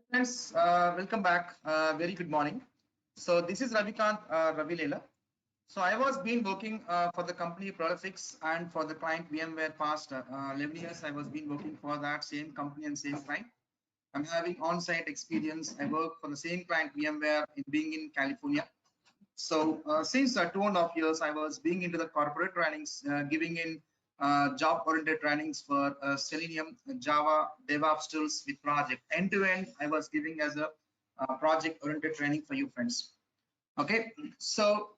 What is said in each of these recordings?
Friends, welcome back. Very good morning. So this is Ravi Kanth, Ravi Lela. So I was been working for the company Prolifix and for the client VMware past 11 years. I was been working for that same company and same client. I'm having on-site experience. I work for the same client VMware in being in California. So since 2.5 years, I was being into the corporate trainings, giving in job-oriented trainings for Selenium, Java, DevOps tools with project. End to end, I was giving as a project-oriented training for you friends. Okay, so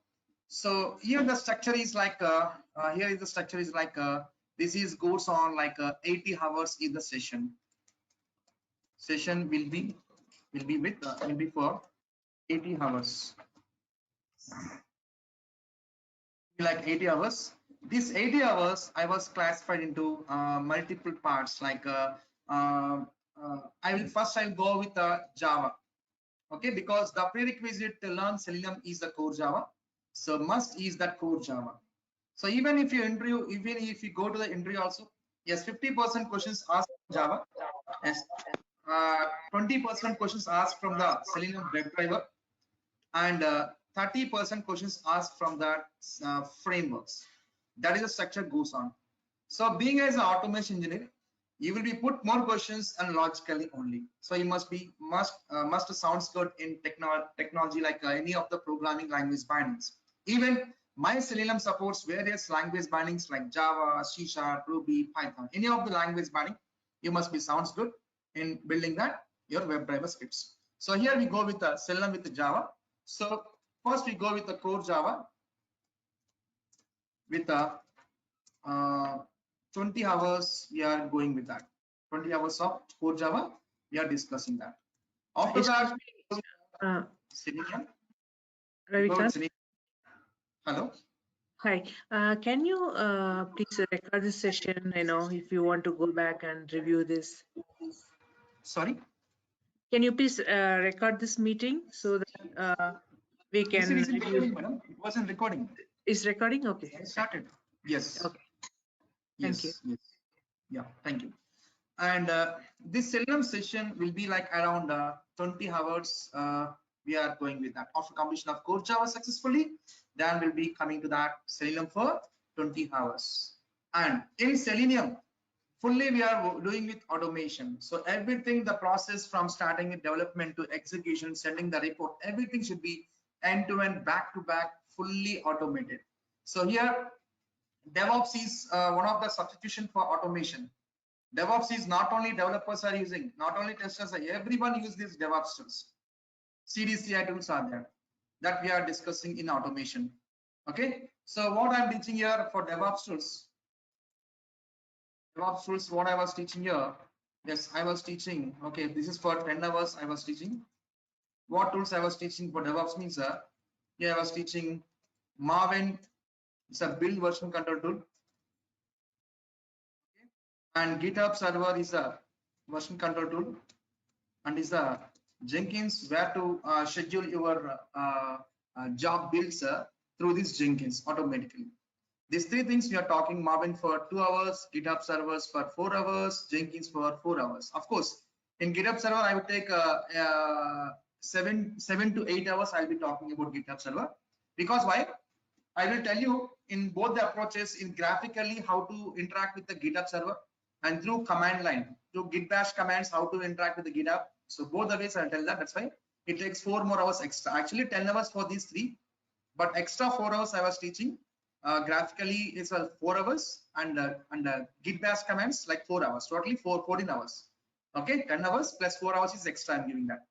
here the structure is like here is the structure is like this is goes on like 80 hours in the session. Session will be will be for 80 hours. Like 80 hours. These 80 hours I was classified into multiple parts like I'll go with Java. Okay, because the prerequisite to learn Selenium is the core Java, so must is that core Java. So even if you go to the interview also, yes, 50% questions asked from Java, yes, 20% questions asked from the Selenium WebDriver, and 30% questions asked from that frameworks. That is the structure goes on. So being as an automation engineer, you will be put more questions and logically only. So you must sounds good in technology like any of the programming language bindings. Even my Selenium supports various language bindings like Java, C#, Ruby, Python. Any of the language binding, you must be sounds good in building that your WebDriver scripts. So here we go with Selenium with the Java. So first we go with the core Java with the 20 hours. We are going with that 20 hours of core Java. We are discussing that. After that, Selenium. Ravi Kanth. Hello. Hi. Can you please record this session? If you want to go back and review this. Sorry. Can you please record this meeting so that we can review? It wasn't recording. Is recording okay? I started. Yes. Okay. Thank you. Yes. Yeah. Thank you. And this Selenium session will be like around 20 hours. We are going with that. After completion of core Java successfully, then we'll be coming to that Selenium for 20 hours. And in Selenium, fully we are doing with automation. So everything, the process from starting with development to execution, sending the report, everything should be end-to-end, back-to-back, fully automated. So here, DevOps is one of the substitution for automation. DevOps is not only developers are using, not only testers are, everyone use these DevOps tools. CDCI tools are there that we are discussing in automation. Okay, so what I'm teaching here for DevOps tools, what I was teaching here, yes, I was teaching, okay, this is for 10 hours I was teaching. What tools I was teaching for DevOps means, here I was teaching Maven, it's a build version control tool. And GitHub server is a version control tool, and is a Jenkins where to schedule your job builds through this Jenkins automatically. These three things we are talking: Maven for 2 hours, GitHub servers for 4 hours, Jenkins for 4 hours. Of course, in GitHub server I would take 7 to 8 hours. I'll be talking about GitHub server, because why? I will tell you in both the approaches, in graphically how to interact with the GitHub server, and through command line, through git bash commands, how to interact with the GitHub. So both the ways I'll tell that. That's why it takes 4 more hours extra. Actually 10 hours for these three, but extra 4 hours I was teaching. Graphically is 4 hours, and git bash commands like 4 hours. Totally 14 hours. Okay, 10 hours plus 4 hours is extra. I'm giving that.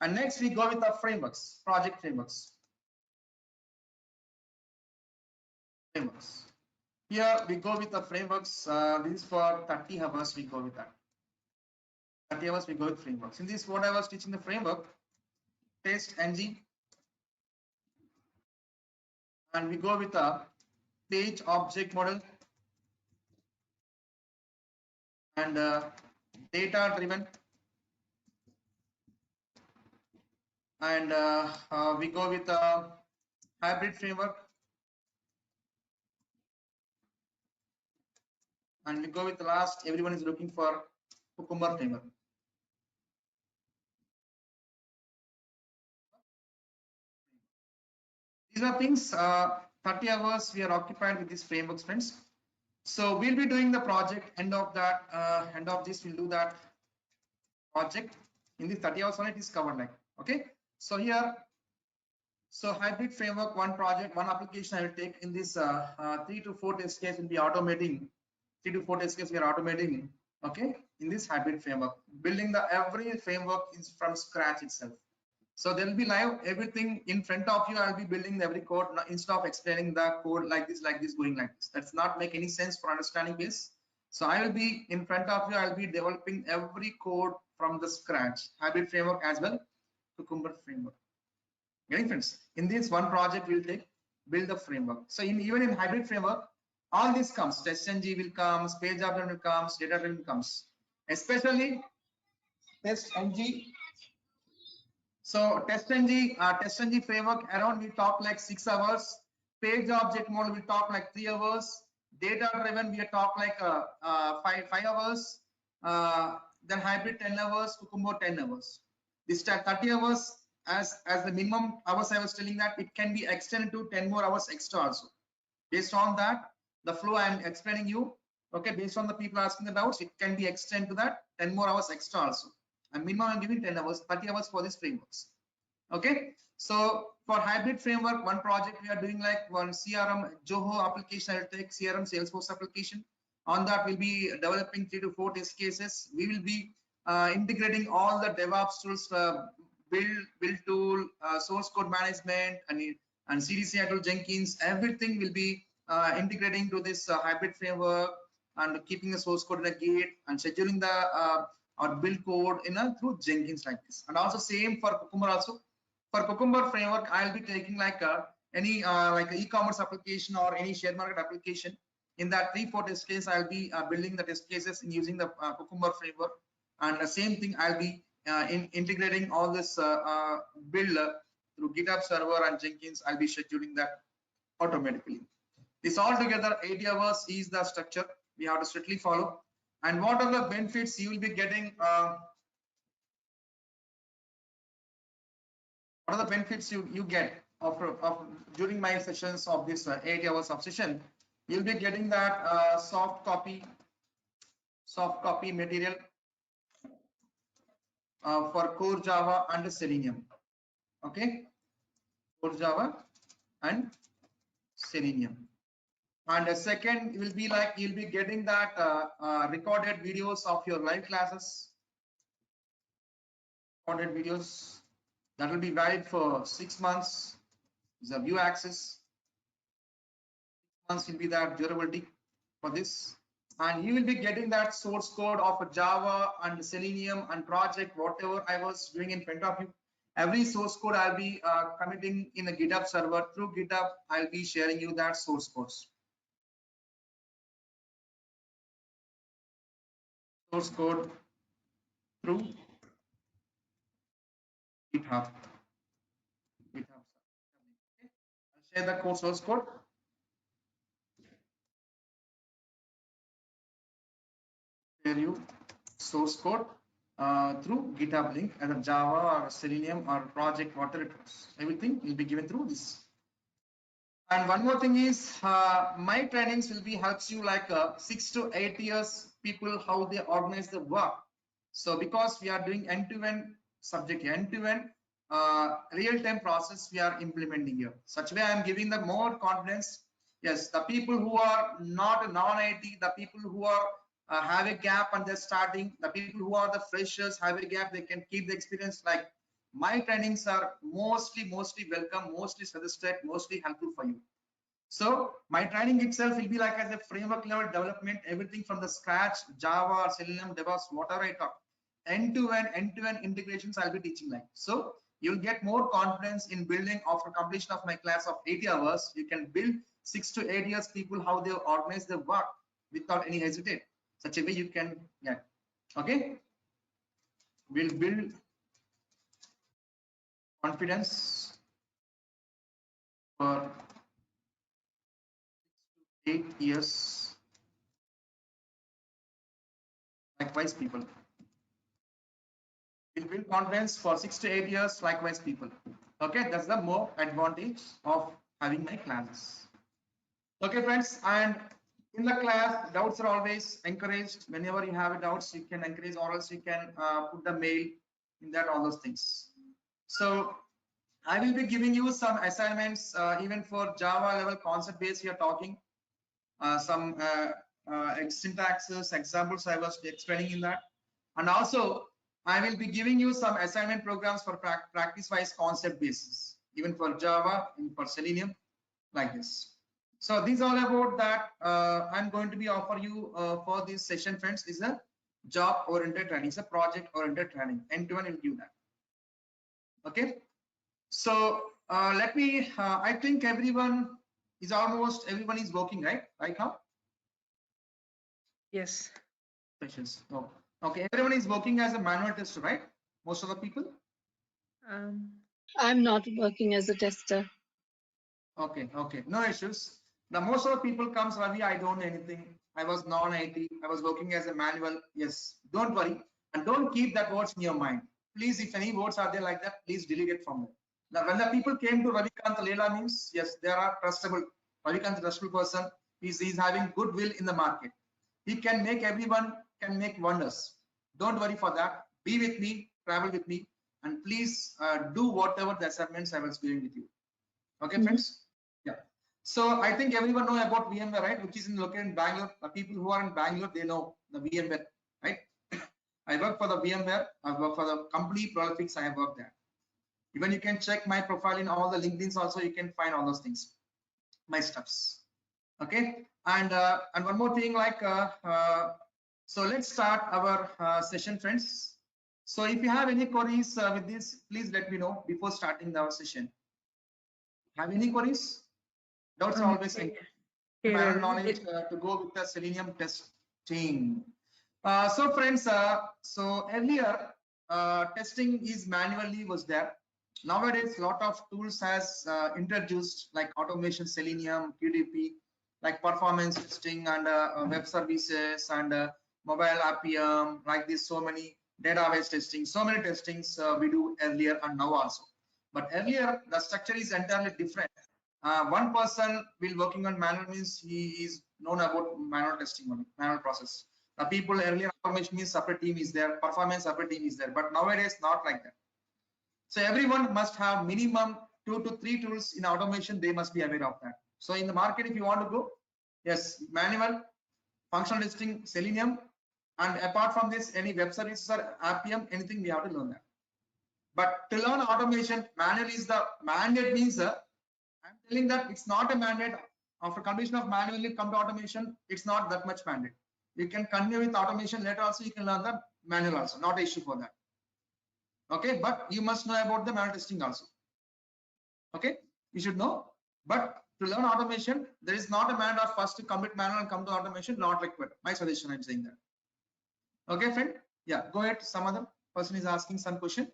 And next we go with the frameworks, project frameworks. Here we go with the frameworks. This is for 30 hours. We go with that. 30 hours we go with frameworks. In this, what I was teaching the framework, TestNG, and we go with a page object model and data driven, and we go with a hybrid framework, and we go with the last. Everyone is looking for Cucumber framework. These are things, 30 hours we are occupied with these frameworks, friends. So we'll be doing the project, end of this, we'll do that project. In this 30 hours only it is covered like, okay. So here, so hybrid framework, one project, one application I will take in this 3 to 4 test case will be automating, 3 to 4 test case we are automating, okay, in this hybrid framework, building the every framework is from scratch itself. So there will be live everything in front of you. I'll be building every code instead of explaining the code like this, going like this. That's not make any sense for understanding this. So I will be in front of you. I'll be developing every code from the scratch. Hybrid framework as well, Cucumber framework. Getting friends? In this one project, we'll take build the framework. So even in hybrid framework, all this comes. TestNG will come, page object will come, data will comes. Especially TestNG. So TestNG framework around we talk like 6 hours. Page object model we talk like 3 hours. Data driven we talk like 5 hours. Then hybrid 10 hours, Cucumber 10 hours. This 30 hours as the minimum hours I was telling that it can be extended to 10 more hours extra also. Based on that, the flow I am explaining you. Okay, based on the people asking the doubts, it can be extended to that 10 more hours extra also. And minimum I'm giving 10 hours, 30 hours for these frameworks. Okay, so for hybrid framework, one project we are doing like one CRM Joho application. I'll take CRM Salesforce application. On that, we'll be developing 3 to 4 test cases. We will be integrating all the DevOps tools, build tool, source code management, and CDCI tool, Jenkins. Everything will be integrating to this hybrid framework and keeping the source code in a gate and scheduling the or build code in a through Jenkins like this. And also same for Cucumber also. For Cucumber framework, I'll be taking like any like an e-commerce application or any share market application. In that 3-4 test case, I'll be building the test cases in using the Cucumber framework. And the same thing, I'll be integrating all this build through GitHub server and Jenkins. I'll be scheduling that automatically. This all together 80 hours is the structure we have to strictly follow. And what are the benefits you will be getting? What are the benefits you get of during my sessions of this 8 hours of session? You'll be getting that soft copy material for core Java and Selenium. Okay, core Java and Selenium. And a second will be like you'll be getting that recorded videos of your live classes. Recorded videos that will be valid for 6 months. The view access. 6 months will be that durability for this. And you will be getting that source code of Java and Selenium and project, whatever I was doing in front of you. Every source code I'll be committing in a GitHub server. Through GitHub, I'll be sharing you that source codes. Source code through GitHub. Okay. I'll share the code source code. Share you source code through GitHub link, either Java or Selenium or project, whatever it was. Everything will be given through this. And one more thing is my trainings will be helps you like 6 to 8 years people how they organize the work. So because we are doing end-to-end subject, end-to-end real-time process we are implementing here. Such way I am giving the more confidence. Yes, the people who are not non-IT, the people who are have a gap and they're starting, the people who are the freshers have a gap, they can keep the experience. Like my trainings are mostly welcome, mostly suggested, mostly helpful for you. So my training itself will be like as a framework level development, everything from the scratch, Java, Selenium, DevOps, whatever I talk, end-to-end integrations I'll be teaching like. So you'll get more confidence in building after completion of my class of 80 hours. You can build 6 to 8 years people how they organize their work without any hesitate. Such a way you can get. Okay. We'll build confidence for 6 to 8 years. Likewise, people. We'll build confidence for 6 to 8 years. Likewise, people. Okay, that's the more advantage of having my classes. Okay, friends, and in the class, doubts are always encouraged. Whenever you have doubts, you can encourage, or else you can put the mail in that, all those things. So I will be giving you some assignments, even for Java level concept base. We are talking some syntaxes, examples I was explaining in that, and also I will be giving you some assignment programs for practice-wise concept basis, even for Java and for Selenium, like this. So these all about that. I'm going to be offer you for this session, friends, is a job-oriented training, it's a project-oriented training, end-to-end will give that. Okay. So let me. I think everyone is working right now. Yes. Sessions. Oh, okay. Everyone is working as a manual tester, right? Most of the people. I'm not working as a tester. Okay. Okay. No issues. The most of the people comes, Ravi, I don't know anything. I was non-IT. I was working as a manual. Yes. Don't worry and don't keep that words in your mind. Please, if any words are there like that, please delete it from there. Now, when the people came to Ravi Kanth Leela means, yes, they are trustable. Ravi Kanth, trustable person. He's having goodwill in the market. He can make everyone can make wonders. Don't worry for that. Be with me, travel with me, and please do whatever the assignments I was doing with you. Okay, friends? Yeah. So I think everyone know about VMware, right? Which is located in Bangalore. The people who are in Bangalore, they know the VMware, right? I work for the VMware. I work for the company Prolifix. I have worked there. Even you can check my profile in all the LinkedIn's also. You can find all those things, my stuffs. Okay. And one more thing, like so let's start our session, friends. So if you have any queries with this, please let me know before starting our session. Have any queries? Doubts are always manual knowledge to go with the Selenium testing. So friends, so earlier testing is manually was there. Nowadays, lot of tools has introduced like automation, Selenium, QDP, like performance testing and web services and mobile APM, like this. So many database testing, so many testings we do earlier and now also. But earlier the structure is entirely different. One person will working on manual means he is known about manual testing only, manual process. The people earlier automation means separate team is there, performance separate team is there, but nowadays not like that. So everyone must have minimum 2 to 3 tools in automation. They must be aware of that. So in the market, if you want to go, yes, manual, functional testing, Selenium, and apart from this, any web services or APM, anything we have to learn that. But to learn automation, manual is the mandate means I'm telling that it's not a mandate. After completion of manual, you come to automation, it's not that much mandate. You can continue with automation later also, you can learn the manual also, not an issue for that. Okay, but you must know about the manual testing also. Okay, you should know. But to learn automation, there is not a mandate of first to commit manual and come to automation, not required. My suggestion, I'm saying that. Okay, friend. Yeah, go ahead. Some other person is asking some question.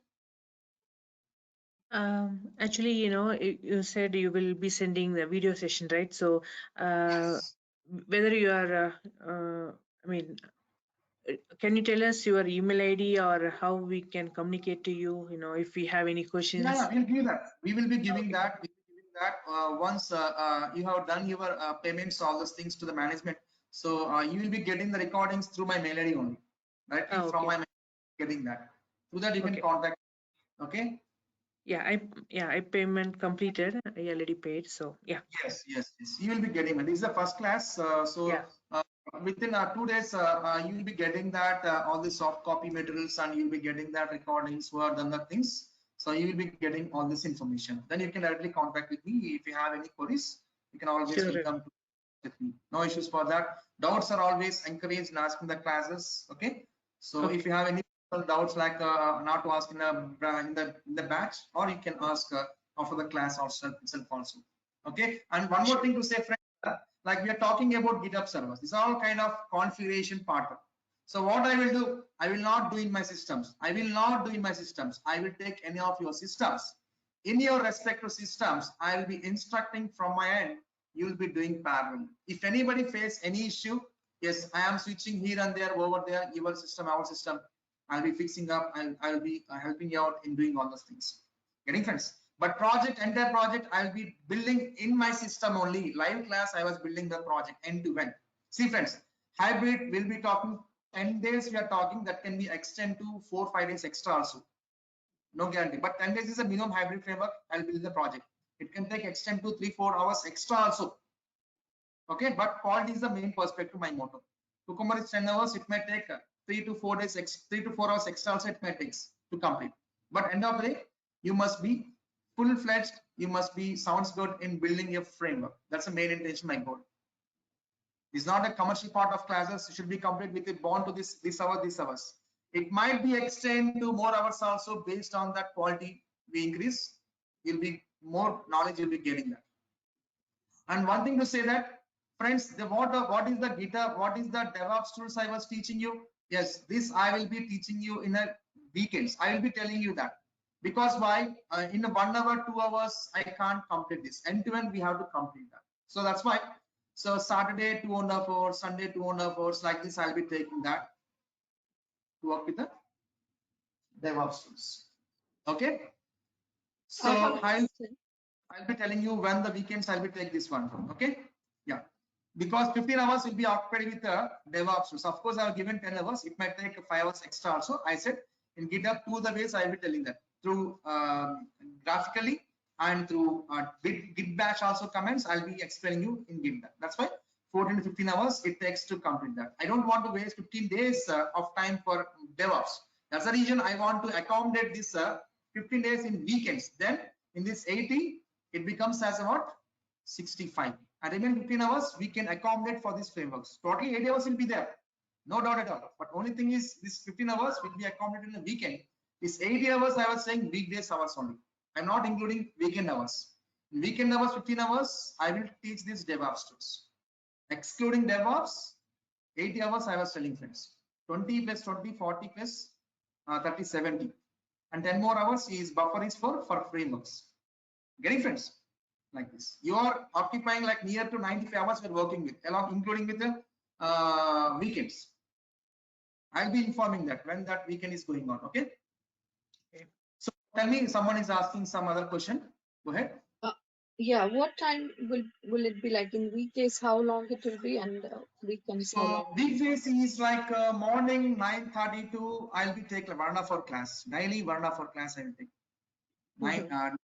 Actually, you said you will be sending the video session, right? So Yes. whether you are, can you tell us your email ID or how we can communicate to you, if we have any questions? Yeah, we'll give that. We will be giving that. Once you have done your payments, all those things to the management. So you will be getting the recordings through my mail ID only, directly from my mail, getting that. Through that you can contact. Okay. Yeah, I payment completed. I already paid. So yeah. Yes. You will be getting it. This is the first class. Within 2 days, you will be getting that all the soft copy materials, and you will be getting that recordings who have done the things. So you will be getting all this information. Then you can directly contact with me if you have any queries. You can always come to with me. No issues for that. Doubts are always encouraged in asking the classes. Okay. So if you have any doubts like not to ask in the batch, or you can ask after the class itself also. Okay. And one more thing to say, friends, like we are talking about GitHub servers. These are all kind of configuration part. So what I will do, I will not do in my systems. I will take any of your systems. In your respective systems, I will be instructing from my end. You will be doing parallel. If anybody face any issue, yes, I am switching here and there, over there, your system, our system. I'll be fixing up. I'll be helping you out in doing all those things. Getting friends? But entire project, I'll be building in my system only. Live class, I was building the project end to end. See friends, hybrid will be talking 10 days. We are talking that can be extend to 4-5 days extra also. No guarantee, but 10 days is a minimum hybrid framework. I'll build the project. It can take extend to 3-4 hours extra also. Okay, but quality is the main perspective, my motto. Cucumber is 10 hours. It may take 3 to 4 days, 3 to 4 hours extra also it may take to complete. But end of the day, you must be full-fledged. You must be sounds good in building your framework. That's the main intention, my goal. It's not a commercial part of classes. It should be complete with it born to this hour, this hours. It might be extend to more hours also based on that quality we increase. You'll be more knowledge you'll be getting that. And one thing to say that, friends, what is the GitHub, what is the DevOps tools I was teaching you? Yes, this I will be teaching you in a weekends. I will be telling you that. Because why? In 1 hour, 2 hours, I can't complete this. End to end, we have to complete that. So that's why. So Saturday 2.5 hours, Sunday 2.5 hours, like this, I'll be taking that to work with the DevOps tools. Okay. So I'll be telling you when the weekends I'll be taking this one. Okay. Yeah. Because 15 hours will be occupied with the DevOps tools. Of course, I have given 10 hours. It might take 5 hours extra also. I said in GitHub, two the ways I'll be telling that through graphically and through Git bash also comments. I'll be explaining you in GitHub. That's why 14 to 15 hours it takes to complete that. I don't want to waste 15 days of time for DevOps. That's the reason I want to accommodate this 15 days in weekends. Then in this 80, it becomes as about 65. And remaining 15 hours we can accommodate for these frameworks. Totally 80 hours will be there, no doubt at all. But only thing is this 15 hours will be accommodated in the weekend. This 80 hours I was saying weekdays hours only. I'm not including weekend hours. In weekend hours, 15 hours, I will teach these DevOps tools. Excluding DevOps, 80 hours I was telling friends. 20 plus 20, 40 plus 30, 70. And 10 more hours is buffer is for frameworks. Getting friends? Like this. You are occupying like near to 95 hours we're working with, along including with the weekends. I'll be informing that when that weekend is going on. Okay. So tell me, someone is asking some other question. Go ahead. Yeah, what time will it be like in weekdays? How long it will be, and weekends? So weekdays is like morning 9:30 to I'll be taking 1.5 hour class daily. 1.5 hour class I will take 9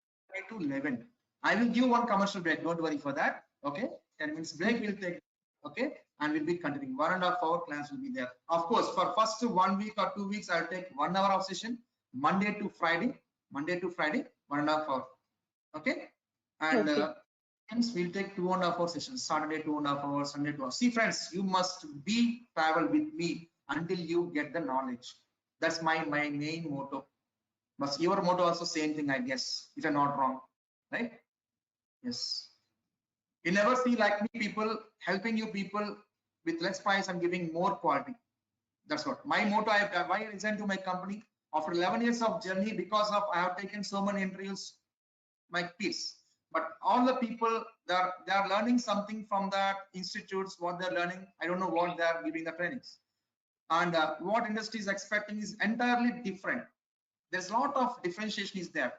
to 11. I will give one commercial break. Don't worry for that. Okay, 10 minutes break we'll take. Okay, and we'll be continuing. 1.5 hour class will be there. Of course, for first 1 week or 2 weeks, I'll take 1 hour of session Monday to Friday. 1.5 hour. Okay, and hence we'll take 2.5 hour sessions. Saturday 2.5 hours, Sunday 2 hours. See friends, you must be travel with me until you get the knowledge. That's my main motto. But your motto also same thing, I guess, if I'm not wrong, right? Yes. You never see like me people helping you people with less price and giving more quality. That's what my motto. Why I resigned to my company after 11 years of journey because of I have taken so many interviews, my peers. But all the people they are learning something from that institutes. What they're learning, I don't know what they are giving the trainings, and what industry is expecting is entirely different. There's a lot of differentiation is there.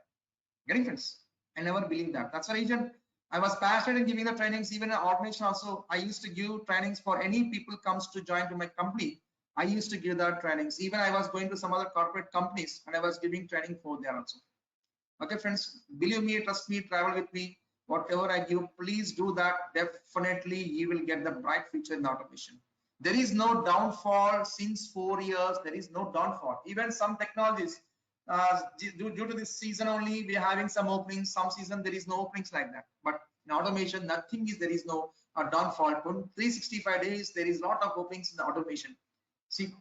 Getting friends? I never believed that. That's the reason I was passionate in giving the trainings. Even in automation also, I used to give trainings for any people comes to join to my company. I used to give that trainings. Even I was going to some other corporate companies and I was giving training for there also. Okay, friends, believe me, trust me, travel with me. Whatever I give, please do that. Definitely, you will get the bright future in automation. There is no downfall since 4 years. There is no downfall. Even some technologies, due to this season only, we are having some openings. Some season there is no openings like that. But in automation, nothing is there is no downfall. 365 days, there is a lot of openings in the automation. See,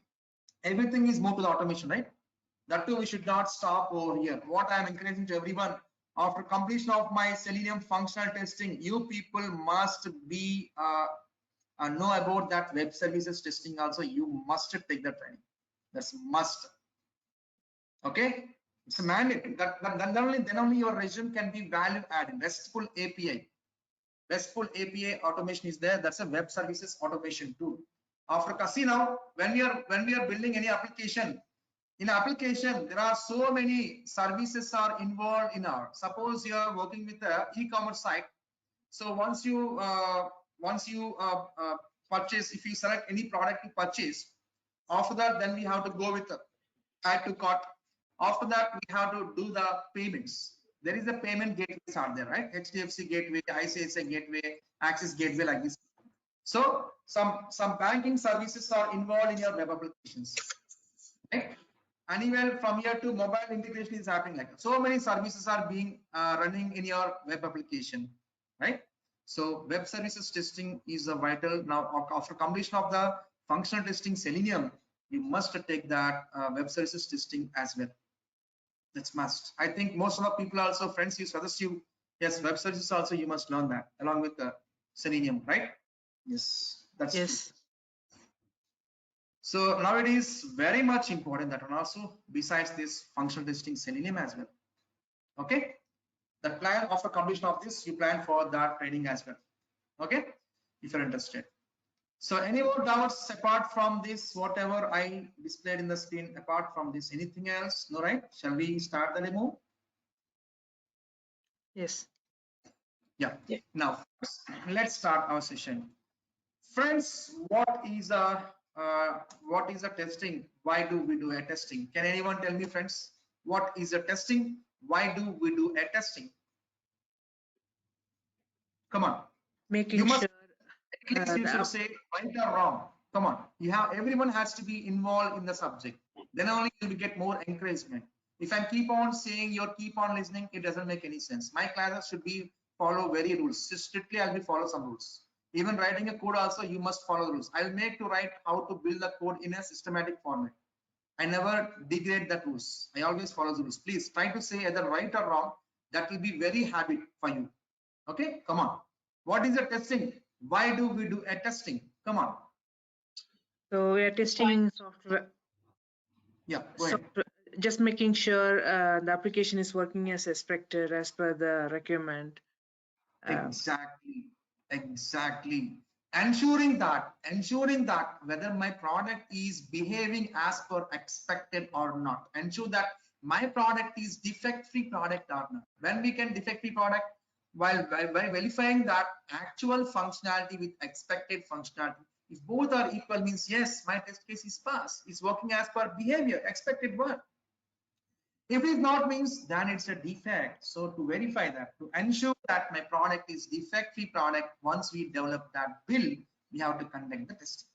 everything is moved to the automation, right? That too, we should not stop over here. What I am encouraging to everyone, after completion of my Selenium functional testing, you people must be know about that web services testing also. You must take that training. That's must. Okay, it's a mandate. Then only your resume can be value added. RESTful API automation is there. That's a web services automation tool. After see now, when we are building any application, In application, there are so many services are involved in our. Suppose you are working with a e-commerce site. So once you purchase, if you select any product to purchase, after that, then we have to go with the add to cart. After that, we have to do the payments. There is a payment gateways are there, right? HDFC gateway, ICICI gateway, Axis gateway, like this. So some banking services are involved in your web applications, right? And even from here to mobile integration is happening like that. So many services are being running in your web application, right? So web services testing is a vital. Now after completion of the functional testing Selenium, you must take that web services testing as well. That's must. I think most of the people also, friends, you suggest you, yes, web services also you must learn that along with the Selenium, right? Yes, that's Yes. true. So now it is very much important that one also, besides this functional testing Selenium as well. Okay, the plan after completion of this, you plan for that training as well. Okay, if you're interested. So any more doubts apart from this, whatever I displayed in the screen, apart from this, anything else? No, right? Shall we start the demo? Yes. Yeah. Yeah. Now let's start our session. Friends, what is a testing? Why do we do a testing? Can anyone tell me, friends, what is a testing? Why do we do a testing? Come on, Making you must, sure at least you the should say right or wrong. Come on, you have, everyone has to be involved in the subject, then only you will get more encouragement. If I keep on saying, you keep on listening, it doesn't make any sense. My classes should be follow very rules. Strictly I'll be follow some rules. Even writing a code also, you must follow the rules. I'll make to write how to build the code in a systematic format. I never degrade the rules. I always follow the rules. Please try to say either right or wrong. That will be very habit for you. Okay, come on. What is the testing? Why do we do a testing? Come on. so we are testing software. Yeah, go ahead. Software, just making sure the application is working as expected as per the requirement. Exactly. Ensuring that whether my product is behaving as per expected or not. Ensure that my product is defect-free product or not. When we can defect-free product, while verifying that actual functionality with expected functionality. If both are equal, means yes, my test case is passed. It's working as per behavior, expected one. If it is not, means then it's a defect. So to verify that, to ensure that my product is defect-free product, once we develop that build, we have to conduct the testing.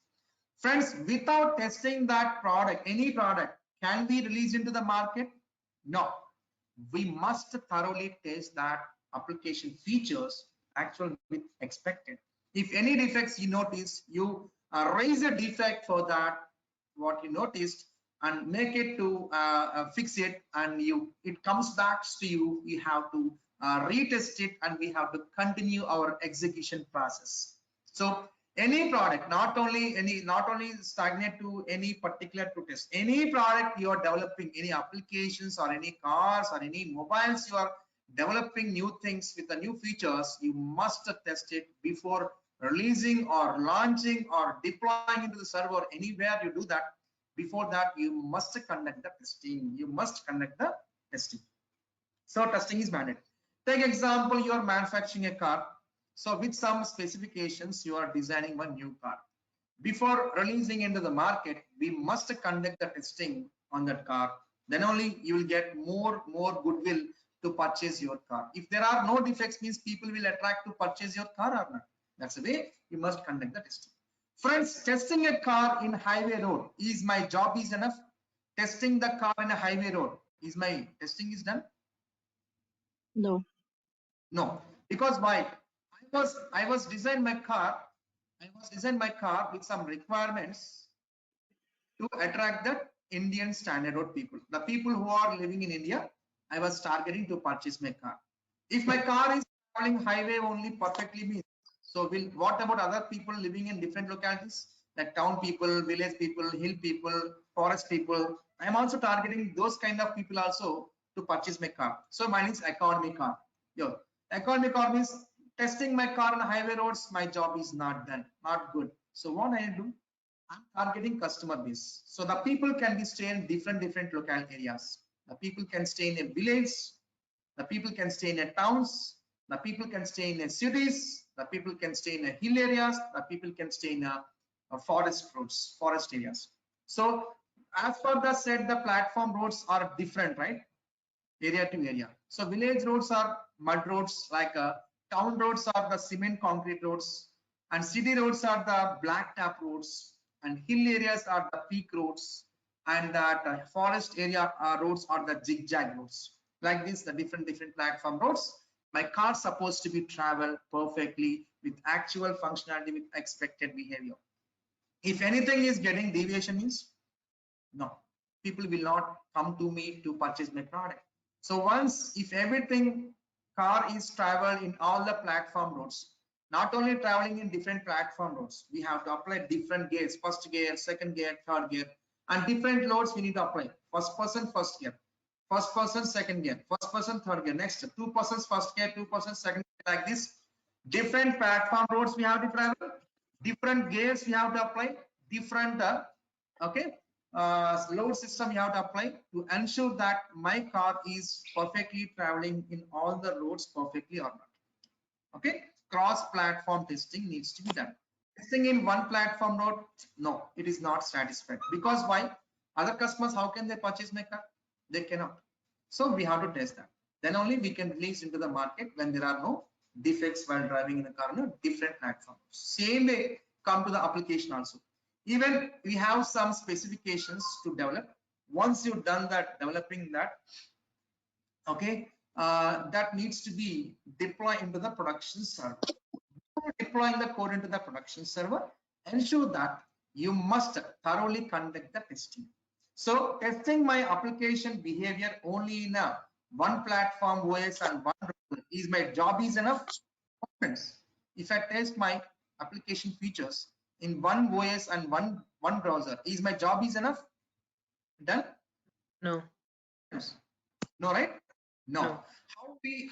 Friends, without testing that product, any product can be released into the market? No. We must thoroughly test that application features actually with expected. If any defects you notice, you raise a defect for that what you noticed and make it to fix it, and it comes back to you. You have to retest it, and we have to continue our execution process. So any product, not only stagnate to any particular to test, any product you are developing, any applications or any cars or any mobiles, you are developing new things with the new features, you must test it before releasing or launching or deploying into the server. Anywhere you do that, before that you must conduct the testing. So testing is mandatory. Take example, you are manufacturing a car. So with some specifications, you are designing one new car. Before releasing into the market, we must conduct the testing on that car. Then only you will get more goodwill to purchase your car. If there are no defects, means people will attract to purchase your car or not. That's the way you must conduct the testing. Friends, testing a car in highway road is my job is enough. Testing the car in a highway road is my testing is done. No. No, because why? I was design my car with some requirements to attract the Indian standard road people, the people who are living in India. I was targeting to purchase my car. If my car is traveling highway only perfectly, means, so will what about other people living in different localities, like town people, village people, hill people, forest people? I am also targeting those kind of people also to purchase my car. So mine is economy car. Economy car means testing my car on highway roads. My job is not done, not good. So what I do? I'm targeting customer base. So the people can be stay in different local areas. The people can stay in a village. The people can stay in a towns. The people can stay in a cities. The people can stay in a hill areas. The people can stay in a forest roads, forest areas. So as per the said, the platform roads are different, right? Area to area. So village roads are mud roads, like town roads are the cement concrete roads, and city roads are the black tap roads, and hill areas are the peak roads, and that forest area roads are the zigzag roads. Like this, the different platform roads. My car supposed to be travel perfectly with actual functionality with expected behavior. If anything is getting deviation means no, people will not come to me to purchase my product. So once if everything car is travel in all the platform roads, not only traveling in different platform roads, we have to apply different gears, first gear, second gear, third gear, and different loads we need to apply. First person, first gear, first person, second gear, first person, third gear, next two persons, first gear, two persons, second gear, like this. Different platform roads we have to travel, different gears we have to apply, different okay load system you have to apply to ensure that my car is perfectly traveling in all the roads perfectly or not. Okay, cross platform testing needs to be done. Testing in one platform road, no, it is not satisfied. Because why? Other customers, how can they purchase my car? They cannot. So we have to test that. Then only we can release into the market when there are no defects while driving in the car on a different platform. Same way come to the application also. Even we have some specifications to develop. Once you've done that, developing that, okay, that needs to be deployed into the production server. Before deploying the code into the production server, ensure that you must thoroughly conduct the testing. So testing my application behavior only in a one platform OS and one browser is my job is enough? Friends, if I test my application features in one OS and one browser, is my job is enough? Done? No. No, right? No.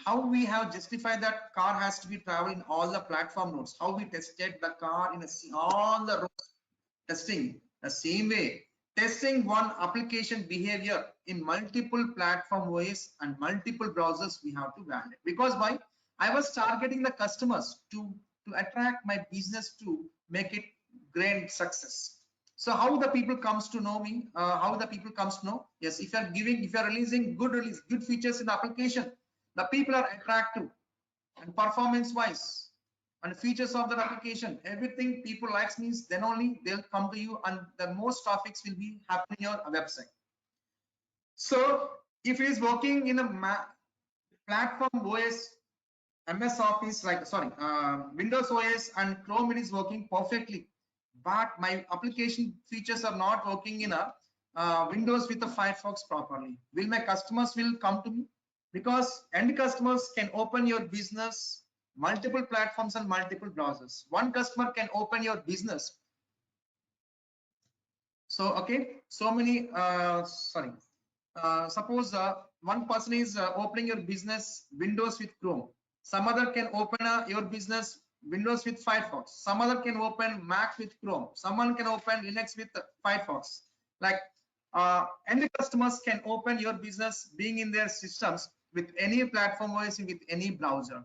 How we have justified that car has to be traveling in all the platform nodes? How we tested the car in all the roads? Testing the same way. Testing one application behavior in multiple platform OS and multiple browsers we have to validate. Because why? I was targeting the customers to attract my business to make it grand success. So how the people comes to know me? How the people comes to know? Yes, if you're releasing good features in the application, the people are attractive and performance wise and features of the application, everything people likes means then only they'll come to you and the most traffics will be happening on your website. So if it is working in a platform OS, MS Office, like Windows OS and Chrome, it is working perfectly, but my application features are not working in a Windows with the Firefox properly. Will my customers will come to me? Because end customers can open your business multiple platforms and multiple browsers. One customer can open your business. So okay, so many suppose one person is opening your business Windows with Chrome. Some other can open your business Windows with Firefox. Some other can open Mac with Chrome. Someone can open Linux with Firefox. Like any customers can open your business being in their systems with any platform OS with any browser.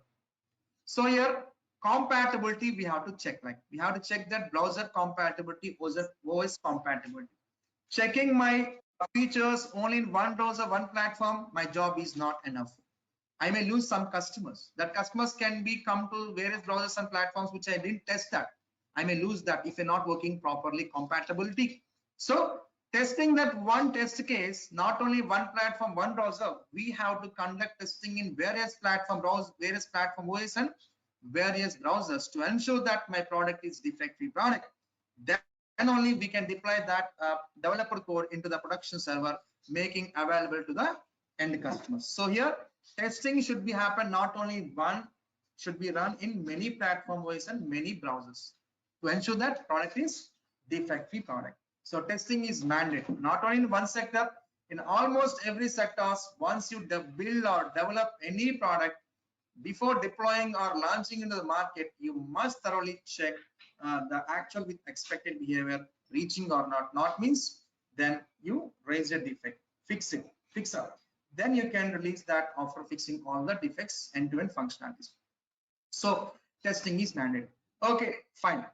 So here compatibility we have to check. Like we have to check that browser compatibility, OS compatibility. Checking my features only in one browser, one platform, my job is not enough. I may lose some customers. That customers can be come to various browsers and platforms which I didn't test that. I may lose that if you're not working properly compatibility. So testing that one test case, not only one platform, one browser, we have to conduct testing in various platform browsers, various platform OS and various browsers to ensure that my product is defect-free product. Then only we can deploy that developer code into the production server, making available to the end customers. So here testing should be happen not only one, should be run in many platform OS and many browsers to ensure that product is defect-free product. So testing is mandated not only in one sector, in almost every sectors. Once you build or develop any product, before deploying or launching into the market, you must thoroughly check the actual with expected behavior reaching or not. Not means then you raise a defect, fix it, fix up. Then you can release that after fixing all the defects end-to-end functionalities. So testing is mandated. Okay, fine.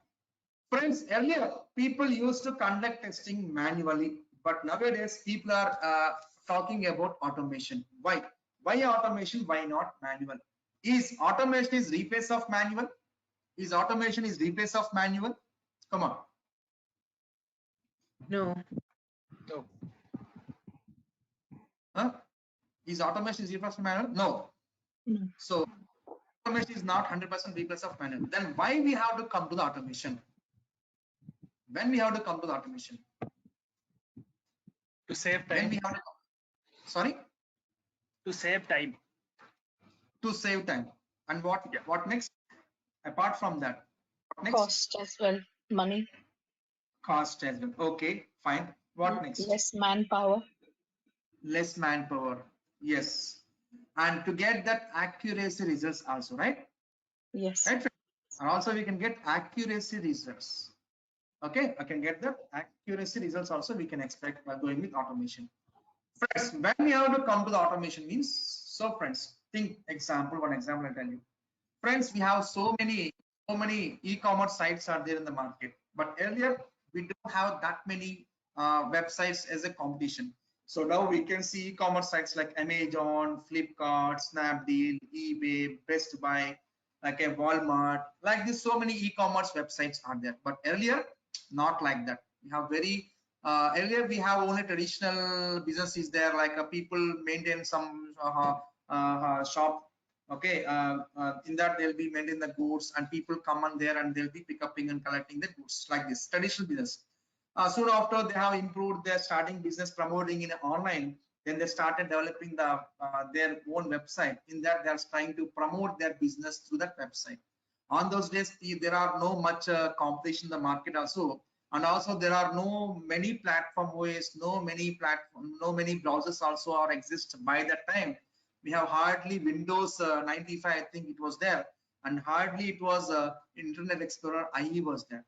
Friends, earlier people used to conduct testing manually, but nowadays people are talking about automation. Why? Why automation? Why not manual? Is automation is replace of manual? Is automation is replace of manual? Come on. No. No. Huh? Is automation is replace of manual? No. No. So automation is not 100% replace of manual. Then why we have to come to the automation? When we have to come to the automation? To save When time. we have to come. Sorry? To save time. To save time. And what? Yeah. What next? Apart from that, what next? Cost as well, money, Cost as well. Okay, fine. What next? less manpower. Less manpower. Yes. And to get that accuracy results also, right? Yes. Right. And also we can get accuracy results. Okay, I can get the accuracy results also we can expect by going with automation. Friends, when we have to come to the automation means, so friends, think example, one example I tell you. Friends, we have so many e-commerce sites are there in the market, but earlier we don't have that many websites as a competition. So now we can see e-commerce sites like Amazon, Flipkart, Snapdeal, eBay, Best Buy, like a Walmart, like this. So many e-commerce websites are there, but earlier not like that. We have very earlier we have only traditional businesses there, like people maintain some shop. Okay, in that they'll be maintaining the goods and people come on there and they'll be picking and collecting the goods, like this traditional business. Soon after they have improved their starting business promoting in online, then they started developing the their own website. In that they are trying to promote their business through that website. On those days there are no much competition in the market also, and also there are no many platform OS, no many browsers also are exist by that time. We have hardly Windows 95, I think it was there, and hardly it was Internet Explorer IE was there.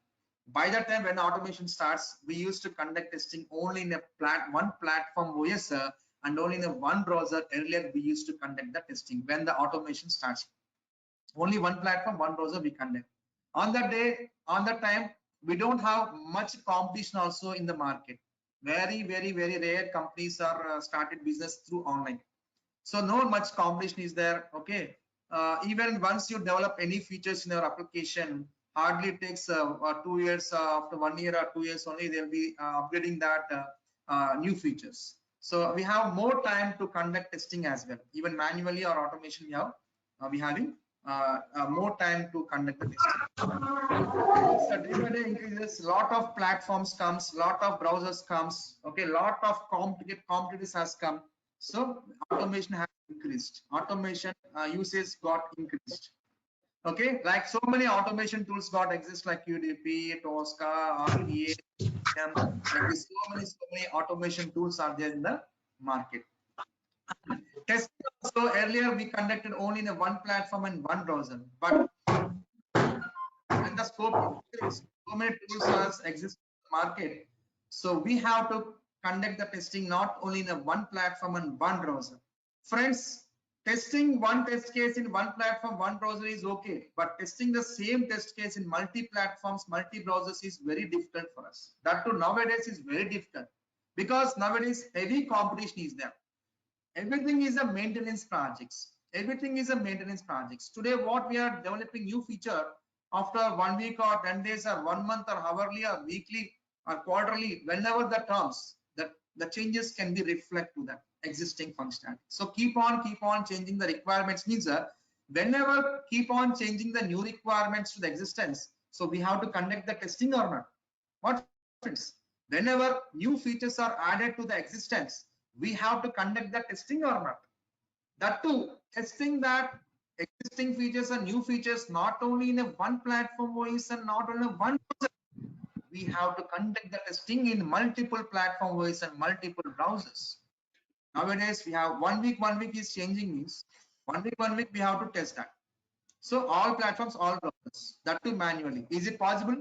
By that time when automation starts, we used to conduct testing only in a one platform OS and only in a one browser. Earlier we used to conduct the testing. When the automation starts, only one platform, one browser we conduct. On that day, on that time, we don't have much competition also in the market. Very rare companies are started business through online. So no much competition is there. Okay, even once you develop any features in your application, hardly it takes 2 years. After 1 year or 2 years only, they'll be upgrading that new features. So we have more time to conduct testing as well. Even manually or automation, we having more time to conduct the testing. So day by day increases. Lot of platforms comes, lot of browsers comes. Okay, lot of competitors has come. So automation has increased. Automation usage got increased. Okay, like so many automation tools got exist like UDP, Tosca, RPA, like this. So many automation tools are there in the market. Testing also earlier we conducted only in a one platform and one browser, but when the scope increased, so many tools exist in the market. So we have to conduct the testing not only in a one platform and one browser. Friends, testing one test case in one platform, one browser is okay, but testing the same test case in multi-platforms, multi-browsers is very difficult for us. That too nowadays is very difficult because nowadays heavy competition is there. Everything is a maintenance projects. Everything is a maintenance projects. Today, what we are developing new feature after 1 week or 10 days or 1 month or hourly or weekly or quarterly, whenever that comes, the changes can be reflect to that existing functionality. So keep on changing the requirements means whenever keep on changing the new requirements to the existence. So we have to conduct the testing or not. What friends? Whenever new features are added to the existence, we have to conduct the testing or not. That too, testing that existing features and new features not only in a one platform OS and not only one browser. We have to conduct the testing in multiple platform OS and multiple browsers. Nowadays we have 1 week is changing means 1 week we have to test that. So all platforms, all browsers, that too manually. Is it possible?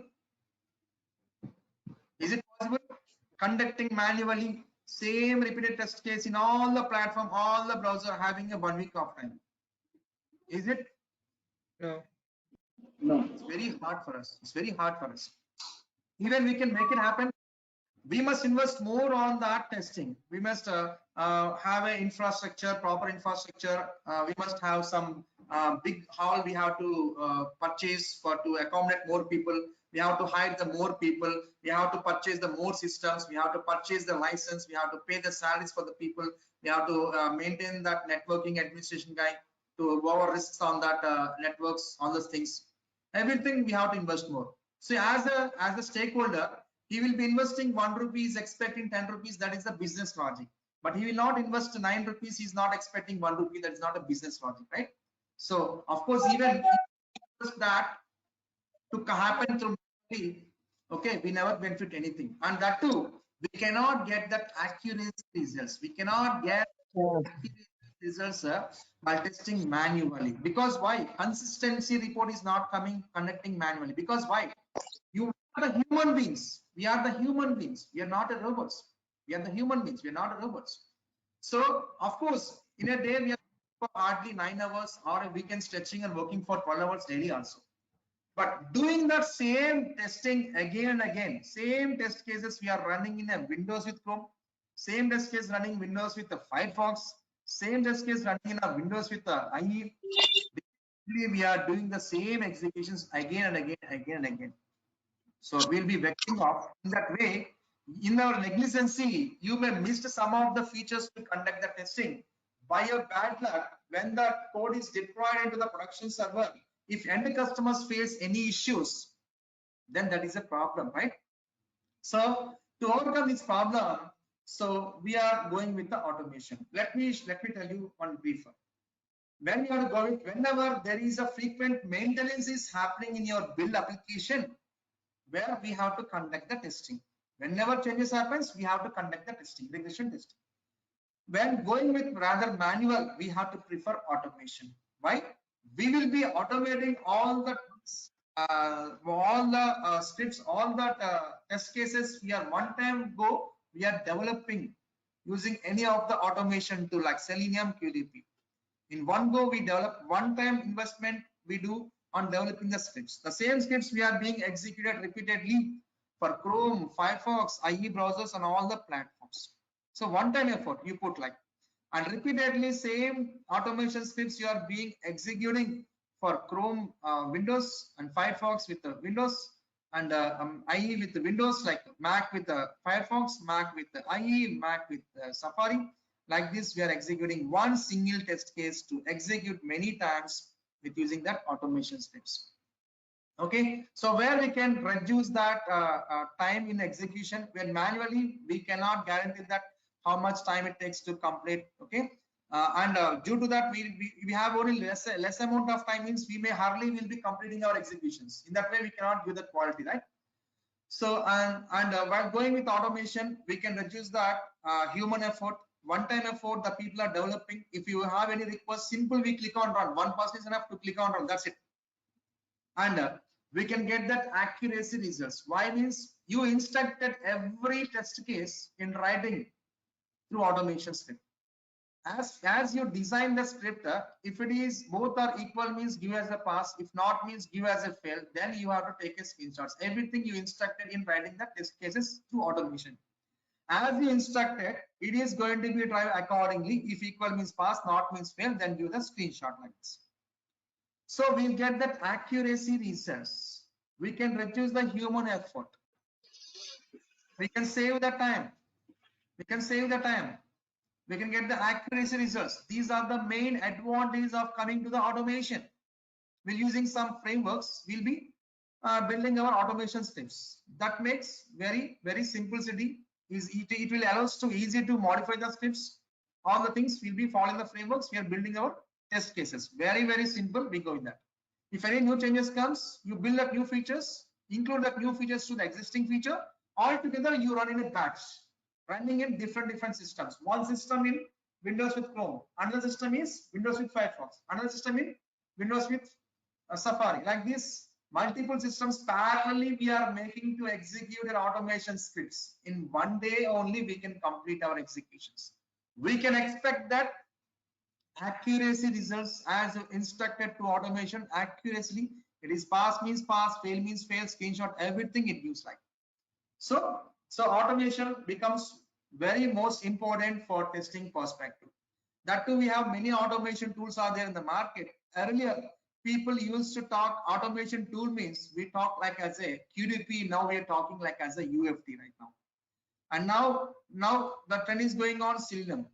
Is it possible? Conducting manually, same repeated test case in all the platform, all the browser having a 1 week of time. Is it? No. No. It's very hard for us. It's very hard for us. Even we can make it happen. We must invest more on that testing. We must have an infrastructure, proper infrastructure. We must have some big hall we have to purchase to accommodate more people. We have to hire the more people. We have to purchase the more systems. We have to purchase the license. We have to pay the salaries for the people. We have to maintain that networking administration guy to over risks on that networks, all those things. Everything we have to invest more. So as a stakeholder, he will be investing 1 rupee, is expecting 10 rupees. That is the business logic. But he will not invest 9 rupees. He's not expecting 1 rupee. That is not a business logic, right? So of course, even that to happen through, okay, we never benefit anything. And that too, we cannot get that accuracy results. We cannot get accuracy results by testing manually. Because why? Consistency report is not coming conducting manually. Because why? You are the human beings. We are the human beings. We are not a robots. We are the human beings. We are not a robots. So of course, in a day we are for hardly 9 hours, or a weekend stretching and working for 12 hours daily also. But doing that same testing again and again, same test cases we are running in a Windows with Chrome, same test case running Windows with the Firefox, same test case running in a Windows with the IE. We are doing the same executions again and again, again and again. So we'll be vectoring off in that way. In our negligency, you may miss some of the features to conduct the testing. By your bad luck, when the code is deployed into the production server, if end customers face any issues, then that is a problem, right? So to overcome this problem, so we are going with the automation. Let me tell you one brief. When you are going, whenever there is a frequent maintenance is happening in your build application, where we have to conduct the testing. Whenever changes happens, we have to conduct the testing, regression testing. When going with rather manual, we have to prefer automation. Why? We will be automating all the scripts, all the test cases. We are one time go. We are developing using any of the automation tool like SELENIUM, QDP. In one go, we develop one time investment. We do on developing the scripts. The same scripts we are being executed repeatedly for Chrome, Firefox, IE browsers and all the platforms. So one time effort you put like, and repeatedly same automation scripts you are being executing for Chrome, Windows and Firefox with the Windows and IE with the Windows, like Mac with the Firefox, Mac with the IE, Mac with Safari. Like this, we are executing one single test case to execute many times with using that automation scripts. Okay, so where we can reduce that time in execution, when manually we cannot guarantee that how much time it takes to complete. Okay, and due to that we have only less amount of time, means we may hardly will be completing our executions. In that way we cannot give the quality, right? So and while going with automation, we can reduce that human effort, one time effort the people are developing. If you have any request, simple we click on run, one person is enough to click on run, that's it. And we can get that accuracy results. Why? Means you instructed every test case in writing through automation script. As you design the script, if it is both are equal, means give as a pass, if not means give as a fail, then you have to take a screenshots. Everything you instructed in writing the test cases through automation. As you instructed, it is going to be drive accordingly. If equal means pass, not means fail, then give the screenshot like this. So we'll get that accuracy results. We can reduce the human effort. We can save the time. We can save the time. We can get the accuracy results. These are the main advantages of coming to the automation. We're using some frameworks. We'll be building our automation scripts. That makes very simplicity. It will allow us to easy to modify the scripts. All the things will be following the frameworks. We are building our test cases. Very simple. We go with that. If any new changes comes, you build up new features, include the new features to the existing feature. All together you run in a batch, running in different systems. One system in Windows with Chrome, another system is Windows with Firefox, another system in Windows with Safari. Like this, multiple systems parallelly we are making to execute our automation scripts. In one day only we can complete our executions. We can expect that accuracy results as instructed to automation accuracy. It is pass means pass, fail means fail, screenshot, everything it gives like. So automation becomes very most important for testing perspective. That too, we have many automation tools are there in the market. Earlier, people used to talk automation tool means we talk like as a QDP. Now we are talking like as a UFT right now. And now the trend is going on Selenium.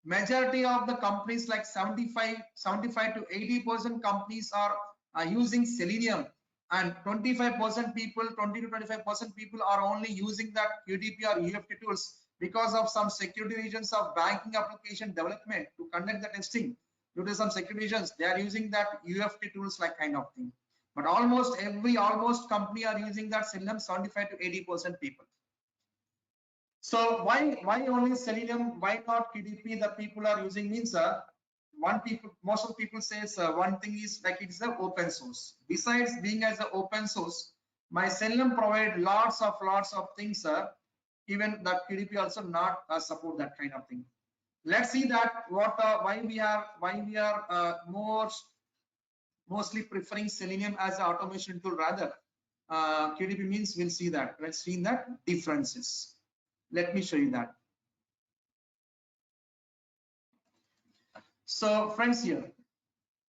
Majority of the companies like 75 to 80% companies are using Selenium, and 25% people, 20 to 25% people are only using that QDP or UFT tools because of some security reasons of banking application development to conduct the testing. Due to some security reasons, they are using that UFT tools like kind of thing. But almost company are using that Selenium, 75 to 80% people. So why only Selenium? Why not QDP? The people are using means most of people says one thing is like it's an open source. Besides being as an open source, my Selenium provide lots of things. Even that QDP also not support that kind of thing. Let's see that why we are mostly preferring Selenium as an automation tool rather QDP means. We'll see that. Let's see that differences. Let me show you that. So friends, here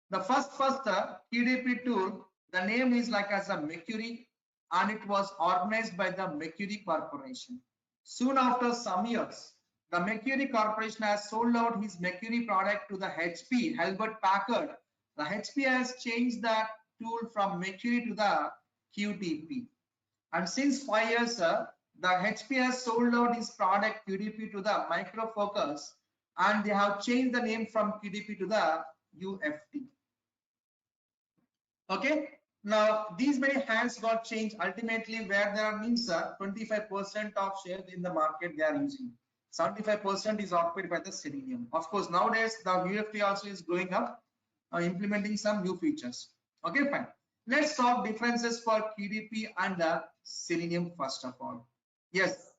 the first QDP tool, the name is like as a Mercury, and it was organized by the Mercury Corporation. Soon after some years, the Mercury Corporation has sold out his Mercury product to the HP, Hewlett Packard. The HP has changed that tool from Mercury to the QDP, and since 5 years, the HP has sold out his product QDP to the Micro Focus, and they have changed the name from QDP to the UFT. Okay, now these many hands got changed. Ultimately, where there means 25% of shares in the market they are using. 75% is occupied by the Selenium. Of course, nowadays the UFT also is growing up, implementing some new features. Okay, fine. Let's talk differences for QDP and the Selenium first of all. Yes,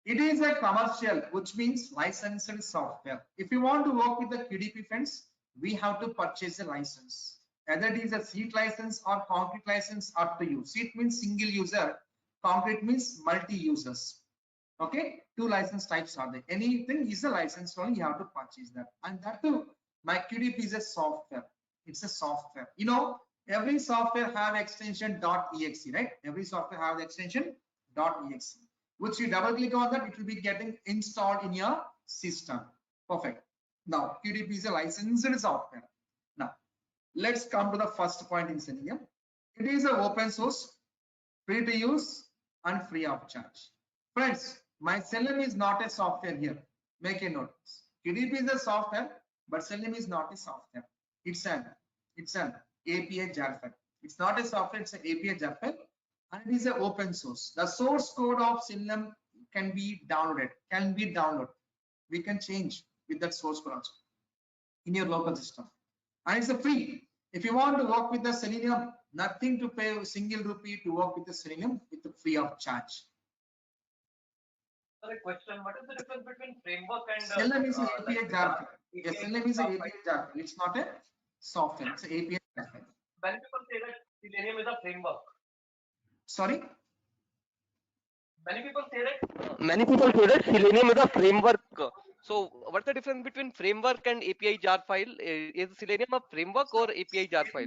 it is a commercial, which means licensed software. If you want to work with the QDP friends, we have to purchase a license. Either it is a seat license or concrete license, up to you. Seat means single user, concrete means multi users. Okay, 2 license types are there. Anything is a license only, you have to purchase that. And that too, my QDP is a software. It's a software. You know, every software have extension .exe, right? Every software have the extension .exe. Which you double click on that, it will be getting installed in your system. Perfect. Now QDP is a licensed software. Now let's come to the first point in Selenium. It is an open source, free to use and free of charge. Friends, my Selenium is not a software here. Make a note. QDP is a software, but Selenium is not a software. It's an API jar file. It's not a software, it's an API jar file. And it is an open source. The source code of Selenium can be downloaded. We can change with that source code also in your local system. And it's a free. If you want to work with the Selenium, nothing to pay a single rupee to work with the Selenium with the free of charge. A question: what is the difference between framework and Selenium is an API jar file. Yes, Selenium is an API jar file. It's not a software. It's an API jar file. Many people say that Selenium is a framework. Sorry. Many people say that Selenium is a framework. So, what's the difference between framework and API jar file? Is Selenium a framework or API jar file?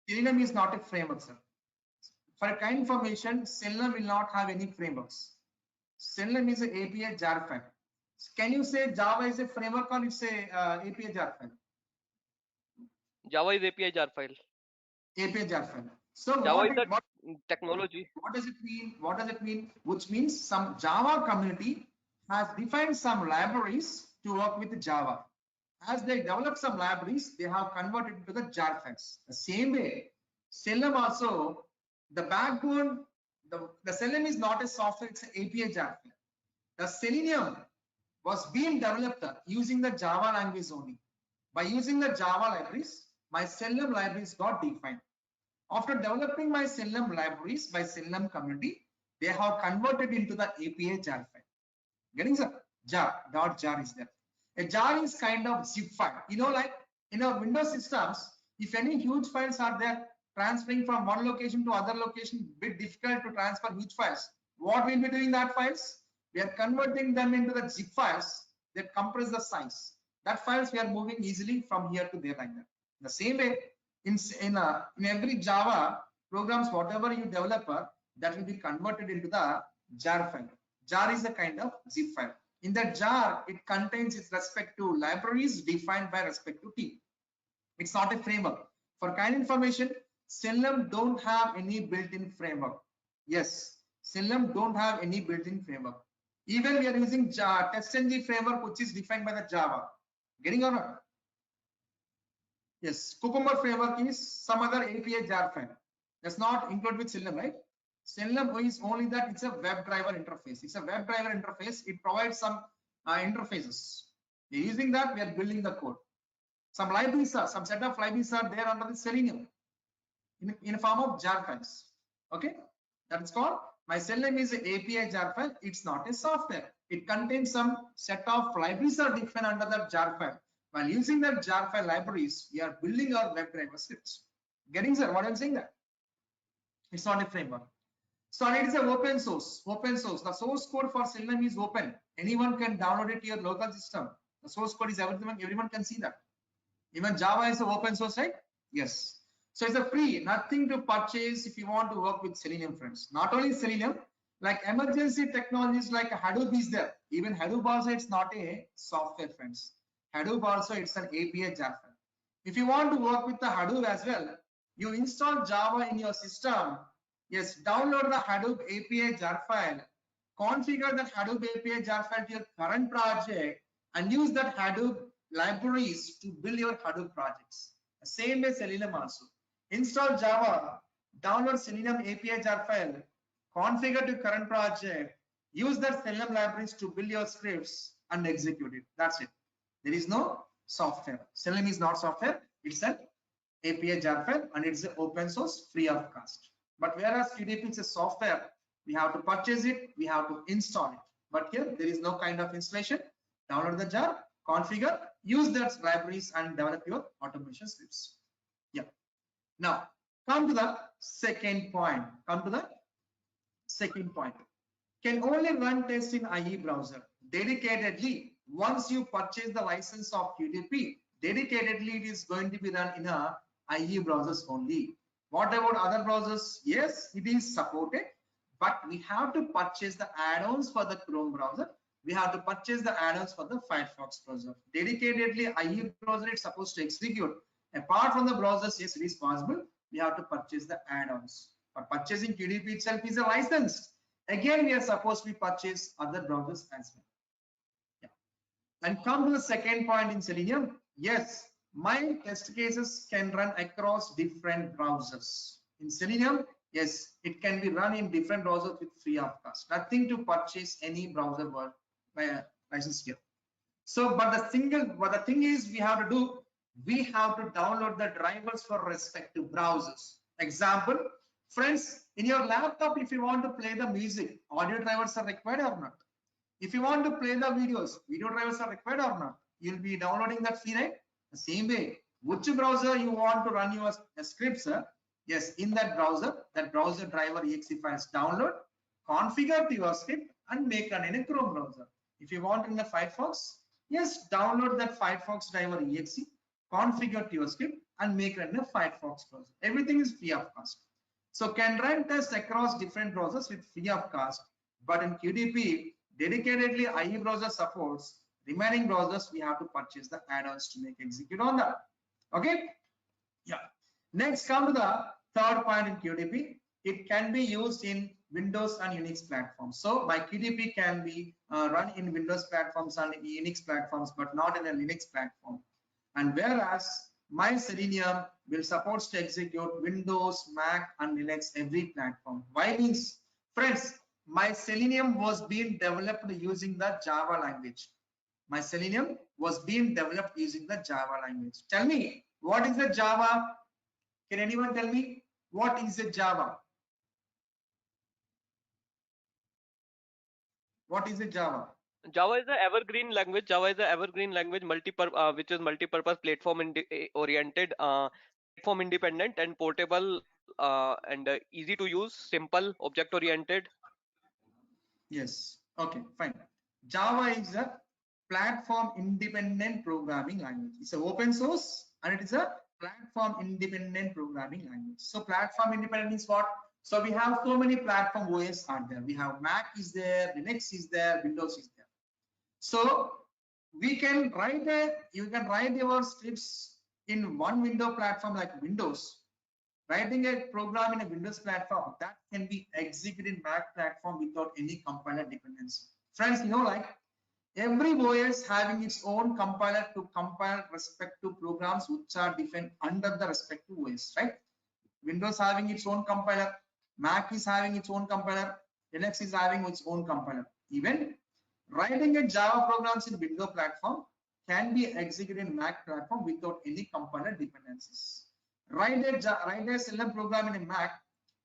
Selenium is not a framework, sir. For kind information, Selenium will not have any frameworks. Selenium is an API jar file. Can you say Java is a framework or it's a API jar file? Java is API jar file. API jar file. So Java is the technology. What does it mean? What does it mean? Which means some Java community has defined some libraries to work with Java. As they develop some libraries, they have converted to the jar files. The same way, Selenium also, the backbone, the Selenium is not a software, it's an API jar file. The Selenium was being developed using the Java language only. By using the Java libraries, my Selenium libraries got defined. After developing my Selenium libraries by Selenium community, they have converted into the API jar file. Getting sir? Jar, .jar is there. A jar is kind of zip file. You know, like in our Windows systems, if any huge files are there, transferring from one location to other location, bit difficult to transfer huge files. What we'll be doing that files? We are converting them into the zip files that compress the size. That files we are moving easily from here to there like that. The same way, in every Java programs, whatever you develop, that will be converted into the jar file. Jar is a kind of zip file. In that jar, it contains its respect to libraries defined by respect to team. It's not a framework. For kind information, Selenium don't have any built-in framework. Yes, Selenium don't have any built-in framework. Even we are using TestNG framework, which is defined by the Java. Getting or not? Yes, Cucumber framework is some other API jar file. That's not included with Selenium, right? Selenium is only that it's a web driver interface. It's a web driver interface. It provides some interfaces. We're using that, we are building the code. Some libraries are, some set of libraries are there under the Selenium in a form of jar files. Okay, that's called my Selenium is an API jar file. It's not a software. It contains some set of libraries are defined under that jar file. While using that jar file libraries, we are building our web driver scripts. Getting sir, what I'm saying that? It's not a framework. So it is an open source. Open source. The source code for Selenium is open. Anyone can download it to your local system. The source code is everyone can see that. Even Java is an open source, right? Yes. So it's a free, nothing to purchase if you want to work with Selenium, friends. Not only Selenium, like emergency technologies like Hadoop is there. Even Hadoop also it's not a software, friends. Hadoop also it's an API jar file. If you want to work with the Hadoop as well, you install Java in your system. Yes, download the Hadoop API jar file, configure that Hadoop API jar file to your current project, and use that Hadoop libraries to build your Hadoop projects. The same way Selenium also. Install Java, download Selenium API jar file, configure to current project, use that Selenium libraries to build your scripts and execute it. That's it. There is no software. Selenium is not software. It's an API jar file and it's an open source free of cost. But whereas QDP is a software, we have to purchase it, we have to install it. But here there is no kind of installation. Download the jar, configure, use that libraries and develop your automation scripts. Yeah. Now come to the second point. Can only run tests in IE browser dedicatedly. Once you purchase the license of QDP, dedicatedly it is going to be run in a IE browsers only. What about other browsers? Yes, it is supported, but we have to purchase the add-ons for the Chrome browser. We have to purchase the add-ons for the Firefox browser. Dedicatedly IE browser is supposed to execute. Apart from the browsers, yes, it is possible. We have to purchase the add-ons. But purchasing QDP itself is a license. Again, we are supposed to purchase other browsers as well. Yeah. And come to the second point in Selenium. Yes, my test cases can run across different browsers. In Selenium, yes, it can be run in different browsers with free of cost. Nothing to purchase any browser license here. So, but the thing is, we have to download the drivers for respective browsers. Example, friends, in your laptop, if you want to play the music, audio drivers are required or not? If you want to play the videos, video drivers are required or not? You'll be downloading that free, right? The same way, which browser you want to run your scripts, yes, in that browser driver exe files download, configure to your script and make run in a Chrome browser. If you want in the Firefox, yes, download that Firefox driver exe, configure to your script and make run in a Firefox browser. Everything is free of cost. So can run tests across different browsers with free of cost, but in QDP, dedicatedly IE browser supports. Remaining browsers, we have to purchase the add-ons to make execute on that. Okay. Yeah. Next, come to the third point in QDP. It can be used in Windows and Unix platforms. So my QDP can be run in Windows platforms and Unix platforms, but not in a Linux platform. And whereas my Selenium will support to execute Windows, Mac, and Linux every platform. Why means, friends, my Selenium was being developed using the Java language. My Selenium was being developed using the Java language. Tell me, what is the Java? Can anyone tell me? What is a Java? What is a Java? Java is the evergreen language. Java is the evergreen language, which is multi-purpose, oriented, platform independent, and portable, and easy to use, simple, object oriented. Yes. Okay, fine. Java is a platform independent programming language. It's an open source and it is a platform independent programming language. So platform independent is what? So we have so many platform OS are there. We have Mac is there, Linux is there, Windows is there. So we can write you can write your scripts in one window platform like Windows. Writing a program in a Windows platform that can be executed in Mac platform without any compiler dependency. Friends, you know, like every OS having its own compiler to compile respective programs which are defined under the respective OS, right? Windows having its own compiler, Mac is having its own compiler, Linux is having its own compiler. Even writing a Java programs in Windows platform can be executed in Mac platform without any compiler dependencies. Write a SELENIUM program in a Mac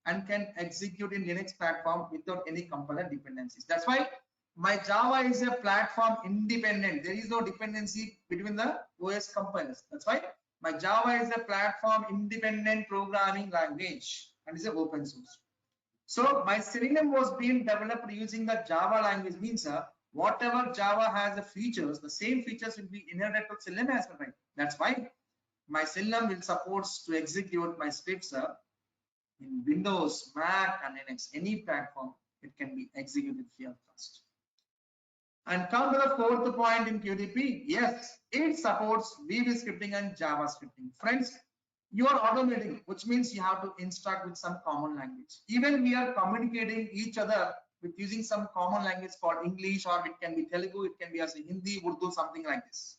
and can execute in Linux platform without any compiler dependencies. That's why my Java is a platform independent. There is no dependency between the OS compilers. That's why my Java is a platform independent programming language and is an open source. So my SELENIUM was being developed using the Java language, means whatever Java has the features, the same features will be inherited to SELENIUM as well, right? That's why my SELENIUM will support to execute my scripts in Windows, Mac, and Linux, any platform. It can be executed free of cost. And come to the fourth point in QDP. Yes, it supports VB scripting and Java scripting. Friends, you are automating, which means you have to instruct with some common language. Even we are communicating each other with using some common language called English, or it can be Telugu, it can be as a Hindi, Urdu, something like this.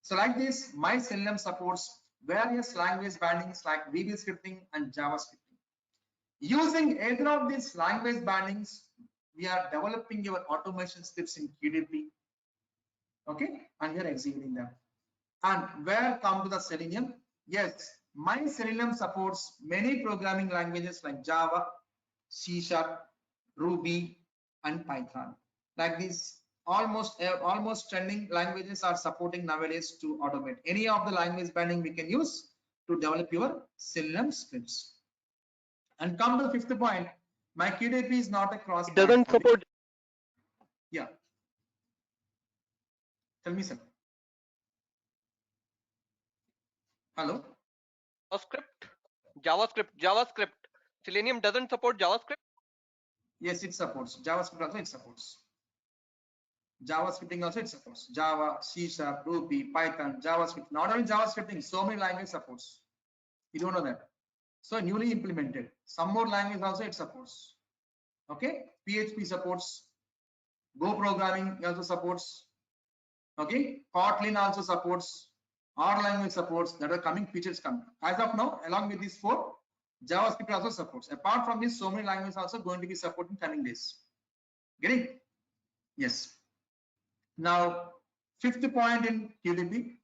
So like this, my SELENIUM supports various language bindings like VB scripting and Java scripting. Using either of these language bindings, we are developing your automation scripts in QDP. Okay, and we are executing them. And where come to the SELENIUM? Yes, my SELENIUM supports many programming languages like Java, C#, Ruby, and Python. Like this, almost trending languages are supporting nowadays to automate. Any of the language binding we can use to develop your SELENIUM scripts. And come to the fifth point, my QDP is not a cross. It doesn't support. Yeah. Tell me, sir. Hello. JavaScript. SELENIUM doesn't support JavaScript. Yes, it supports JavaScript. Also, it supports JavaScripting. Also, it supports Java, C#, Ruby, Python, JavaScript. Not only JavaScripting, so many languages supports. You don't know that. So newly implemented. Some more language also it supports. Okay, PHP supports. Go programming also supports. Okay, Kotlin also supports. R language supports. That are coming features coming. As of now, along with these four, JavaScript also supports. Apart from this, so many languages also going to be supported in coming days. Getting? Yes. Now, fifth point in QDP.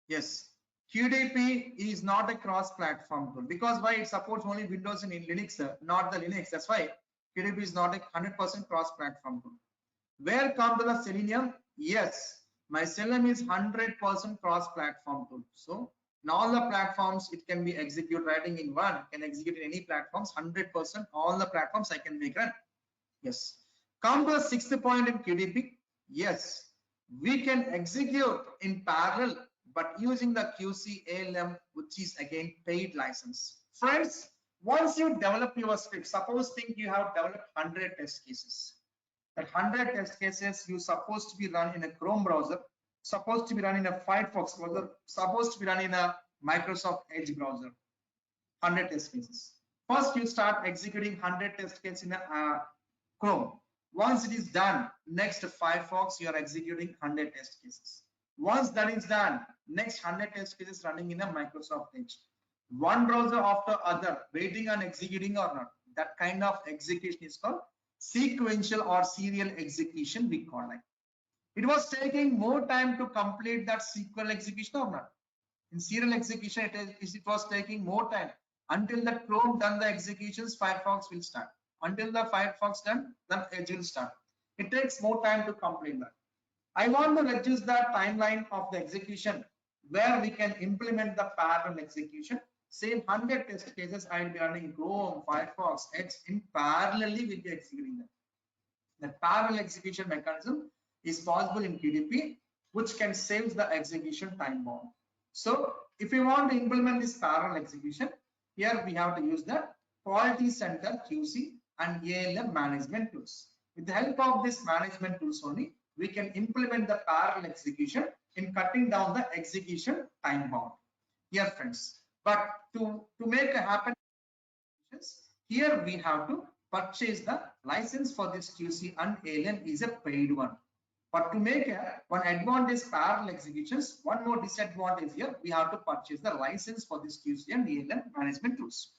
Yes, QDP is not a cross-platform tool, because why? It supports only Windows and Linux, not the Linux. That's why QDP is not a 100% cross-platform tool. Where come to the SELENIUM? Yes, my SELENIUM is 100% cross-platform tool. So in all the platforms, it can be executed. Writing in one can execute in any platforms. 100% all the platforms I can make run. Yes. Come to the sixth point in QDP. Yes, we can execute in parallel, but using the QC ALM, which is again paid license. Friends, once you develop your script, suppose think you have developed 100 test cases. That 100 test cases you supposed to be run in a Chrome browser, supposed to be run in a Firefox browser, supposed to be run in a Microsoft Edge browser. 100 test cases. First, you start executing 100 test cases in a Chrome. Once it is done, next Firefox, you are executing 100 test cases. Once that is done, next 100 test cases running in a Microsoft Edge. One browser after other, waiting and executing or not. That kind of execution is called sequential or serial execution, we call it. It was taking more time to complete that SQL execution or not. In serial execution, it was taking more time. Until the Chrome done the executions, Firefox will start. Until the Firefox done, then Edge will start. It takes more time to complete that. I want to reduce the timeline of the execution where we can implement the parallel execution. Same 100 test cases I will be running Chrome, Firefox, Edge in parallelly will be executing them. The parallel execution mechanism is possible in PDP, which can save the execution time bomb. So if you want to implement this parallel execution, here we have to use the Quality Center QC and ALM management tools. With the help of this management tools only, we can implement the parallel execution in cutting down the execution time bomb. Here friends, but to make a happen, here we have to purchase the license for this QC and ALM is a paid one. But to make one advantage parallel executions, one more disadvantage here, we have to purchase the license for this QC and ALM management tools.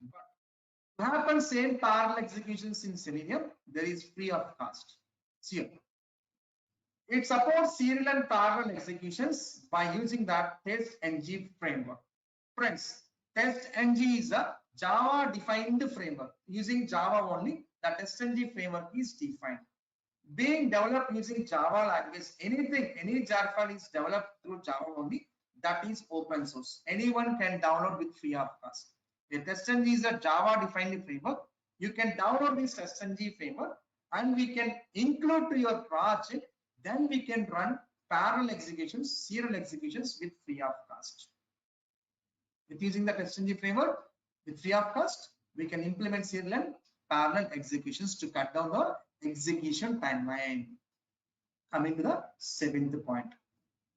But to happen same parallel executions in Selenium, there is free of cost. See here. It supports serial and parallel executions by using that TestNG framework. Friends, TestNG is a Java defined framework. Using Java only, the TestNG framework is defined. Being developed using Java language, any jar file is developed through Java only, that is open source. Anyone can download with free of cost. The TestNG is a Java defined framework. You can download this TestNG framework and we can include to your project. Then we can run parallel executions, serial executions with free of cost. With using the TestNG framework with free of cost, we can implement serial and parallel executions to cut down the execution timeline. Coming to the 7th point.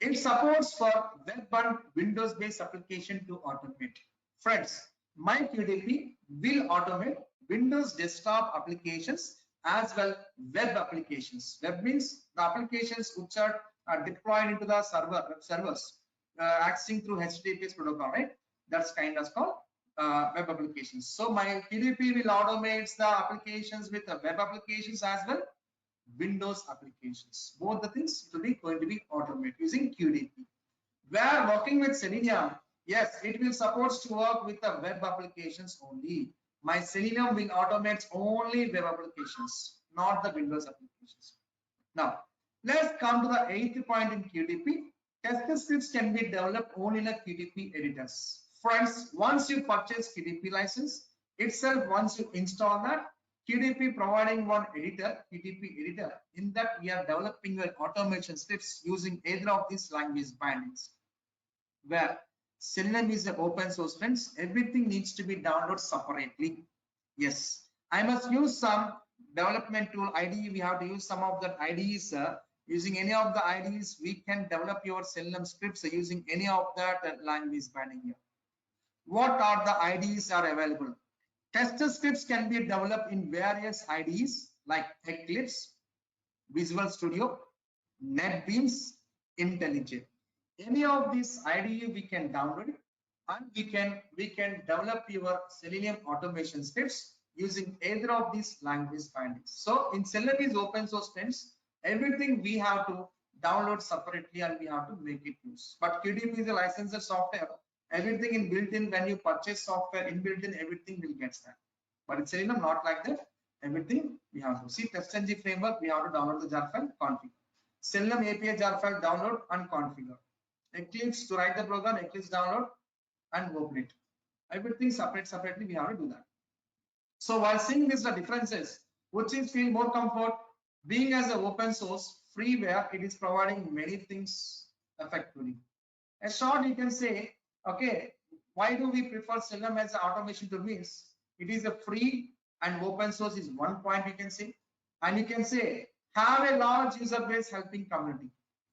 It supports for web and Windows based application to automate. Friends, my QDP will automate Windows desktop applications as well web applications. Web means the applications which are deployed into the server, web servers, accessing through HTTPS protocol, right? That's kind of called web applications. So my QDP will automate the applications with the web applications as well Windows applications. Both the things will be going to be automated using QDP. Where working with Selenium, yes, it will support to work with the web applications only. My Selenium will automate only web applications, not the Windows applications. Now, let's come to the 8th point in QDP. Test scripts can be developed only in a QDP editors. Friends, once you purchase QDP license itself, once you install that, QDP providing one editor, QDP editor, in that we are developing your automation scripts using either of these language bindings. Where Selenium is an open source, friends, everything needs to be downloaded separately. Yes, I must use some development tool IDE. We have to use some of that IDEs. Using any of the IDEs, we can develop your Selenium scripts using any of that language binding here. What are the IDEs are available? Test scripts can be developed in various IDEs like Eclipse, Visual Studio, NetBeans, IntelliJ. Any of these IDE we can download it, and we can develop your Selenium automation scripts using either of these language bindings. So in Selenium is open source, friends. Everything we have to download separately and we have to make it use. But QDP is a licensed software. Everything in built-in, when you purchase software in built-in, everything will get that. But in Selenium, not like that. Everything we have to see TestNG framework. We have to download the jar file, configure. Selenium API jar file, download and configure. Eclipse to write the program, Eclipse download and open it. Everything separately we have to do that. So while seeing this, the differences, which is feel more comfort, being as an open source freeware, it is providing many things effectively. A short, you can say, okay, why do we prefer Selenium as an automation tool? Means it is a free and open source is one point you can say, and you can say have a large user base helping community.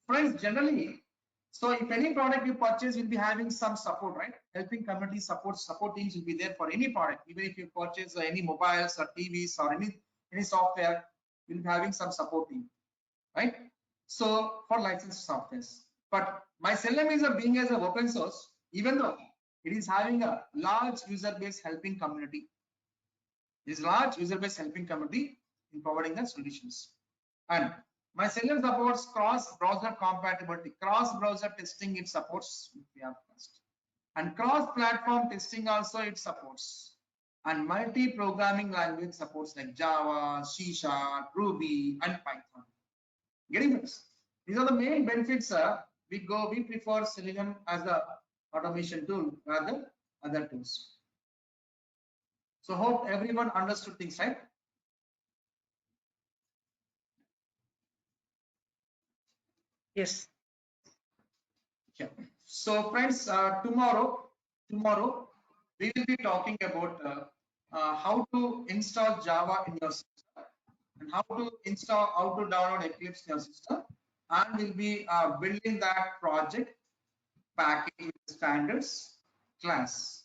Friends, generally, so if any product you purchase will be having some support, right? Helping community support teams will be there for any product. Even if you purchase any mobiles or TVs or any software, you'll be having some support team, right? So for licensed softwares. But my Selenium is being as an open source, even though it is having a large user base helping community. This large user base helping community in providing the solutions. And my Selenium supports cross-browser compatibility, cross-browser testing. It supports. And cross-platform testing also it supports. And multi-programming language supports like Java, C#, Ruby, and Python. Getting this? These are the main benefits. We prefer Selenium as a automation tool rather than other tools. So hope everyone understood things, right? Yes. Yeah. So friends, tomorrow we will be talking about how to install Java in your system and how to download Eclipse in your system, and we'll be building that project package standards class.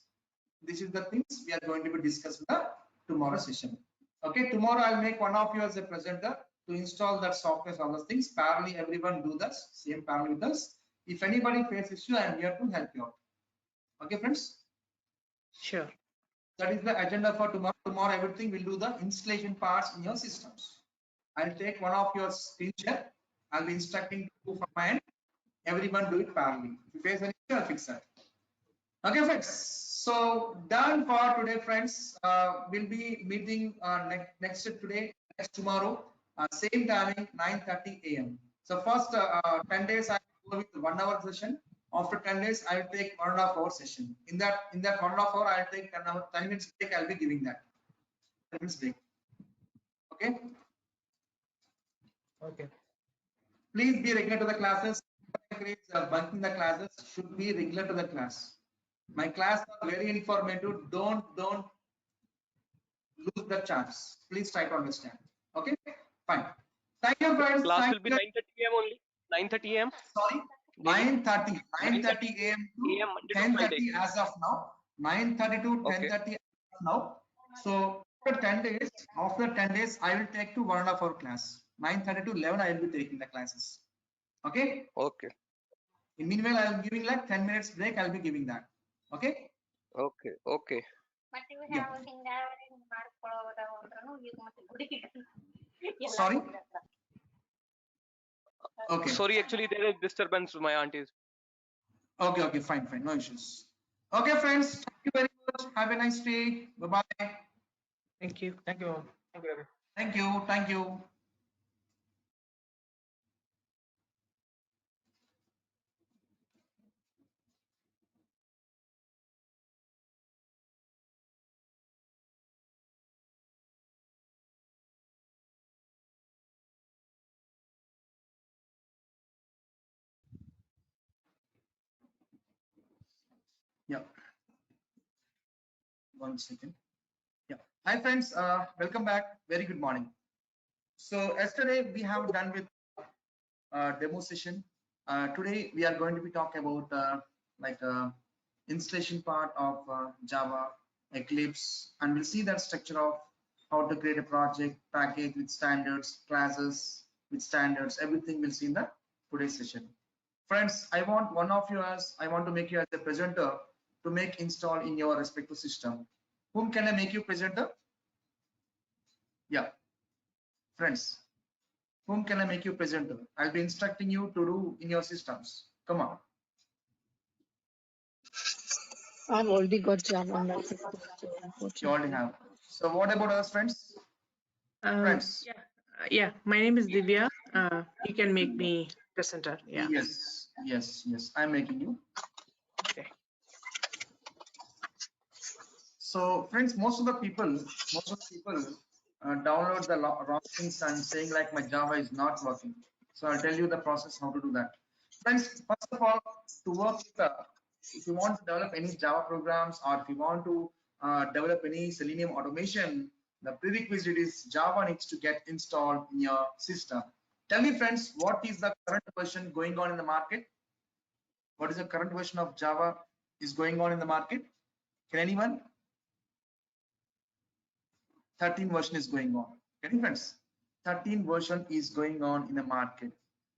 This is the things we are going to be discussing in the tomorrow session. Okay, tomorrow I'll make one of you as a presenter to install that software, all those things. Parallelly, everyone do that same parallel with us. If anybody faces issue, I'm here to help you out. Okay, friends. Sure. That is the agenda for tomorrow. Tomorrow, everything will do the installation parts in your systems. I'll take one of your screen share. I'll be instructing you from my end. Everyone do it parallelly. If you face any issue, I'll fix that. Okay, friends. So done for today, friends. We'll be meeting next tomorrow, same timing, 9:30 a.m. So first 10 days I will go with 1 hour session. After 10 days, I will take 1.5 hour session. In that 1.5 hour, I'll take 10 minutes break. I'll be giving that 10 minutes break. Okay. Okay. Please be regular to the classes. Bunking the classes should be regular to the class. My class are very informative. Don't lose the chance. Please try to understand. Okay, fine. Thank you, friends. Class Thank will be you. 9:30 a.m. only. 9:30 a.m. Sorry, 9:30 a.m. to Monday to 10:30 as of now. 9:30 to Okay. 10:30 as of now. So after 10 days, I will take to 1.5 hour class. 9:30 to 11, I will be taking the classes. Okay. Okay. In meanwhile, I am giving like 10 minutes break. I'll be giving that. Okay. Okay. Okay. Yeah. Sorry. Okay. Sorry, actually there is disturbance. My aunt is. Okay. Fine. No issues. Okay, friends. Thank you very much. Have a nice day. Bye bye. Thank you. Thank you. Thank you, Ravi. Thank you. Yeah. 1 second. Yeah. Hi, friends. Welcome back. Very good morning. So yesterday we have done with demo session. Today we are going to be talking about installation part of Java, Eclipse, and we'll see that structure of how to create a project package with standards, classes with standards. Everything we'll see in the today's session. Friends, I want to make you as a presenter to make install in your respective system. Whom can I make you presenter? Yeah, friends. Whom can I make you presenter? I'll be instructing you to do in your systems. Come on. I've already got Java on my system, so You unfortunately. already have. So what about us, friends? Friends. Yeah. My name is Divya. You can make me presenter. Yeah. Yes. I'm making you. Okay. So friends, most of the people download the wrong things and saying like my Java is not working. So I'll tell you the process how to do that. Friends, first of all, to work with if you want to develop any Java programs or if you want to develop any Selenium automation, the prerequisite is Java needs to get installed in your system. Tell me, friends, what is the current version going on in the market? What is the current version of Java is going on in the market? Can anyone? 13 version is going on. Getting friends? 13 version is going on in the market.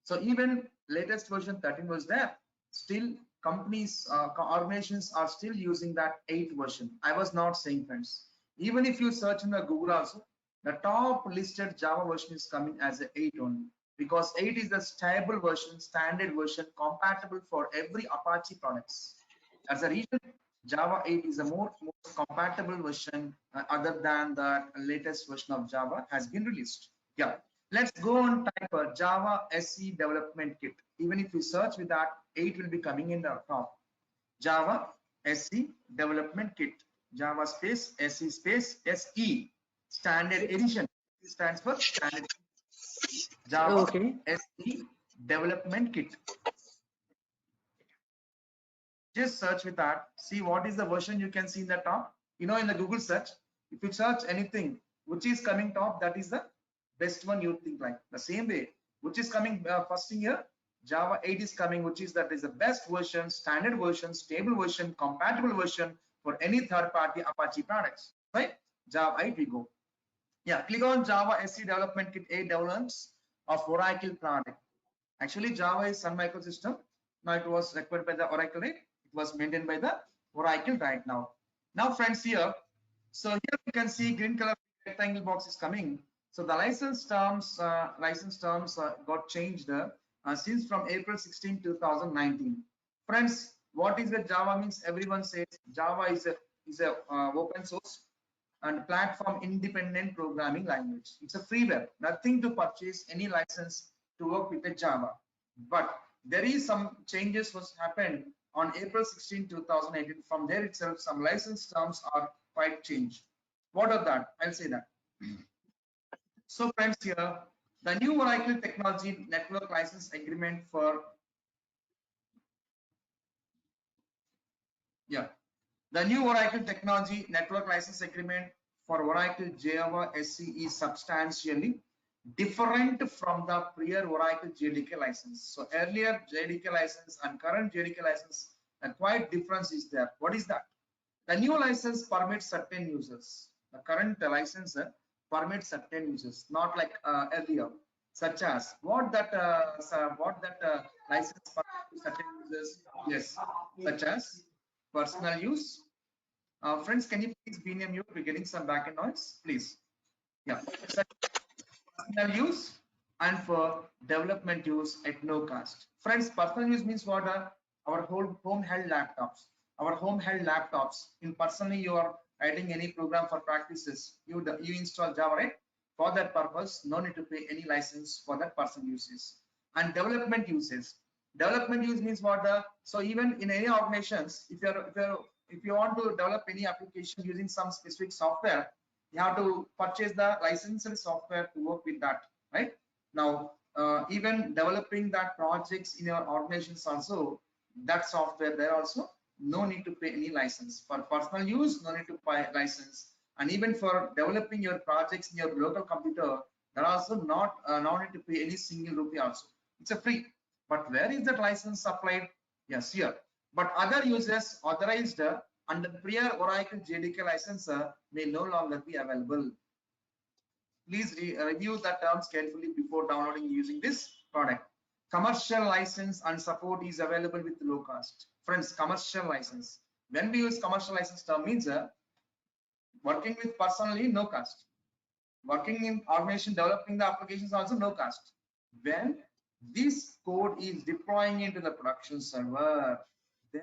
So even latest version 13 was there. Still companies, organizations are still using that 8th version. I was not saying, friends. Even if you search in the Google also, the top listed Java version is coming as a 8 only, because 8 is the stable version, standard version, compatible for every Apache products. As a reason, Java 8 is a most compatible version other than the latest version of Java has been released. Yeah, let's go on type Java SE development kit. Even if we search with that, 8 will be coming in the top. Java SE development kit. Java space SE space SE standard edition. It stands for standard. Java Okay. SE development kit. Just search with that, see what is the version you can see in the top. You know, in the Google search, if you search anything which is coming top, that is the best one you think like. The same way, which is coming first in here, Java 8 is coming, which is that is the best version, standard version, stable version, compatible version for any third-party Apache products, right? Java 8 we go. Yeah, click on Java SE development kit 8 developments of Oracle product. Actually, Java is Sun Microsystem. Now it was required by the Oracle, right? It was maintained by the Oracle right now. Now, friends, here, so here you can see green color rectangle box is coming. So the license terms got changed since from April 16, 2019. Friends, what is the Java means? Everyone says Java is a open source and platform independent programming language. It's a freeware, nothing to purchase any license to work with the Java. But there is some changes was happened on April 16, 2018. From there itself, some license terms are quite changed. What are that? I'll say that. So friends, here the new Oracle Technology Network License Agreement for the new Oracle Technology Network License Agreement for Oracle Java SE is substantially different from the prior Oracle JDK license. So earlier JDK license and current JDK license, a quite difference is there. What is that? The new license permits certain users. The current license permits certain users, not like earlier, such as what that license permits certain users. Yes, such as personal use. Friends, can you please be near mute? We're getting some background noise, please. Yeah, personal use and for development use at no cost. Friends, personal use means what? Our whole home held laptops. Our home held laptops. In personally, you are writing any program for practices. You install Java, right? For that purpose, no need to pay any license for that personal uses. And development uses. Development use means what? So even in any organizations, if you want to develop any application using some specific software, you have to purchase the licensed software to work with that, right? Now, even developing that projects in your organizations also, that software there also no need to pay any license. For personal use, no need to pay license. And even for developing your projects in your local computer, there also no need to pay any single rupee also. It's a free. But where is that license applied? Yes, here. But other users authorized under prior Oracle JDK license may no longer be available. Please review the terms carefully before downloading using this product. Commercial license and support is available with low cost. Friends, commercial license. When we use commercial license term means working with personally no cost. Working in organization developing the applications also no cost. When this code is deploying into the production server, then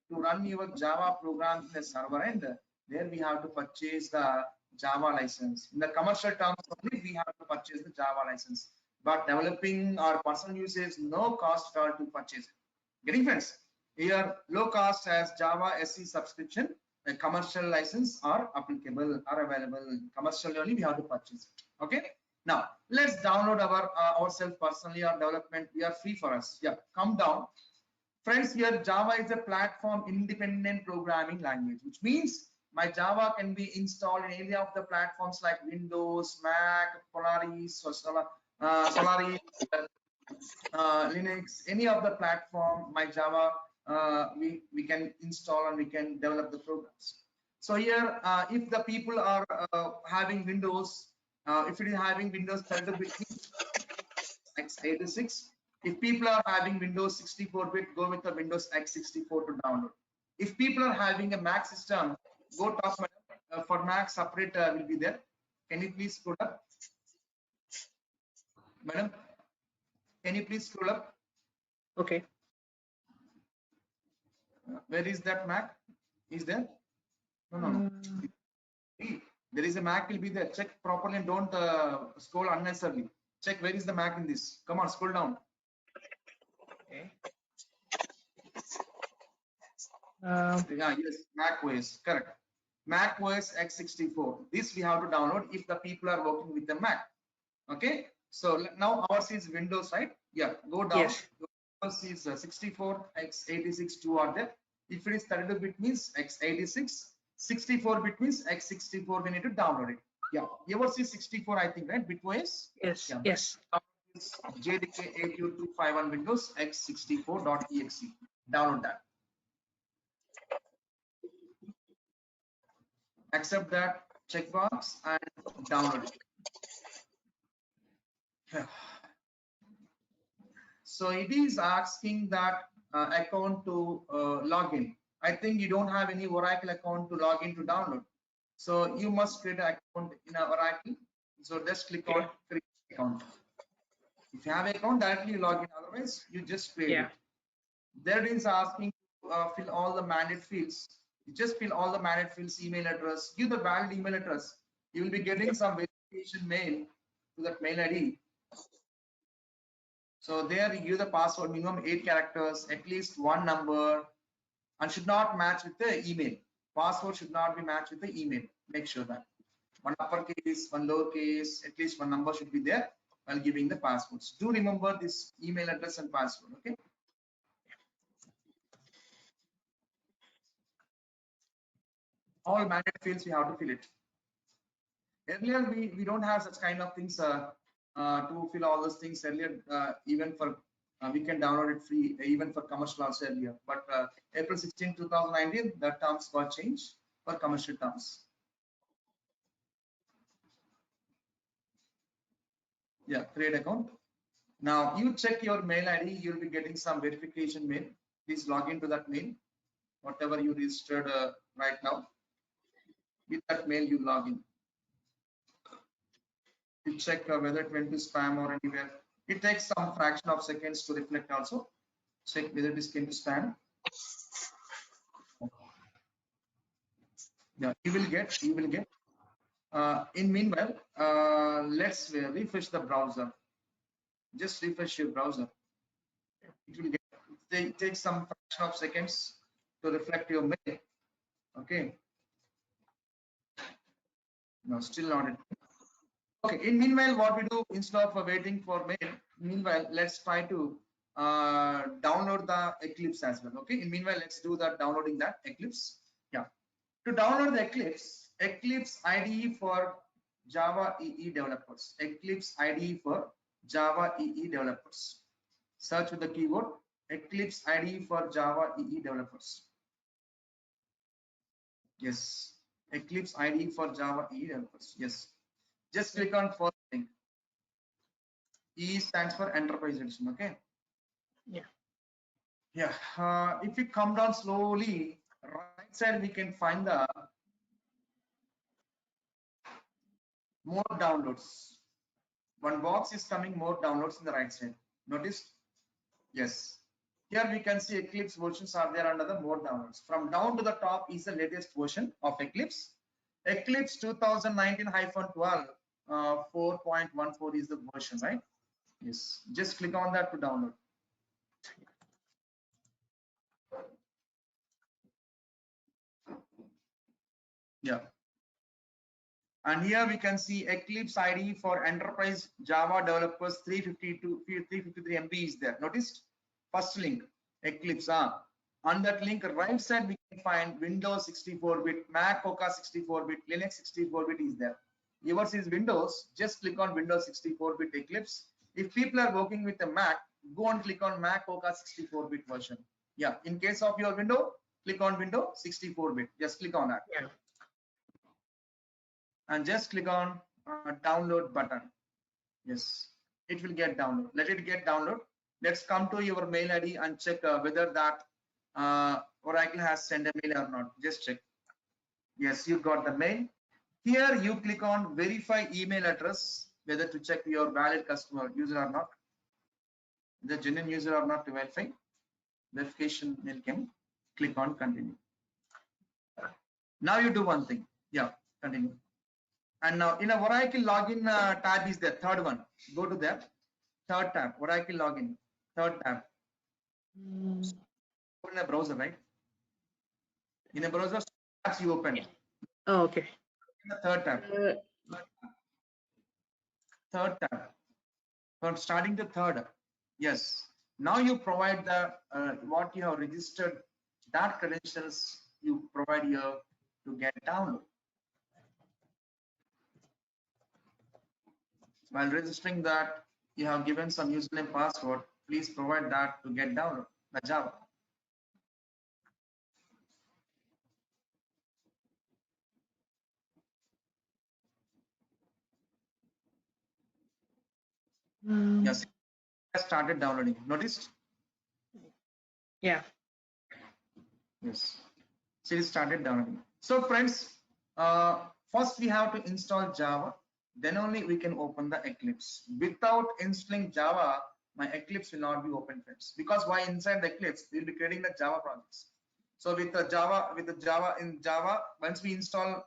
to run your Java program in the server end, there we have to purchase the Java license. In the commercial terms only, we have to purchase the Java license. But developing our personal usage, no cost at all to purchase it. Getting friends? Here, low cost as Java SE subscription, a commercial license are applicable, are available. Commercial only we have to purchase it. Okay. Now let's download our ourselves personally or development. We are free for us. Yeah, come down. Friends, here Java is a platform independent programming language, which means my Java can be installed in any of the platforms like Windows, Mac, Polaris, or Solaris, Linux, any of the platform, my Java, we can install and we can develop the programs. So here, if the people are having Windows, if it is having Windows 32-bit, x86. If people are having Windows 64-bit, go with the Windows x64 to download. If people are having a Mac system, go top for Mac separate will be there. Can you please scroll up, madam? Can you please scroll up? Okay. Where is that Mac? Is there? No. Mm, There is a Mac will be there. Check properly and don't scroll unnecessarily. Check where is the Mac in this. Come on, scroll down. Okay. Yeah, yes, Mac OS, correct. Mac OS x64. This we have to download if the people are working with the Mac. Okay. So now ours is Windows, right? Yeah, go down. yes. Ours is 64, x86, two are there. If it is 32-bit means x86, 64-bit means x64. We need to download it. Yeah, yours is 64, I think, right? BitOS. Yes. Yeah. Yes. JDK82251 Windows x64.exe. Download that. Accept that checkbox and download it. So it is asking that account to log in. I think you don't have any Oracle account to log in to download. So you must create an account in Oracle. So just click on create account. If you have an account, directly log in. Otherwise, you just create Yeah. it. There it is asking to fill all the mandate fields. You just fill all the mandate fields, email address, give the valid email address. You will be getting some verification mail to that mail ID. So there you give the password, minimum 8 characters, at least one number, and should not match with the email. Password should not be matched with the email. Make sure that one uppercase, one lowercase, at least one number should be there while giving the passwords. Do remember this email address and password. Okay. All mandate fields we have to fill it. Earlier we don't have such kind of things to fill all those things earlier. Even for we can download it free even for commercial also earlier. But April 16, 2019, the terms got changed for commercial terms. Yeah, create account. Now you check your mail ID. You'll be getting some verification mail. Please log into that mail, whatever you registered right now. With that mail, you log in. You check whether it went to spam or anywhere. It takes some fraction of seconds to reflect also. Check whether this came to spam. Yeah, you will get. In meanwhile, let's refresh the browser. Just refresh your browser. It will get. It takes some fraction of seconds to reflect your mail. Okay. No, still not it. Okay. In meanwhile, what we do instead of waiting for mail, meanwhile, let's try to download the Eclipse as well. Okay. In meanwhile, let's do that downloading that Eclipse. Yeah. To download the Eclipse IDE for Java EE developers. Eclipse IDE for Java EE developers. Search with the keyword Eclipse IDE for Java EE developers. Yes. Eclipse IDE for Java EE developers. Yes. Just click on first link. E stands for Enterprise Edition. Okay. Yeah. Yeah. If you come down slowly, right side we can find the more downloads. One box is coming, more downloads in the right side. Notice? Yes. Here we can see Eclipse versions are there under the more downloads. From down to the top is the latest version of Eclipse. Eclipse 2019-12 4.14 is the version, right? Yes. Just click on that to download. Yeah. And here we can see Eclipse IDE for Enterprise Java developers 353 MB is there. Notice first link Eclipse. On that link right side we can find Windows 64-bit, Mac OS 64-bit, Linux 64-bit is there. Yours is Windows. Just click on Windows 64-bit Eclipse. If people are working with a Mac, go and click on Mac OS 64-bit version. Yeah. In case of your Windows, click on Windows 64-bit. Just click on that. Yeah. And just click on download button. Yes, it will get download. Let it get download. Let's come to your mail ID and check whether that Oracle has sent a mail or not. Just check. Yes, you got the mail. Here you click on verify email address, whether to check your valid customer user or not, the genuine user or not to verify. Verification mail came. Click on continue. Now you do one thing. Yeah, continue. And now in a Oracle login tab is there, third one. Go to that third tab, Oracle login, third tab. Open a browser, right? In a browser, tabs you open. Oh, okay. In the third tab. Third tab. From starting the third. Yes. Now you provide the what you have registered, that credentials you provide here to get download. While registering that, you have given some username password. Please provide that to get download the Java. Yes, I started downloading. Noticed? Yeah. Yes. So it started downloading. So friends, first we have to install Java. Then only we can open the Eclipse. Without installing Java, my Eclipse will not be open, friends. Because why? Inside the Eclipse, we'll be creating the Java projects. So with the Java, once we install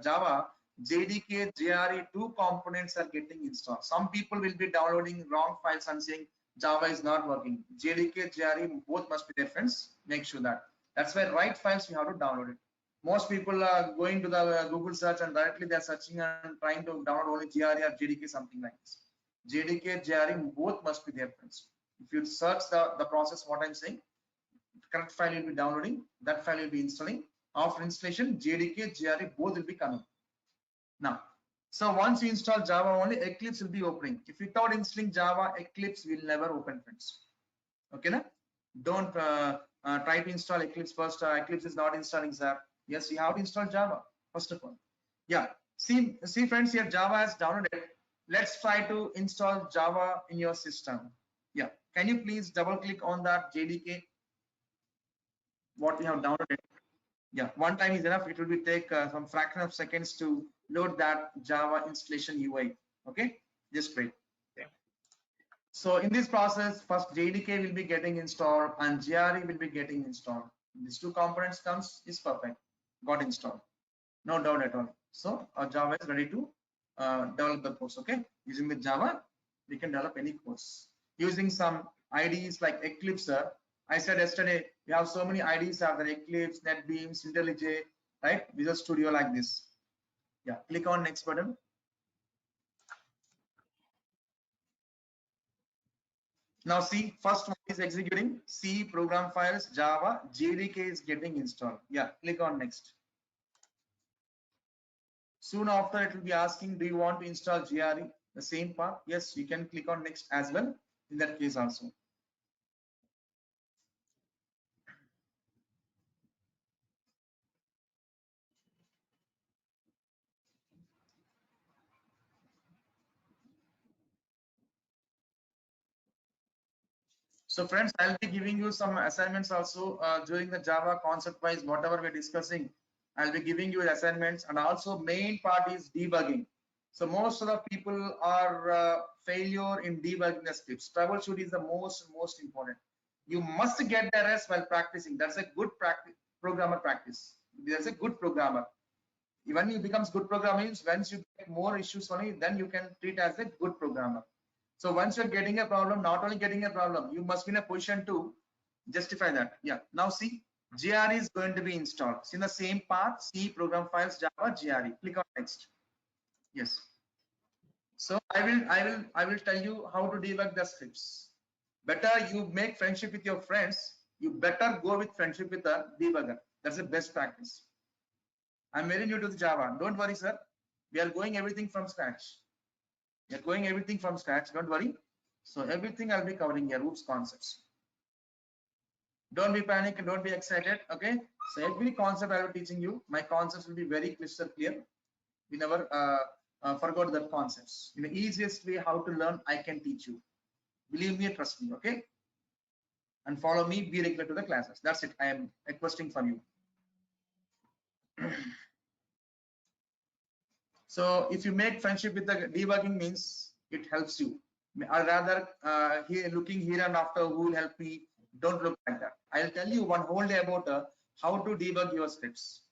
Java, JDK, JRE, two components are getting installed. Some people will be downloading wrong files and saying Java is not working. JDK, JRE, both must be there, friends. Make sure that. That's why right files you have to download it. Most people are going to the Google search and directly they're searching and trying to download only JRE or JDK, something like this. JDK, JRE, both must be there, friends. If you search the process, what I'm saying, correct file will be downloading, that file will be installing. After installation, JDK, JRE, both will be coming. Now, so once you install Java, only Eclipse will be opening. If without installing Java, Eclipse will never open, friends. Okay, na? Don't try to install Eclipse first. Eclipse is not installing, sir. Yes, you have to install Java first of all. Yeah, see friends, here Java has downloaded. Let's try to install Java in your system. Yeah, can you please double click on that JDK, what we have downloaded? Yeah, one time is enough. It will be take some fraction of seconds to load that Java installation UI. Okay, just wait. So in this process, first JDK will be getting installed and JRE will be getting installed. These two components comes is perfect, got installed, no doubt at all. So our Java is ready to develop the course. Okay, using the Java, we can develop any course using some IDEs like Eclipse. I said yesterday we have so many IDEs are there: Eclipse, NetBeans, IntelliJ, right? Visual Studio like this. Yeah, click on next button. Now see, first one is executing, C program files, Java, JDK is getting installed. Yeah, click on next. Soon after it will be asking, do you want to install JRE? The same path. Yes, you can click on next as well in that case also. So friends, I'll be giving you some assignments also during the Java concept wise, whatever we're discussing, I'll be giving you assignments, and also main part is debugging. So most of the people are failure in debugging the scripts. Troubleshoot is the most important. You must get the rest while practicing. That's a good practice, programmer practice. There's a good programmer. When you becomes good programmer means once you get more issues only, then you can treat as a good programmer. So once you're getting a problem, not only getting a problem, you must be in a position to justify that. Yeah. Now see, JRE is going to be installed. It's in the same path, C program files, Java, JRE. Click on next. Yes. So I will tell you how to debug the scripts. Better you make friendship with your friends. You better go with friendship with a debugger. That's the best practice. I'm very new to the Java. Don't worry, sir. We are going everything from scratch. We are going everything from scratch. Don't worry. So everything I'll be covering here, roots, concepts. Don't be panic and don't be excited. Okay. So every concept I will be teaching you. My concepts will be very crystal clear. We never forgot the concepts. In the easiest way how to learn, I can teach you. Believe me, trust me. Okay. And follow me. Be regular to the classes. That's it. I am requesting from you. So if you make friendship with the debugging means it helps you. Or rather, here looking here and after who will help me, Don't look like that. I'll tell you one whole day about how to debug your scripts.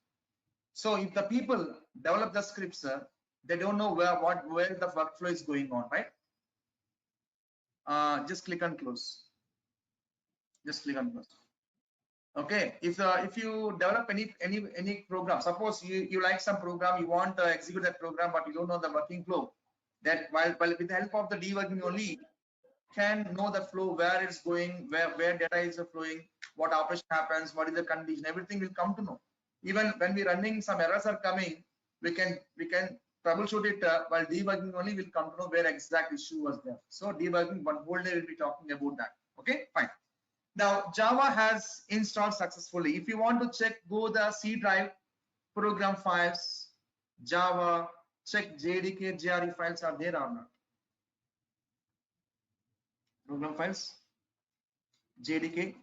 So if the people develop the scripts, they don't know where the workflow is going on, right? Just click on close. Just click on close. Okay, if you develop any program, suppose you like some program, you want to execute that program, but you don't know the working flow. That while with the help of the debugging only can know the flow, where it's going, where data is flowing, what operation happens, what is the condition, everything will come to know. Even when we're running, some errors are coming, we can troubleshoot it while debugging only will come to know where exact issue was there. So debugging, one whole day we'll be talking about that. Okay, fine. Now Java has installed successfully. If you want to check, go the C drive, program files, Java, check JDK, JRE files are there or not. Program files, JDK,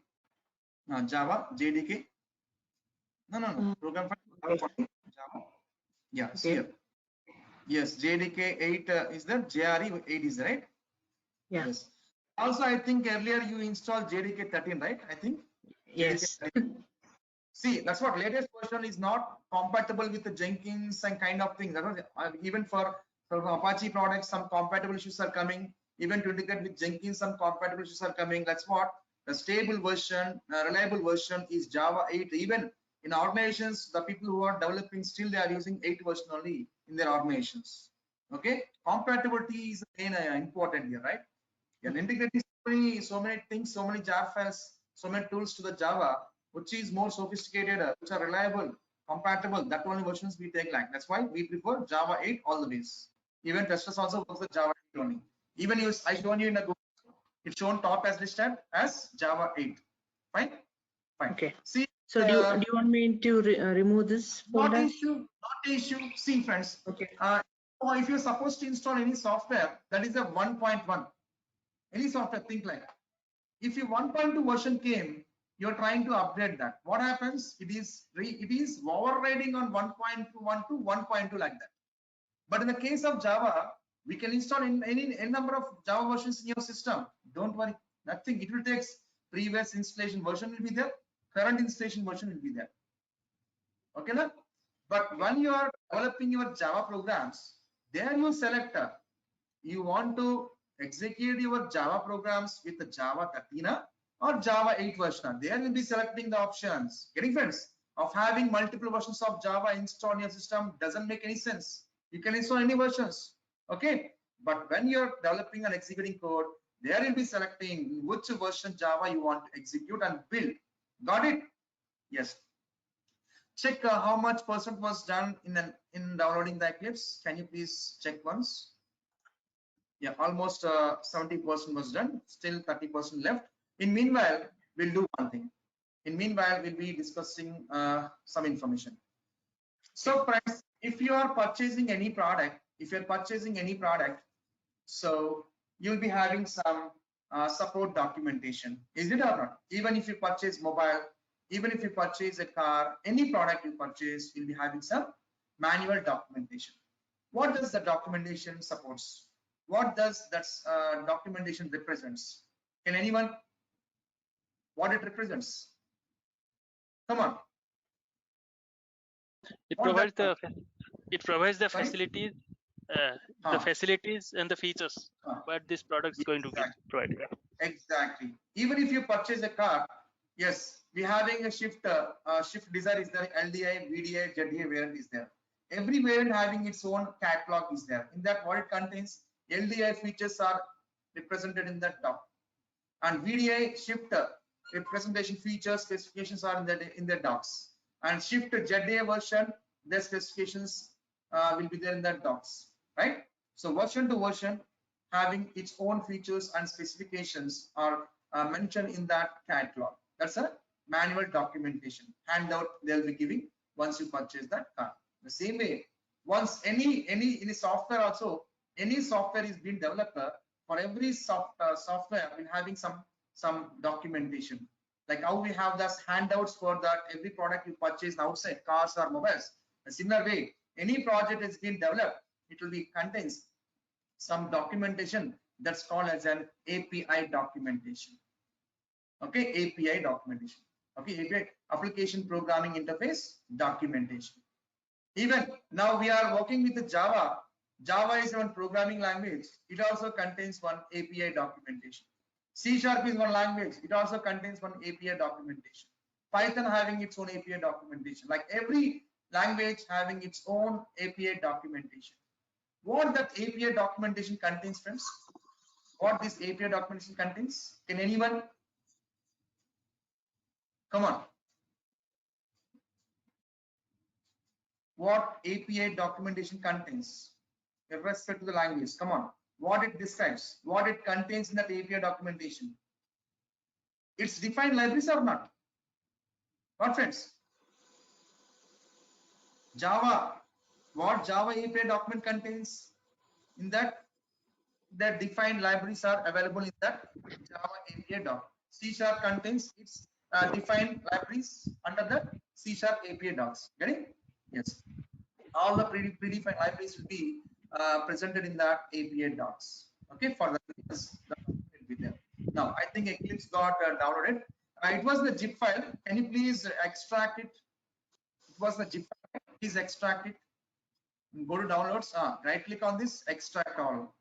Java, JDK. No. Program files, Java. Yeah, Okay. here. Yes, JDK 8 is there, JRE 8 is there, right? Yeah. Yes. Also, I think earlier you installed JDK 13, right? I think. Yes. See, that's what latest version is not compatible with the Jenkins and kind of thing. That was, even for Apache products, some compatible issues are coming. Even to integrate with Jenkins, some compatible issues are coming. That's what the stable version, reliable version is Java 8. Even in organizations, the people who are developing still they are using 8 version only in their organizations. Okay, compatibility is the main important here, right? And integrating so many things, so many jar files, so many tools to the Java, which is more sophisticated, which are reliable, compatible. That only versions we take like. That's why we prefer Java 8 all the ways. Even testers also works with Java 8 only. Even I shown you in a Google, it's shown top as listed as Java 8. Fine. Okay. See. So do you want me to remove this folder? Not issue. See, friends. Okay. Or if you're supposed to install any software, that is a 1.1. Any software, think like that. If your 1.2 version came, you're trying to upgrade that. What happens? It is overriding on 1.1 to 1.2 like that. But in the case of Java, we can install any number of Java versions in your system. Don't worry, nothing. It will take previous installation version will be there, current installation version will be there. Okay, na? But when you are developing your Java programs, there you select you want to execute your Java programs with the Java 13 or Java 8 version. There will be selecting the options. Getting friends? Of having multiple versions of Java installed in your system doesn't make any sense. You can install any versions. Okay. But when you're developing and executing code, there will be selecting which version Java you want to execute and build. Got it? Yes. Check how much percent was done in downloading the Eclipse. Can you please check once? Yeah, almost 70% was done. Still 30% left. In meanwhile, we'll do one thing. In meanwhile, we'll be discussing some information. So, friends, if you are purchasing any product, so you'll be having some support documentation. Is it or not? Even if you purchase mobile, even if you purchase a car, any product you purchase, you'll be having some manual documentation. What does the documentation supports? What does that documentation represents? Can anyone? What it represents? Come on. It What provides does- the Sorry? facilities, Ah. the facilities and the features Ah. what this product is going to give, provide. Exactly. Even if you purchase a car, yes, we having a shift desire is there, LDI, VDI, ZDI variant is there. Every variant having its own catalog is there. In that, what it contains, LDI features are represented in that top, and VDI shift representation features specifications are in the docs, and shift ZDI version, their specifications will be there in that docs, right? So version to version having its own features and specifications are mentioned in that catalog. That's a manual documentation handout they'll be giving once you purchase that car. The same way, once any software also, any software is being developed, for every software will having some documentation, like how we have those handouts for that every product you purchase outside, cars or mobiles. A similar way, any project is being developed, it will be contains some documentation that's called as an API documentation. Okay, API documentation. Okay, API application programming interface documentation. Even now we are working with the Java. Java is one programming language. It also contains one API documentation. C# is one language. It also contains one API documentation. Python having its own API documentation. Like every language having its own API documentation. What that API documentation contains, friends? What this API documentation contains? Can anyone? Come on. What API documentation contains with respect to the language? Come on. What it describes, what it contains in that API documentation. It's defined libraries or not? What, friends? Java. What Java API document contains? In that, the defined libraries are available in that Java API doc. C# contains its defined libraries under the C# API docs. Get it? Yes. All the predefined libraries will be presented in that API docs. Okay, for the will be there. Now I think Eclipse got downloaded. It was the zip file. Can you please extract it? It was the zip file. Please extract it. Go to downloads. Right click on this, extract all.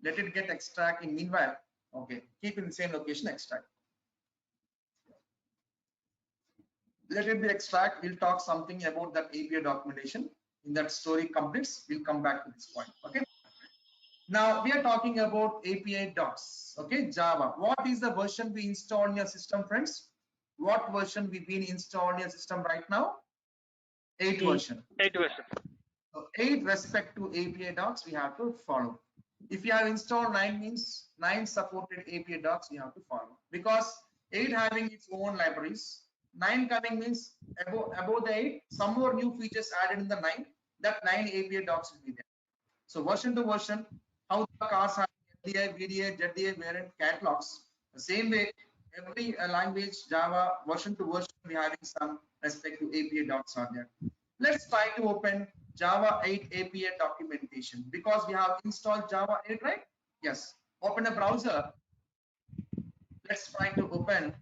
Let it get extract. In meanwhile, okay, keep in the same location, extract. Let it be extract. We'll talk something about that API documentation. In that story completes, we'll come back to this point. Okay. Now we are talking about API docs. Okay, Java. What is the version we install in your system, friends? What version we been installed in your system right now? 8 version. 8 version. So 8 respect to API docs we have to follow. If you have installed 9 means 9 supported API docs you have to follow, because 8 having its own libraries. 9 coming means above the 8, some more new features added in the 9. That 9 API docs will be there. So version to version, how the cars have LDI, VDA, ZDA, variant catalogs. The same way, every language, Java, version to version, we having some respect to API docs are there. Let's try to open Java 8 API documentation, because we have installed Java 8, right? Yes. Open a browser. Let's try to open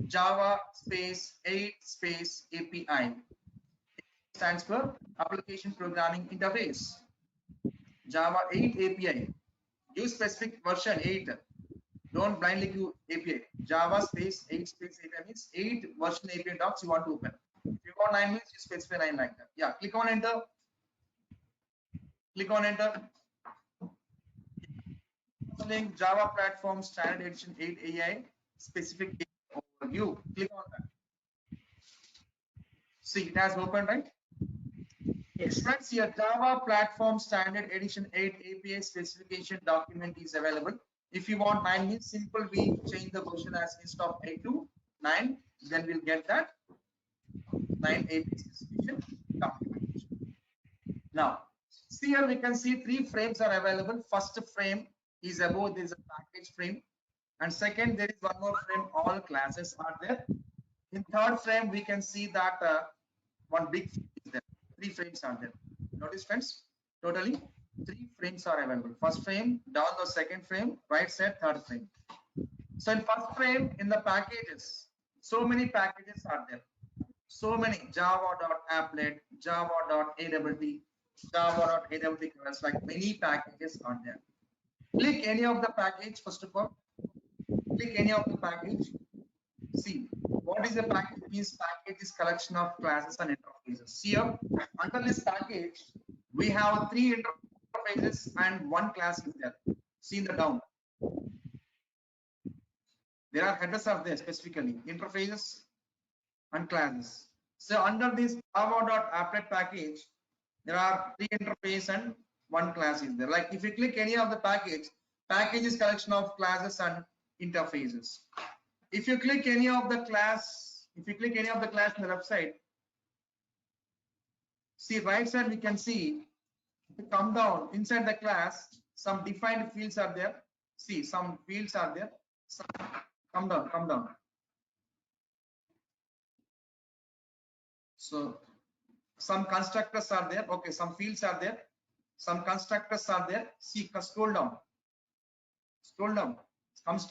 Java space 8 space API. Stands for application programming interface. Java 8 API. Use specific version 8. Don't blindly do API. Java space 8 space API means 8 version API docs you want to open. If you got 9 means you specify 9 like that. Yeah, click on enter. Click on enter. Link Java Platform Standard Edition 8 AI specific overview. Click on that. See, it has opened, right? Yes. Friends, here Java Platform Standard Edition 8 API specification document is available. If you want 9 means simple, we change the version as instead of 8 to 9, then we'll get that 9 API specification documentation. Now, see here we can see 3 frames are available. First frame is above, there is a package frame, and second there is one more frame, all classes are there. In third frame we can see that one big frame is there. 3 frames are there. Notice, friends, totally 3 frames are available. First frame, down the second frame, right side, third frame. So in first frame, in the packages, so many packages are there. So many java.applet, java.aWt, java.aWt, like many packages are there. Click any of the package. First of all, click any of the package. See, what is a package? Means package is collection of classes and interfaces. See here, under this package, we have 3 interfaces and 1 class is there. See in the down. There are headers are there specifically, interfaces and classes. So under this java.applet package, there are 3 interface and 1 class is there. Like if you click any of the package is collection of classes and interfaces. If you click any of the class, in the website, see right side we can see, if you come down inside the class, some defined fields are there. See, some fields are there. Some, come down. So some constructors are there. Okay, some fields are there. Some constructors are there. See, scroll down.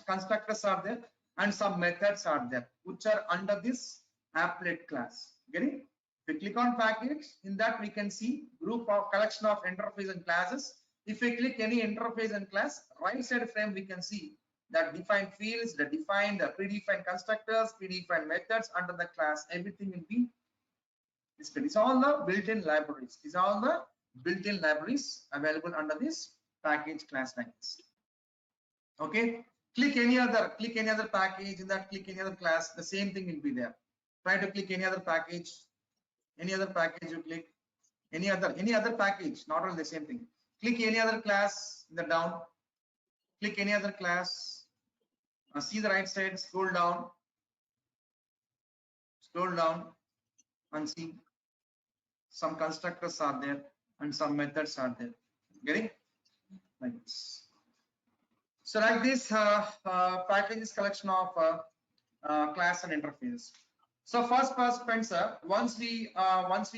Constructors are there. and some methods are there which are under this applet class. Getting? If we click on package, in that we can see group of collection of interface and classes. If we click any interface and class, right side frame we can see that defined fields, the defined predefined constructors, predefined methods under the class, everything will be displayed. It's all the built-in libraries. These are all the built-in libraries available under this package class like this. Okay. Click any other package, in that click any other class, the same thing will be there. Try to click any other package you click, any other package, not only the same thing. Click any other class in the down, click any other class, see the right side, scroll down and see some constructors are there and some methods are there. Getting? Like this. So like this package is collection of class and interface. So first Spencer, once we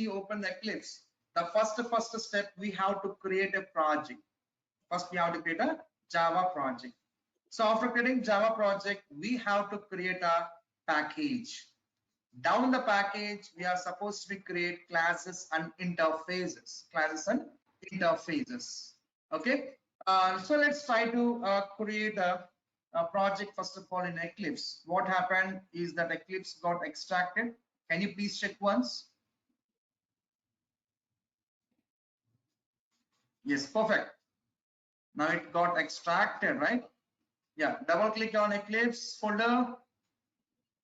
open the Eclipse, the first step we have to create a project. First we have to create a Java project. So after creating Java project, we have to create a package. Down the package, we are supposed to create classes and interfaces. Okay. So let's try to create a project first of all in Eclipse. What happened is that Eclipse got extracted. Can you please check once? Yes, perfect. Now it got extracted, right? Yeah, double click on Eclipse folder.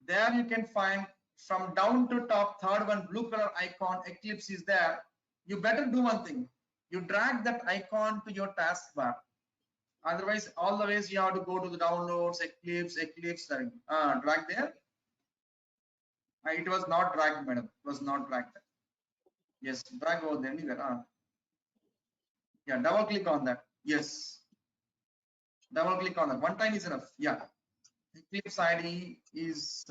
There you can find from down to top, third one, blue color icon, Eclipse is there. You better do one thing. You drag that icon to your taskbar. Otherwise, all the ways you have to go to the downloads, Eclipse, drag there. It was not dragged, madam. It was not dragged. Yes, drag over there anywhere. Yeah, double click on that. Yes. Double click on that. One time is enough. Yeah. Eclipse ID is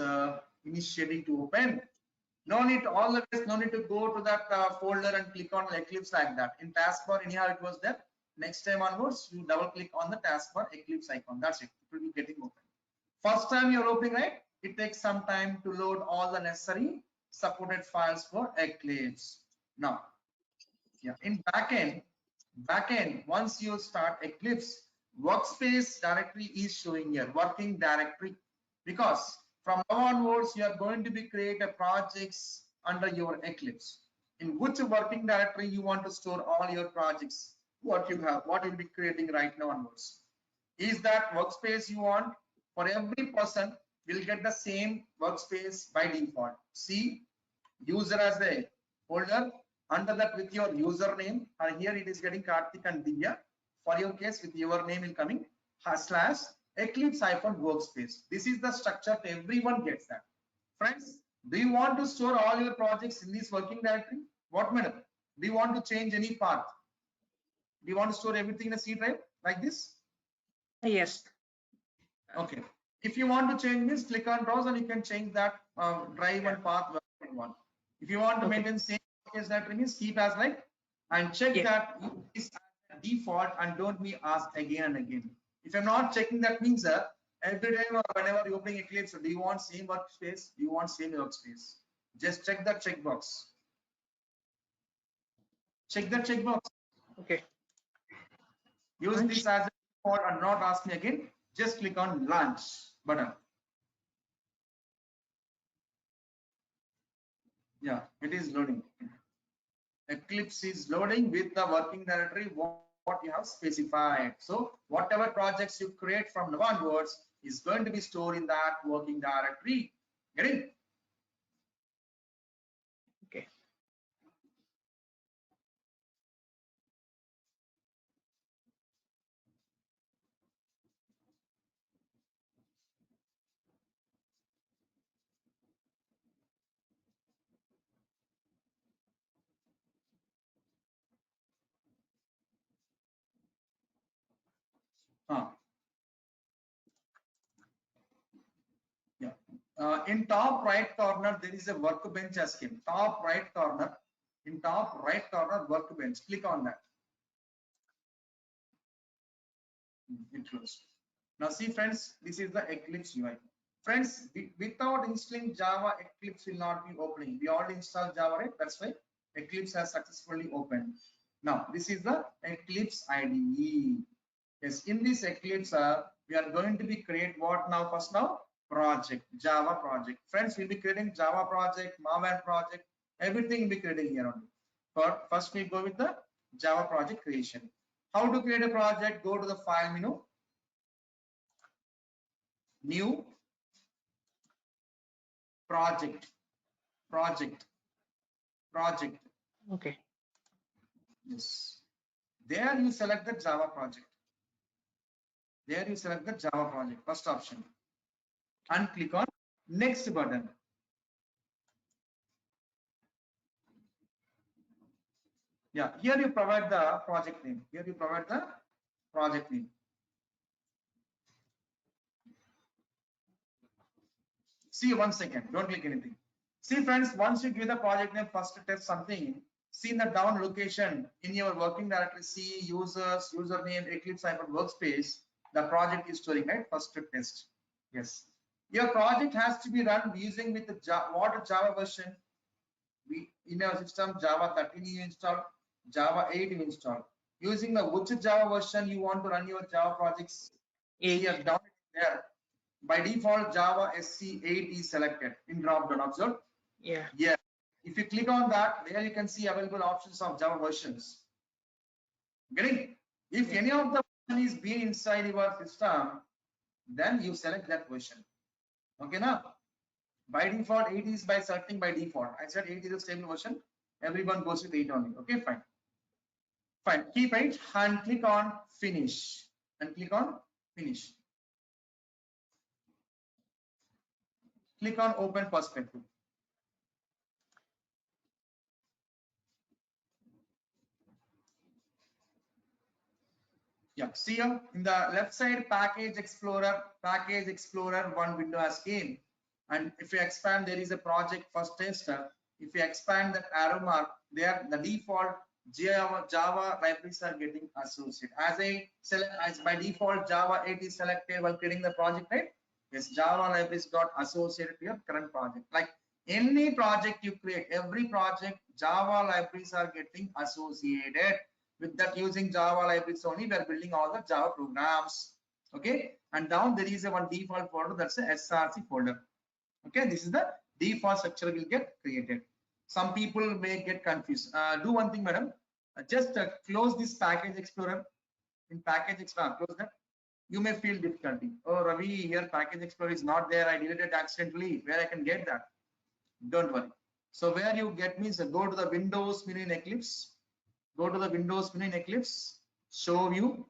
initiating to open. No need to go to that folder and click on Eclipse like that. In taskbar, anyhow it was there. Next time onwards, you double click on the taskbar Eclipse icon. That's it. It will be getting open. First time you're opening, right? It takes some time to load all the necessary supported files for Eclipse. Now, yeah, in backend, once you start Eclipse, workspace directory is showing here, working directory, because from now onwards you are going to be create a projects under your Eclipse. In which working directory you want to store all your projects, what you have, what you'll be creating right now onwards. Is that workspace you want? For every person will get the same workspace by default. See, user as a folder, under that with your username, and here it is getting Karthik and Divya. For your case, with your name will coming / Eclipse -workspace. This is the structure, everyone gets that. Friends, do you want to store all your projects in this working directory? What madam? Do you want to change any path? Do you want to store everything in a C drive like this? Yes. Okay. If you want to change this, click on browse and you can change that drive and path one. If you want to maintain same as that means keep as like and check that is default and don't be asked again and again. If you're not checking, that means every time or whenever you opening Eclipse, do you want same workspace? Do you want same workspace? Just check that checkbox. Check that checkbox. Okay. Use this as a default and not ask me again. Just click on launch button. Yeah, it is loading. Eclipse is loading with the working directory what you have specified. So whatever projects you create from now onwards is going to be stored in that working directory. Get it? Okay. Yeah. In top right corner, there is a workbench scheme. Top right corner. In top right corner, workbench. Click on that. It closed. Now see friends, this is the Eclipse UI. Friends, without installing Java, Eclipse will not be opening. We already installed Java, right? That's why Eclipse has successfully opened. Now, this is the Eclipse IDE. Yes, in this Eclipse, we are going to be create what now? First now, project, Java project. Friends, we'll be creating Java project, Maven project, everything will be creating here only. But first we go with the Java project creation. How to create a project? Go to the file menu, new project. Okay. Yes. There you select the Java project. There you select the Java project, first option, and click on next button. Yeah, here you provide the project name. Here you provide the project name. See, 1 second, don't click anything. See friends, once you give the project name, first test something, see in the down location in your working directory, see users, username, Eclipse hyphen workspace, the project is storing, right? First test. Yes. Your project has to be run using with the what Java version? We in our system Java 13 you install, Java 8 you install. Using the which Java version you want to run your Java projects? See here down there. By default, Java SC8 is selected in dropdown. Observe? Yeah. Yeah. If you click on that, there you can see available options of Java versions. Getting? If any of the version is being inside your system, then you select that version. Okay, now by default, 8 is by selecting by default. I said 8 is a stable version. Everyone goes with 8 only. Okay, fine. Fine. Keep 8 and click on finish. And click on finish. Click on open perspective. Yeah, see here in the left side package explorer one window has came, and if you expand there is a project first tester. If you expand that arrow mark there, the default Java libraries are getting associated. As by default Java 8 is selected while creating the project, right? Yes, Java libraries got associated to your current project. Like any project you create, every project Java libraries are getting associated. With that, using Java libraries only, we are building all the Java programs. Okay, and down there is a one default folder, that's a SRC folder. Okay, this is the default structure will get created. Some people may get confused. Do one thing, madam. Just close this package explorer. In package explorer, close that. You may feel difficulty. Oh, Ravi, here package explorer is not there. I deleted it accidentally. Where I can get that? Don't worry. So where you get means go to the Windows menu in Eclipse. Go to the Windows menu in Eclipse, show view.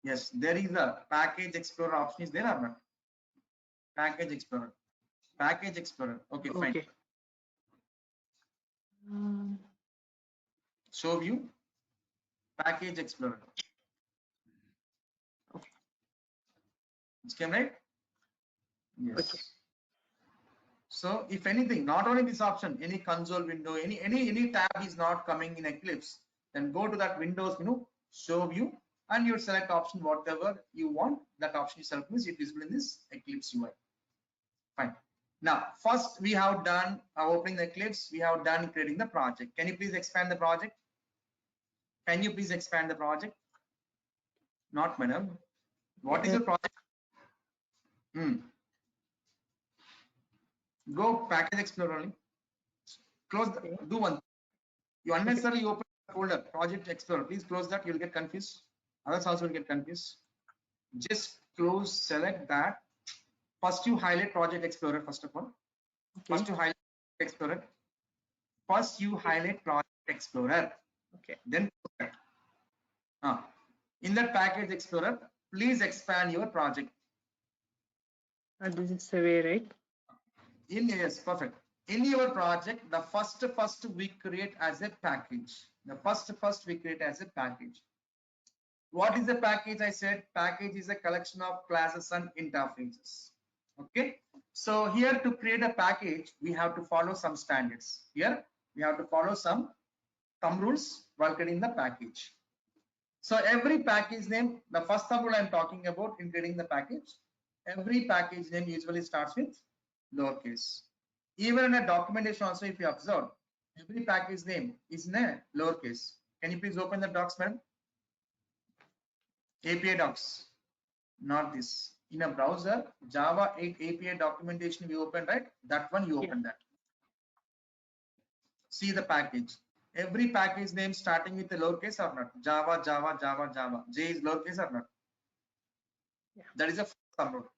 Yes, there is a package explorer option is there or not? Package explorer. Okay, fine. Okay. Show view, package explorer. Okay. It came right? Yes. Okay. So if anything, not only this option, any console window, any tab is not coming in Eclipse, then go to that Windows menu, show view, and you select option whatever you want. That option you select means it is visible in this Eclipse UI. Fine. Now, first we have done opening the Eclipse. We have done creating the project. Can you please expand the project? Can you please expand the project? Not, madam. What is your project? Go package explorer only. Close the, do one. You unnecessarily open the folder project explorer. Please close that. You'll get confused. Others also will get confused. Just close, select that. First you highlight project explorer first of all. Okay. First you highlight explorer. First you highlight project explorer. Okay. Then in that package explorer, please expand your project. This is the way, right? Yes, perfect. In your project, the first we create as a package. The first we create as a package. What is the package? I said package is a collection of classes and interfaces. Okay. So here to create a package, we have to follow some standards. Here we have to follow some thumb rules while creating the package. So every package name, the first thumb rule I'm talking about in creating the package. every package name usually starts with lowercase. Even in a documentation also, if you observe, every package name is in a lowercase. Can you please open the docs, madam? API docs, not this. In a browser, Java 8 API documentation we open, right? That one you open that. See the package. Every package name starting with a lowercase or not? Java, Java, Java, Java. J is lowercase or not? Yeah. That is a thumb rule.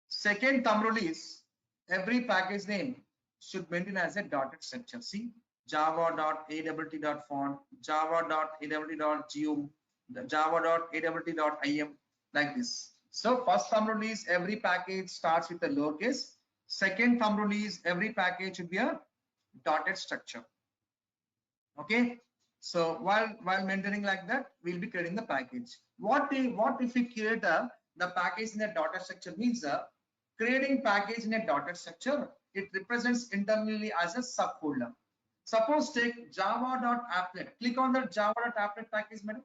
Second thumb rule is every package name should maintain as a dotted structure. See, java.aWt.font, java.aWt.geom, java.aWt.im, like this. So first thumb rule is every package starts with a lowercase. Second thumb rule is every package should be a dotted structure. Okay. So while maintaining like that, we'll be creating the package. What if we create the package in a dotted structure means creating package in a dotted structure, it represents internally as a subfolder. Suppose take java.applet. Click on the java.applet package, madam.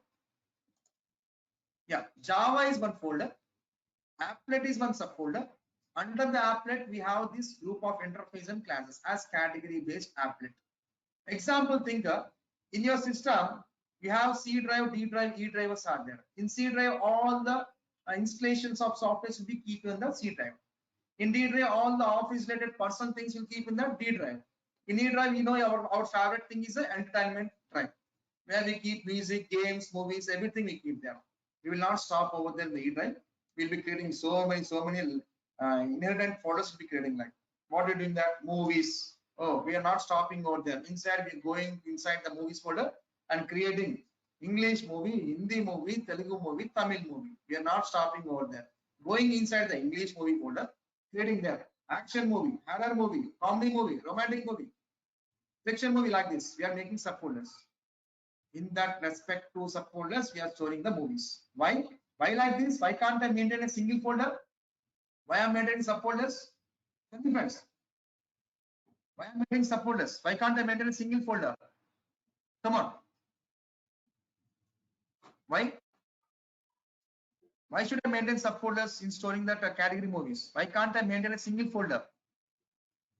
Yeah, Java is one folder, applet is one subfolder. Under the applet, we have this group of interface and classes as category based applet. Example, think in your system, you have C drive, D drive, E drivers are there. In C drive, all the installations of software will be keep in the C drive. In D drive, all the office related personal things will keep in the D drive. In E drive, you know our favorite thing is the entertainment drive, where we keep music, games, movies, everything we keep there. We will not stop over there in the E drive. We'll be creating so many inherent folders. Will be creating like what we're doing that movies. Oh, we are not stopping over there. Inside, we're going inside the movies folder and creating English movie, Hindi movie, Telugu movie, Tamil movie. We are not stopping over there. Going inside the English movie folder, creating there action movie, horror movie, comedy movie, romantic movie, fiction movie, like this. We are making subfolders. In that respect to subfolders, we are storing the movies. Why? Why like this? Why can't I maintain a single folder? Why am I maintaining subfolders? Tell me, friends. Why am I maintaining subfolders? Why can't I maintain a single folder? Come on. Why? Why should I maintain subfolders in storing that category movies? Why can't I maintain a single folder?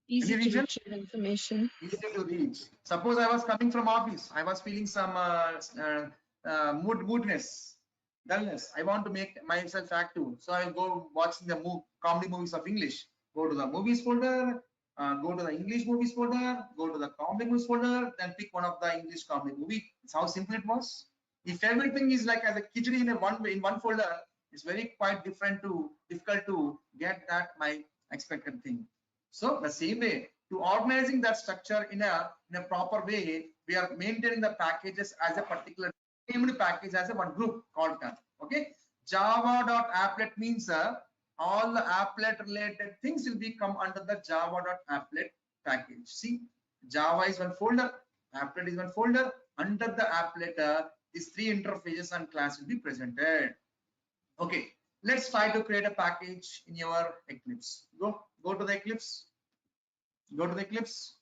Easy Any to reason? retrieve information. Easy to reach. Suppose I was coming from office, I was feeling some moodness, dullness. I want to make myself active, so I will go watching the comedy movies of English. Go to the movies folder, go to the English movies folder, go to the comedy movies folder, then pick one of the English comedy movie. It's how simple it was. If everything is like as a khichdi in one folder, it's very quite difficult to get that my expected thing. So the same way, to organizing that structure in a proper way, we are maintaining the packages as a particular named package as a one group called tab. Okay, java.applet means all the applet related things will be come under the java.applet package. See, Java is one folder, applet is one folder. Under the applet, these three interfaces and class will be presented. Okay, let's try to create a package in your Eclipse. Go to the Eclipse. Go to the Eclipse.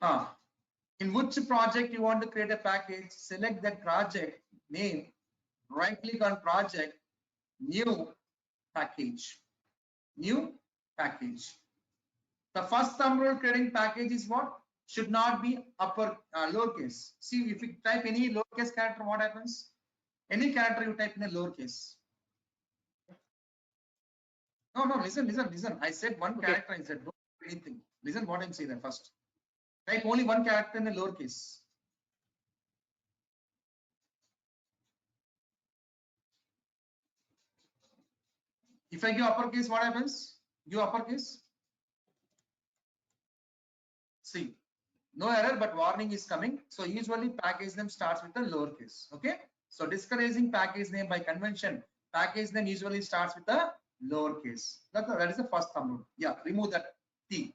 In which project you want to create a package? Select that project name. Right click on project. New package. New package. The first thumb rule creating package is what? Should not be upper lowercase. See, if you type any lowercase character, what happens? Any character you type in a lowercase. No, listen. I said one character. I said don't do anything. Listen what I'm saying first. Type only one character in a lowercase. If I give uppercase, what happens? Give uppercase. See, no error, but warning is coming. So usually package name starts with a lowercase. Okay. So discouraging package name by convention, package name usually starts with a lowercase. That is the first thumb rule. Yeah, remove that T.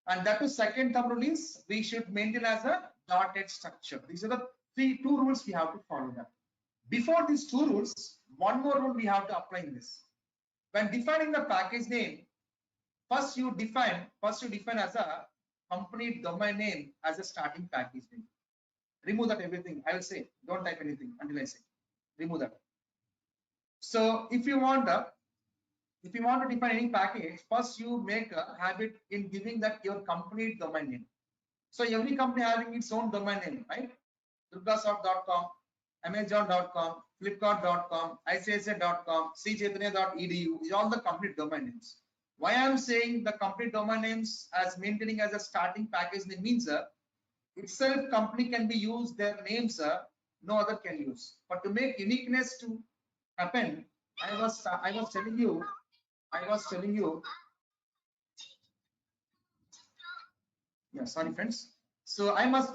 And that is second thumb rule is we should maintain as a dotted structure. These are the two rules we have to follow that. Before these two rules, one more rule we have to apply in this. When defining the package name, first you define as a company domain name as a starting package name. Remove that everything. I will say, don't type anything until I say. Remove that. So if you want to define any package, first you make a habit in giving that your complete domain name. So every company having its own domain name, right? durgasoft.com, amazon.com, flipkart.com, icc.com, cchaitanya.edu is all the complete domain names. Why I am saying the complete domain names as maintaining as a starting package name means itself company can be used their names, no other can use. But to make uniqueness to happen, I was telling you, yeah, sorry friends. So I must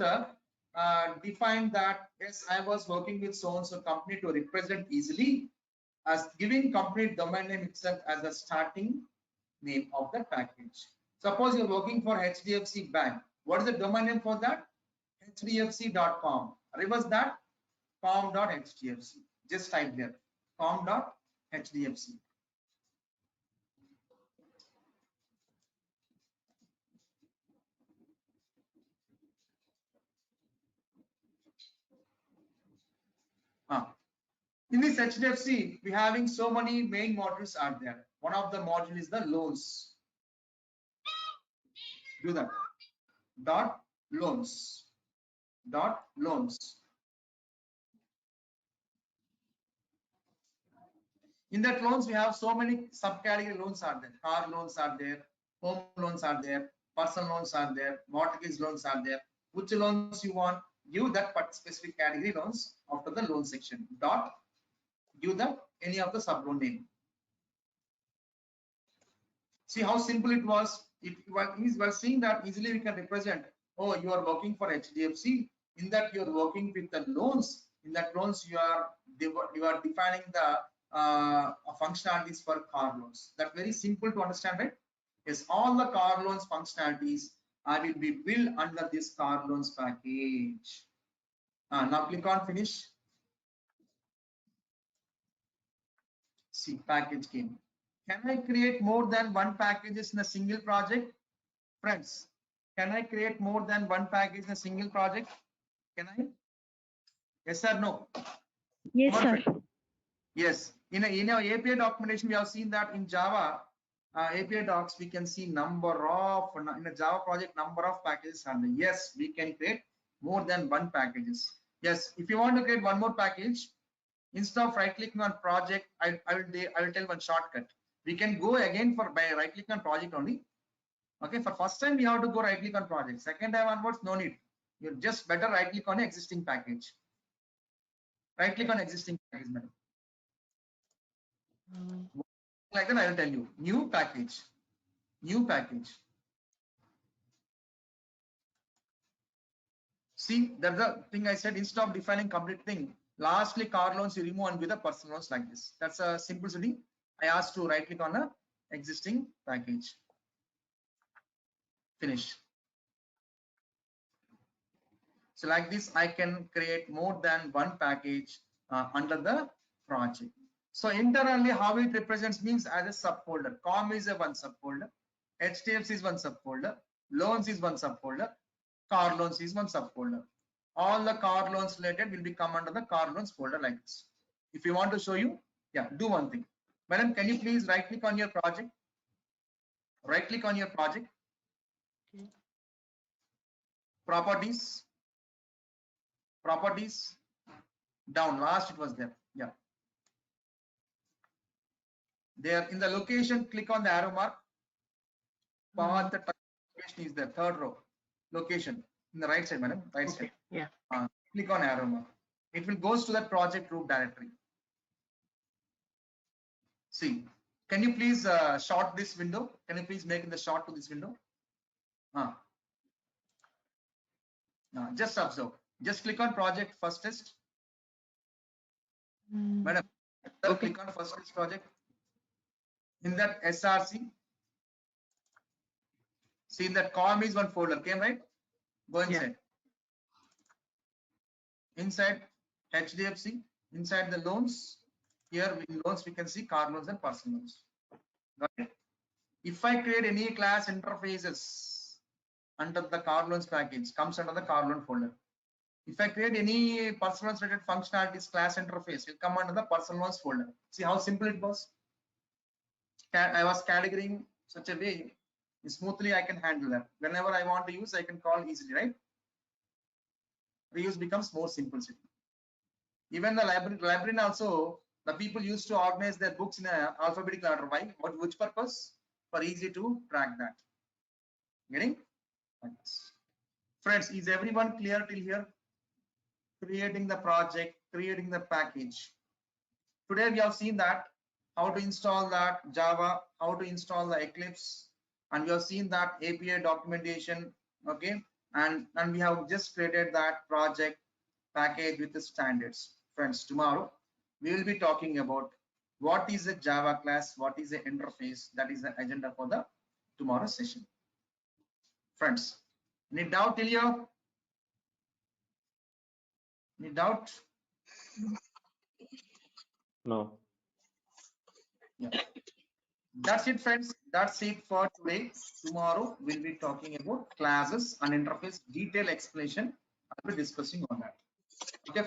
define that yes, I was working with so and so company to represent easily as giving complete domain name itself as a starting name of the package. Suppose you're working for HDFC Bank. What is the domain name for that? hdfc.com. Reverse that, com.hdfc. Just type there, com.hdfc. In this HDFC, we having so many main modules are there. One of the module is the loans. Do that. Dot loans. Dot loans. In that loans, we have so many subcategory loans are there. Car loans are there. Home loans are there. Personal loans are there. Mortgage loans are there. Which loans you want? Give that specific category loans after the loan section. Dot. Give the any of the sub loan name. See how simple it was. It was seeing that easily we can represent. Oh, you are working for HDFC. In that you are working with the loans. In that loans you are defining the functionalities for car loans. That's very simple to understand, right? Yes, all the car loans functionalities I will be built under this car loans package. Now click on finish. See, package came. Can I create more than one packages in a single project? Friends, can I create more than one package in a single project? Can I? Yes or no? Yes, sir. Yes. In our API documentation, we have seen that in Java API docs, we can see number of, in a Java project, number of packages are there. Yes, we can create more than one packages. Yes, if you want to create one more package, instead of right clicking on project, I will tell one shortcut. We can go again by right click on project only. Okay, for first time we have to go right click on project. Second time onwards, no need. You're just better right click on existing package. Right click on existing package, madam. Like that, I will tell you new package. New package. See, that's the thing I said. Instead of defining complete thing, lastly car loans you remove and with the personal loans like this. That's a simplicity. I asked to right click on a existing package. Finish. So like this, I can create more than one package under the project. So internally, how it represents means as a subfolder. Com is a one subfolder. HTFC is one subfolder. Loans is one subfolder. Car loans is one subfolder. All the car loans related will be come under the car loans folder like this. If you want to show you, yeah, do one thing. Madam, can you please right click on your project? Right click on your project. Okay. Properties. Properties. Down, last it was there. Yeah. There in the location, click on the arrow mark. Path the location is there, third row. Location in the right side, madam. Right side. Yeah. Click on arrow mark. It will goes to that project root directory. See, can you please short this window? Can you please make the short to this window? Just observe. Just click on project first test. Madam, Okay. click on first test project. In that SRC, see in that com is one folder, came right? Go inside. Yeah. Inside HDFC, inside the loans, here in loans we can see car loans and personal loans. Got it? If I create any class interfaces under the car loans package, comes under the car loan folder. If I create any personal related functionalities class interface, will come under the personal folder. See how simple it was. I was categorizing such a way smoothly I can handle that. Whenever I want to use, I can call easily, right? Reuse becomes more simple. Even the librarian also, the people used to organize their books in a alphabetical order. Why? Which purpose? For easy to track that. Getting? Friends, is everyone clear till here? Creating the project, creating the package. Today we have seen that how to install that Java, how to install the Eclipse, and we have seen that API documentation. Okay, and we have just created that project package with the standards. Friends, tomorrow we will be talking about what is a Java class, what is the interface. That is the agenda for the tomorrow session. Friends, any doubt till here? Any doubt? No. Yeah. That's it, friends. That's it for today. Tomorrow we'll be talking about classes and interface detailed explanation. I'll be discussing on that. Okay.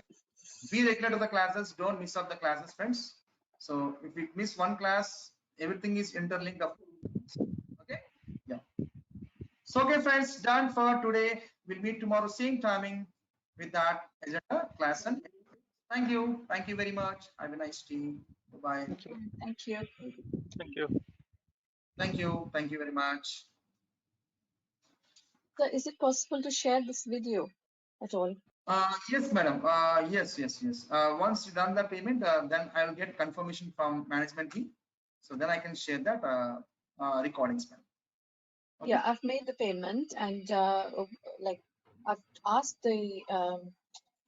Be regular to the classes. Don't miss out the classes, friends. So if you miss one class, everything is interlinked. Okay. Yeah. So okay, friends. Done for today. We'll meet tomorrow same timing with that agenda class. And thank you. Thank you very much. Have a nice day. Bye bye. Thank you. Thank you. Thank you. Thank you. Thank you very much. So is it possible to share this video at all? Yes, madam. Yes. Once you done the payment, then I will get confirmation from management team. So then I can share that recordings, madam. Okay. Yeah, I've made the payment and like I've asked the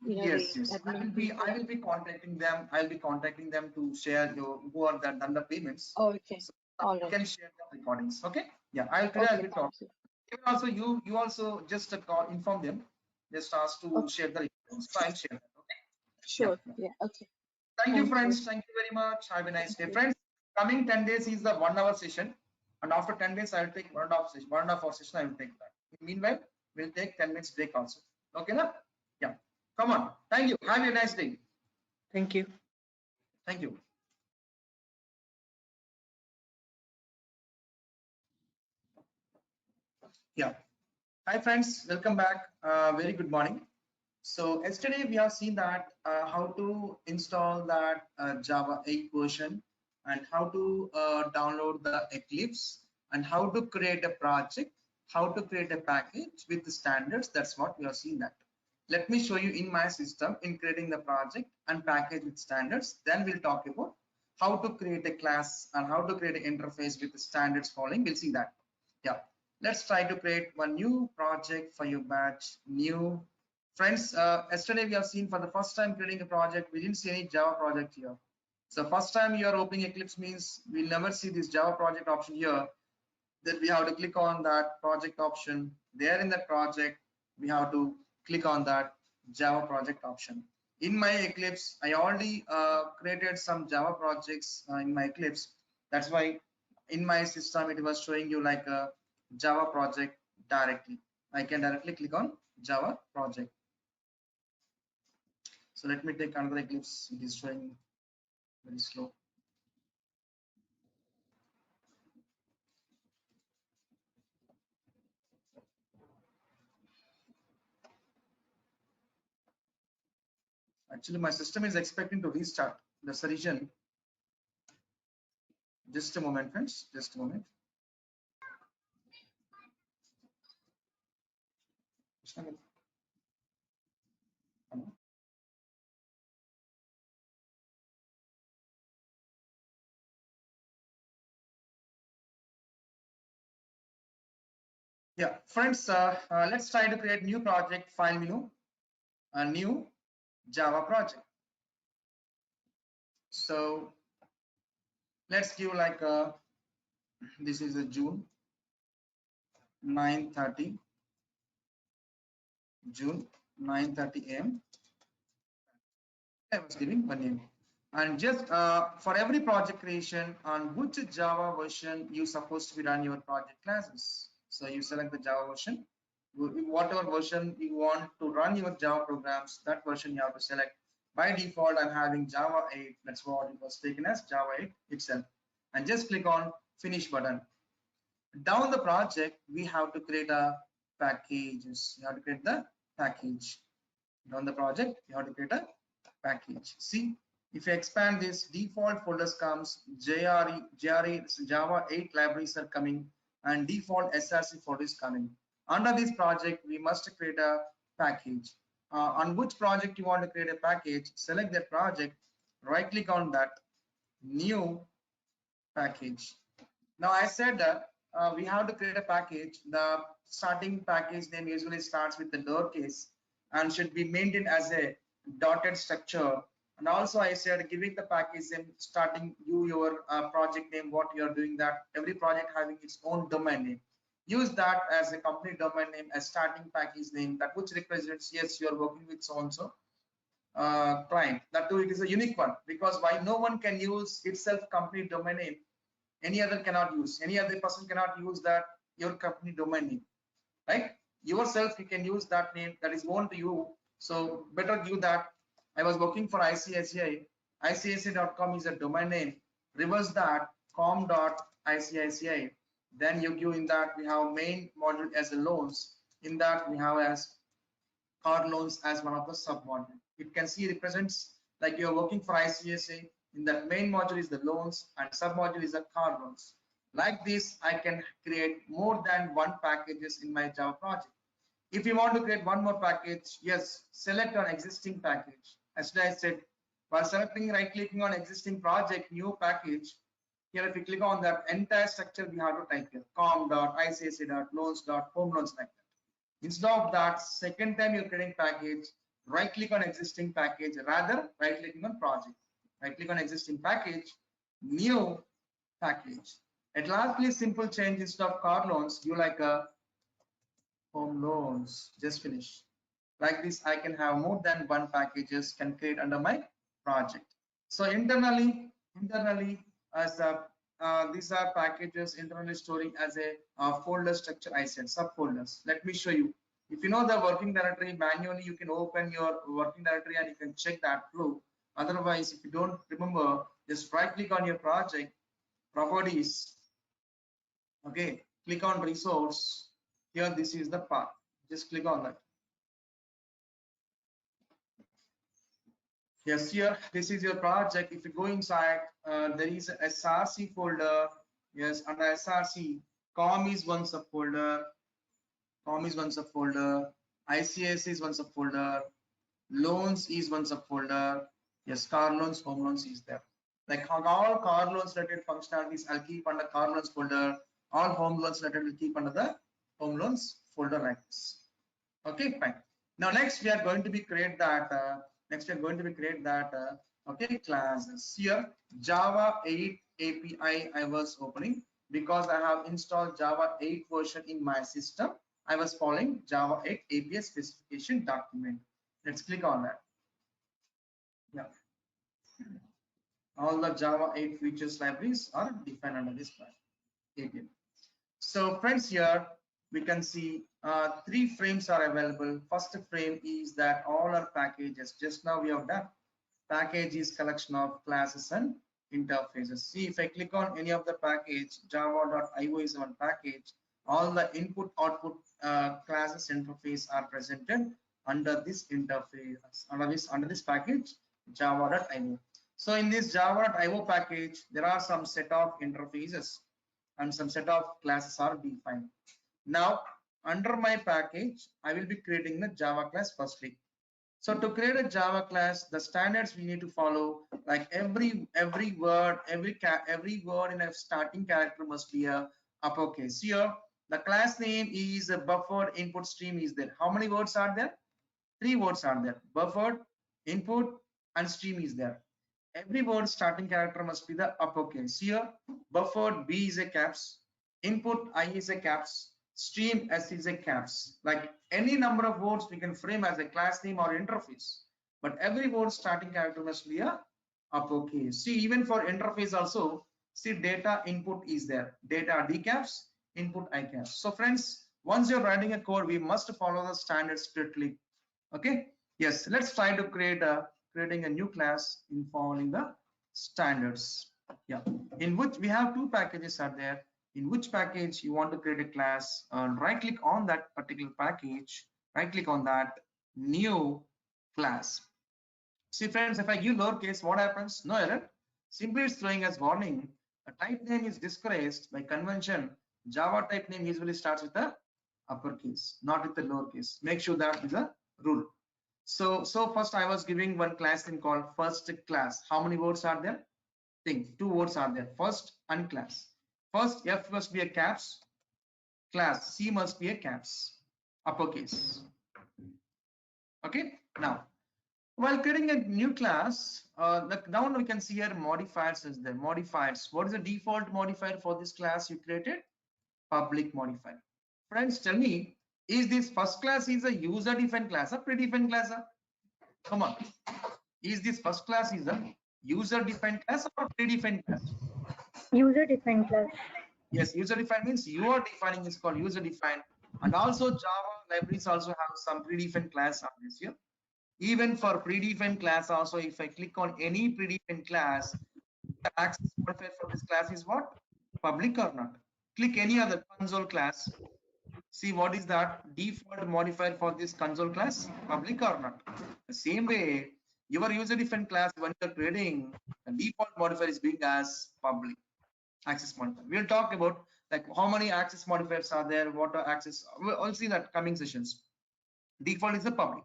Yes. the I admin will be contacting them. I'll be contacting them to share your who are that done the payments. Oh, okay. So All you right. can share the recordings. Okay. Yeah. I'll Okay, be thank talking. you. Even also you also just inform them. Just ask to Okay. share the recordings. So I'll share that. Okay. Sure. Yeah. Yeah. Okay. Thank you, Thank you. friends. Thank you very much. Have a nice Thank day. you. Friends, coming 10 days is the 1 hour session. And after 10 days, I will take 1.5 hour session. I will take that. Meanwhile, we'll take 10 minutes break also. Okay, na? Yeah. Come on. Thank you. Have a nice day. Thank you. Thank you. Yeah. Hi, friends. Welcome back. Very good morning. So yesterday we have seen that how to install that Java 8 version and how to download the Eclipse and how to create a project, how to create a package with the standards. That's what we have seen that. Let me show you in my system in creating the project and package with standards. Then we'll talk about how to create a class and how to create an interface with the standards following. We'll see that. Yeah. Let's try to create one new project for your batch. New. Friends, yesterday we have seen for the first time creating a project, we didn't see any Java project here. So first time you are opening Eclipse means we'll never see this Java project option here. Then we have to click on that project option. There in that project, we have to click on that Java project option. In my Eclipse, I already created some Java projects in my Eclipse. That's why in my system, it was showing you like a Java project directly. I can directly click on Java project. So let me take another Eclipse. It is showing very slow. Actually, my system is expecting to restart. That's the reason. Just a moment, friends. Just a moment. Yeah, friends, let's try to create new project, file menu, a new Java project. So let's give like this is a June 9:30, June 9:30 a.m. I was giving one name. And just for every project creation, on which Java version you supposed to be run your project classes. So you select the Java version whatever version you want to run your Java programs, that version you have to select. By default, I'm having Java 8. That's what it was taken as, Java 8 itself. And just click on finish button. Down the project, we have to create a packages. You have to create the package. Down the project, you have to create a package. See, if you expand this, default folders comes, JRE, Java 8 libraries are coming, and default SRC folder is coming. Under this project, we must create a package. On which project you want to create a package, select that project, right click on that, new package. Now I said that we have to create a package. The starting package name usually starts with the lowercase and should be maintained as a dotted structure. And also I said giving the package name starting your project name, what you are doing, that every project having its own domain name. Use that as a company domain name as starting package name, that which represents yes you are working with so and so client. That too it is a unique one, because why no one can use itself company domain name, any other cannot use, any other person cannot use that your company domain name, right? Yourself you can use that name that is known to you, so better give that. I was working for ICICI, ICICI.com is a domain name, reverse that com.icici, then you give in that we have main module as a loans, in that we have as car loans as one of the sub module. It can see represents like you are working for ICICI, in that main module is the loans and sub module is the car loans. Like this, I can create more than one packages in my Java project. If you want to create one more package, yes, select on existing package. As I said, while selecting, right clicking on existing project, new package, here if you click on that entire structure, we have to type here com.icc.loans.home loans, like that. Instead of that, second time you're creating package, right click on existing package, rather right clicking on project, right click on existing package, new package. At lastly, simple change, instead of car loans, you like a home loans, just finish. Like this, I can have more than one packages can create under my project. So internally as a these are packages internally storing as a folder structure. I said subfolders. Let me show you. If you know the working directory, manually you can open your working directory and you can check that through. Otherwise, if you don't remember, just right click on your project, properties, okay, click on resource. Here this is the path, just click on that. Yes, here this is your project. If you go inside, there is a SRC folder. Yes, under SRC, com is one subfolder, ICS is one subfolder, loans is one subfolder. Yes, car loans, home loans is there. Like all car loans related functionalities, I'll keep under car loans folder. All home loans related will keep under the home loans folder like this. Okay, fine. Now next we are going to be create that. Okay, classes. Here Java 8 API I was opening because I have installed Java 8 version in my system. I was following Java 8 API specification document. Let's click on that. Yeah. All the Java 8 features libraries are defined under this API. So friends, here we can see 3 frames are available. First frame is that all our packages. Just now we have done. Package is collection of classes and interfaces. See, if I click on any of the package, java.io is one package. All the input output classes interface are presented under this interface, under this package, java.io. So in this java.io package, there are some set of interfaces and some set of classes are defined. Now under my package, I will be creating the Java class firstly. So to create a Java class, the standards we need to follow, like every word in a starting character must be a uppercase. Here the class name is a buffered input stream is there. How many words are there? 3 words are there. Buffered, input, and stream is there. Every word starting character must be the uppercase. Here buffered B is a caps, input I is a caps, stream S is a caps. Like any number of words we can frame as a class name or interface, but every word starting character must be a uppercase. See, even for interface also, see data input is there, data D caps, input I caps. So friends, Once you're writing a code, we must follow the standards strictly. Okay. Yes. Let's try to creating a new class in following the standards. Yeah. In which we have two packages are there. In which package you want to create a class, right click on that particular package, right click on that new class. See friends, if I give lowercase, what happens? No error. Simply it's throwing as warning. A type name is discouraged by convention. Java type name usually starts with the uppercase, not with the lowercase. Make sure that is a rule. So first I was giving one class name called first class. How many words are there? Think 2 words are there. First and class. First F must be a caps. Class C must be a caps. Uppercase. Okay. Now, while creating a new class, down we can see here modifiers is there. Modifiers. What is the default modifier for this class you created? Public modifier. Friends, tell me, is this first class is a user-defined class or predefined class? Come on. Is this first class is a user-defined class or predefined class? User-defined class. Yes, user-defined means you are defining is called user-defined. And also Java libraries also have some predefined class on this here. Even for predefined class also, if I click on any predefined class, the access modifier for this class is what? Public or not? Click any other console class. See what is that default modifier for this console class? Public or not? The same way, your user-defined class when you're creating, the default modifier is being as public access modifier. We'll talk about like how many access modifiers are there, what are access. We'll see that coming sessions. Default is the public.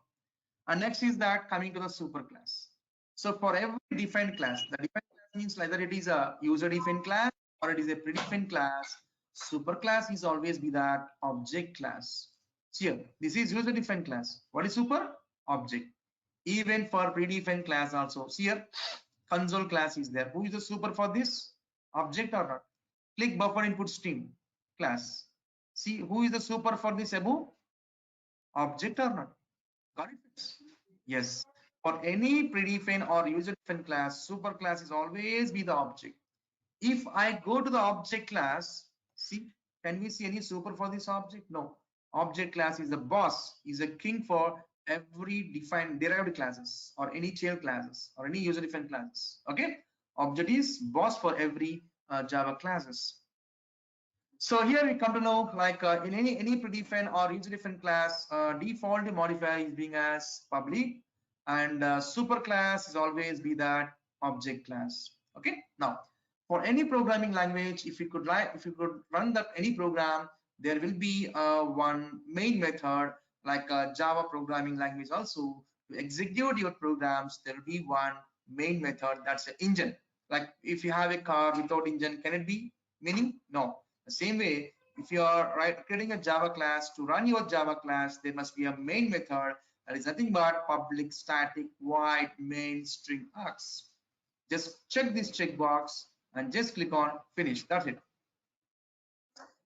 And next is that coming to the super class. So for every defined class, the defined class means either it is a user defined class or it is a predefined class. Super class is always be that object class. Here, this is user defined class. What is super? Object. Even for predefined class also. Here, console class is there. Who is the super for this? Object or not? Click buffer input stream class. See who is the super for this above? Object or not? Got it? Yes. For any predefined or user-defined class, super class is always be the object. If I go to the object class, see, can we see any super for this object? No. Object class is the boss, is a king for every defined derived classes or any child classes or any user-defined classes. Okay. Object is boss for every Java classes. So here we come to know like in any predefined or user-defined class, default modifier is being as public, and super class is always be that object class. Okay. Now, for any programming language, if you could run that any program, there will be one main method like a Java programming language also. To execute your programs, there will be one main method, that's an engine. Like if you have a car without engine, can it be meaning? No. The same way, if you are creating a Java class, to run your Java class, there must be a main method that is nothing but public static void main string args. Just check this checkbox and just click on finish. That's it.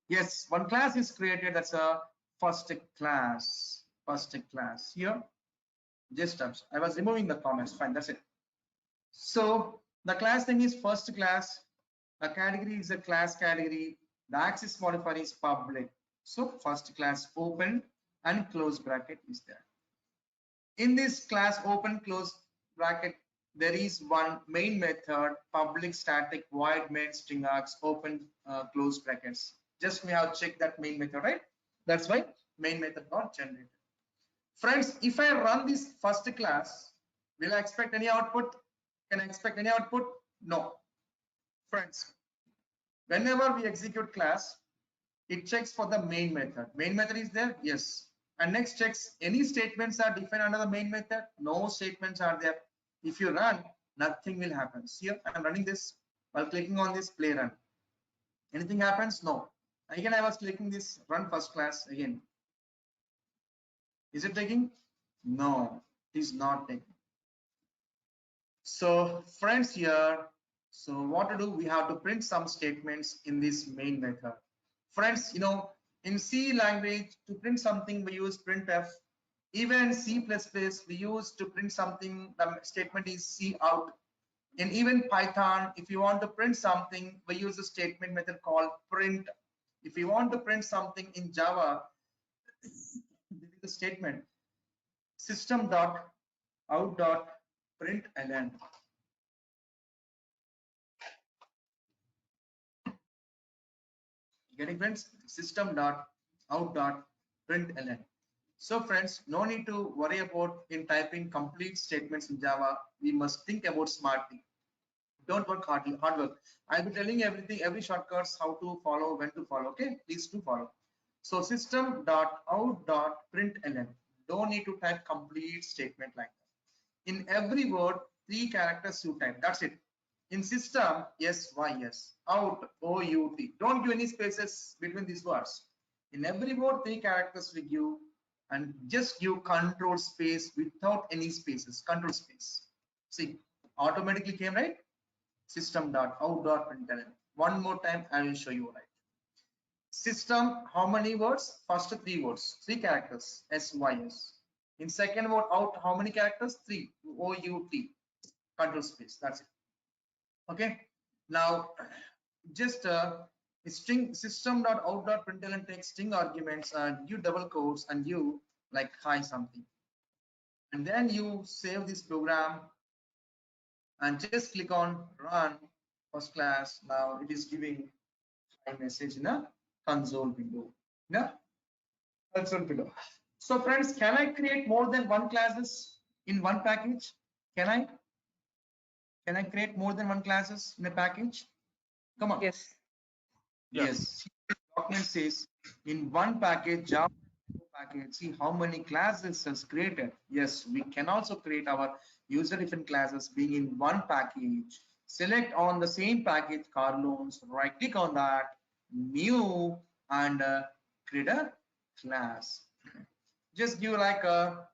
Yes, one class is created. That's a first class. First class here. Just I was removing the comments. Fine. That's it. So the class name is first class. The category is a class category. The access modifier is public. So first class open and close bracket is there. In this class open close bracket, there is one main method public static void main string args open close brackets. Just we have checked that main method, right? That's why main method not generated. Friends, if I run this first class, will I expect any output? Can I expect any output? No. Friends, whenever we execute class, it checks for the main method. Main method is there? Yes. And next checks any statements are defined under the main method. No statements are there. If you run, nothing will happen. Here I'm running this while clicking on this play run. Anything happens? No. Again, I was clicking this run first class again. Is it taking? No, it is not taking. So friends here, so what to do? We have to print some statements in this main method. Friends, you know, in C language to print something we use printf. Even in C++ we use to print something, the statement is C out. In even Python, if you want to print something, we use a statement method called print. If you want to print something in Java, This is the statement system dot out dot println. Getting friends? System dot out dot println. So friends, no need to worry about in typing complete statements in Java. We must think about smartly. Don't work hard work. I'll be telling everything, every shortcuts, how to follow, when to follow. Okay, please do follow. So system dot out dot println. Don't need to type complete statement like that. In every word, 3 characters you type. That's it. In system, yes, y, yes. Out, o, u, t. Don't give any spaces between these words. In every word, 3 characters we give, and just give control space without any spaces. Control space. See, automatically came, right? System dot out dot println. One more time, I will show you, right? System, how many words? First 3 words, 3 characters, s, y, s. In second word out, how many characters? 3, o, u, t. Control space. That's it. Okay. Now, just string system dot out dot println takes string arguments and you double quotes and you like hi something, and then you save this program and just click on run first class. Now it is giving a message in a console window. Yeah, console window. So friends, can I create more than 1 classes in one package? Can I create more than 1 classes in a package? Come on. Yes. Yes. Document says in one package, Java package, see how many classes is created. Yes, we can also create our user different classes being in one package. Select on the same package car loans, right click on that, new, and create a class. Just give like a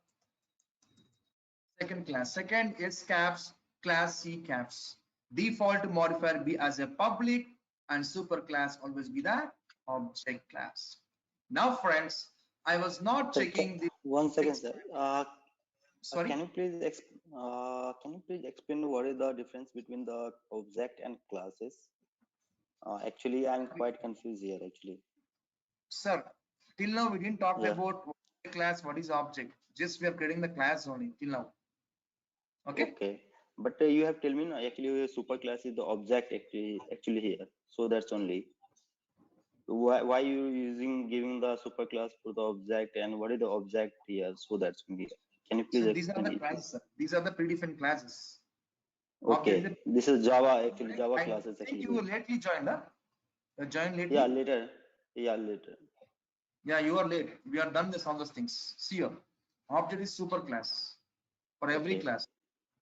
second class. Second is caps, class C caps. Default modifier be as a public, and super class always be that object class. Now friends, I was not checking the 1 second, sir. sorry. Can you please explain what is the difference between the object and classes? Actually, I'm quite confused here. Actually, Sir, till now we didn't talk Yeah. about what is class, what is object. Just we are creating the class only till now. Okay. okay. But you have told me no, actually super class is the object actually here. So that's only. Why you using giving the super class for the object, and what is the object here? So that's only. Can you please So these are explain the it? classes, sir. These are the predefined classes. Okay, this is Java actually. Java I classes think actually. you lately joined, huh? You joined lately? Yeah, later. Yeah, later. Yeah, you are late. We are done this all those things. See here. Object is super class for every Okay. class.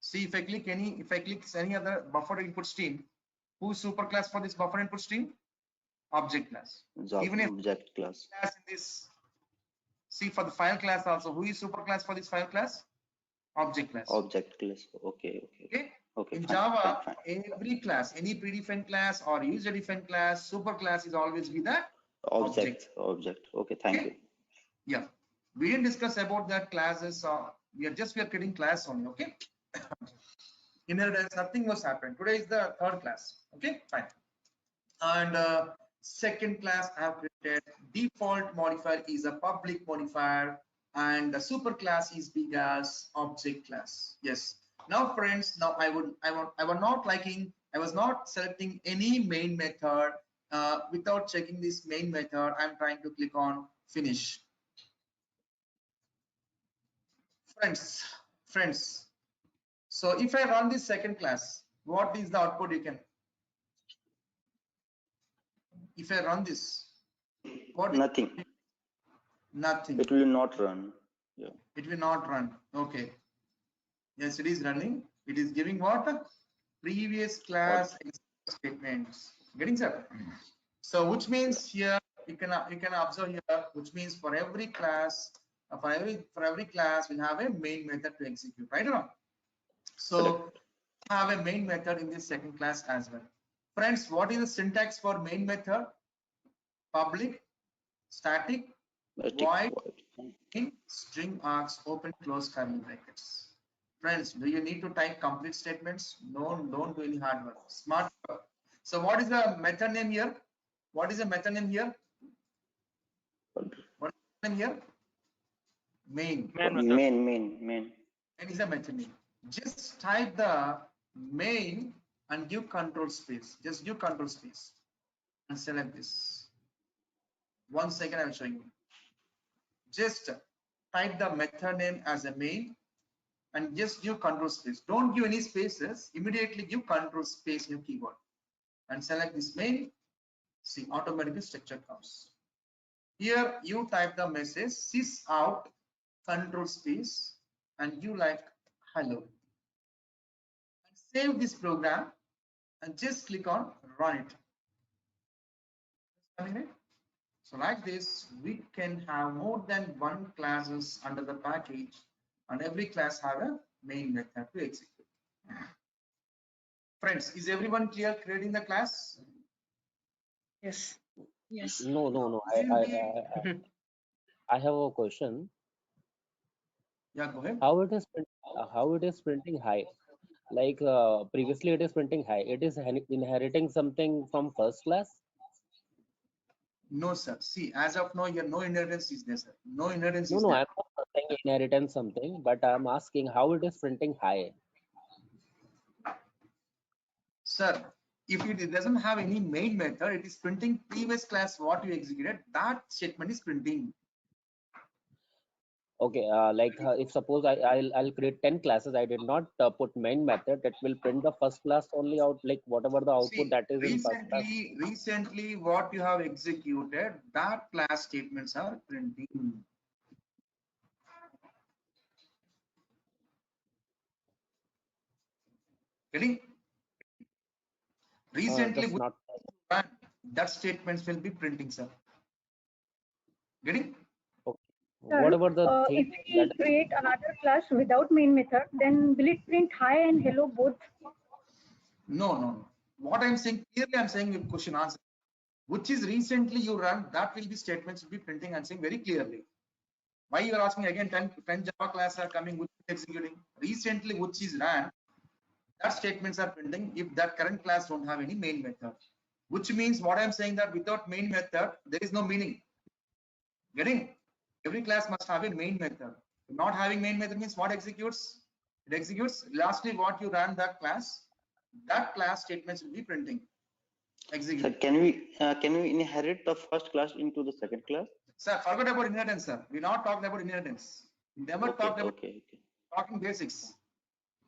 See if I click any other buffer input stream, who's super class for this buffer input stream? Object class. Java Even if object class. class in this, see for the file class also, who is super class for this file class? Object class. Object class. Okay. Okay. Okay. In Fine, Java, fine. every class, any predefined class or user defined class, super class is always be that Object. Okay. Thank Okay. you. Yeah, we didn't discuss about that classes. We are creating class only. Okay. Inheritance, nothing was happened. Today is the third class. Okay, fine. And second class I have created. Default modifier is a public modifier, and the super class is big as object class. Yes. Now friends, now I was not selecting any main method without checking this main method. I'm trying to click on finish. Friends, so if I run this second class, what is the output you can? If I run this, what? Nothing. Nothing. It will not run. Yeah. It will not run. Okay. Yes, it is running. It is giving what? Previous class statements. Getting that? So which means here you can observe here, which means for every class, for every class we'll have a main method to execute, right or wrong? So have a main method in this second class as well. Friends, what is the syntax for main method? Public, static, void, in string args, open close curly brackets. Friends, do you need to type complete statements? No, don't do any hard work. Smart work. So what is the method name here? What is the method name here? What is the method name here? Main. Main method. Main. Main is a method name. Just type the main and give control space. Just give control space and select this. 1 second, I will show you. Just type the method name as a main and just give control space. Don't give any spaces. Immediately give control space in your keyboard and select this main. See, automatically structure comes. Here you type the message sys out control space and you like hello. And save this program and just click on run it. So like this, we can have more than one classes under the package, and every class have a main method to execute. Friends, is everyone clear creating the class? Yes. Yes. No. I have a question. Yeah, go ahead. How it is printing high? Like previously, it is printing high. It is inheriting something from first class. No, sir. See, as of now, here no inheritance is there, sir. No inheritance No, is no, there. I'm not saying inheritance something, but I'm asking how it is printing high. Sir, if it doesn't have any main method, it is printing previous class what you executed. That statement is printing. Okay, like if suppose I'll create 10 classes, I did not put main method, it will print the first class only out, like whatever the output See, that is in first class. recently what you have executed, that class statements are printing. Getting? Recently Just not. that statements will be printing, sir. Getting? Okay. Sir, Whatever the if thing we that create another class without main method, then will it print hi and hello both? No. What I'm saying clearly, I'm saying with question answer, which is recently you run, that will be statements will be printing and saying very clearly. Why you are asking again 10 Java classes are coming, which is executing recently, which is ran, that statements are printing if that current class don't have any main method, which means what I'm saying that without main method there is no meaning. Getting? Every class must have a main method. Not having main method means what executes? It executes lastly what you ran that class statements will be printing. Execute. So can we inherit the first class into the second class? Sir, forget about inheritance, sir. We're not talking about inheritance. We never talked about talking basics.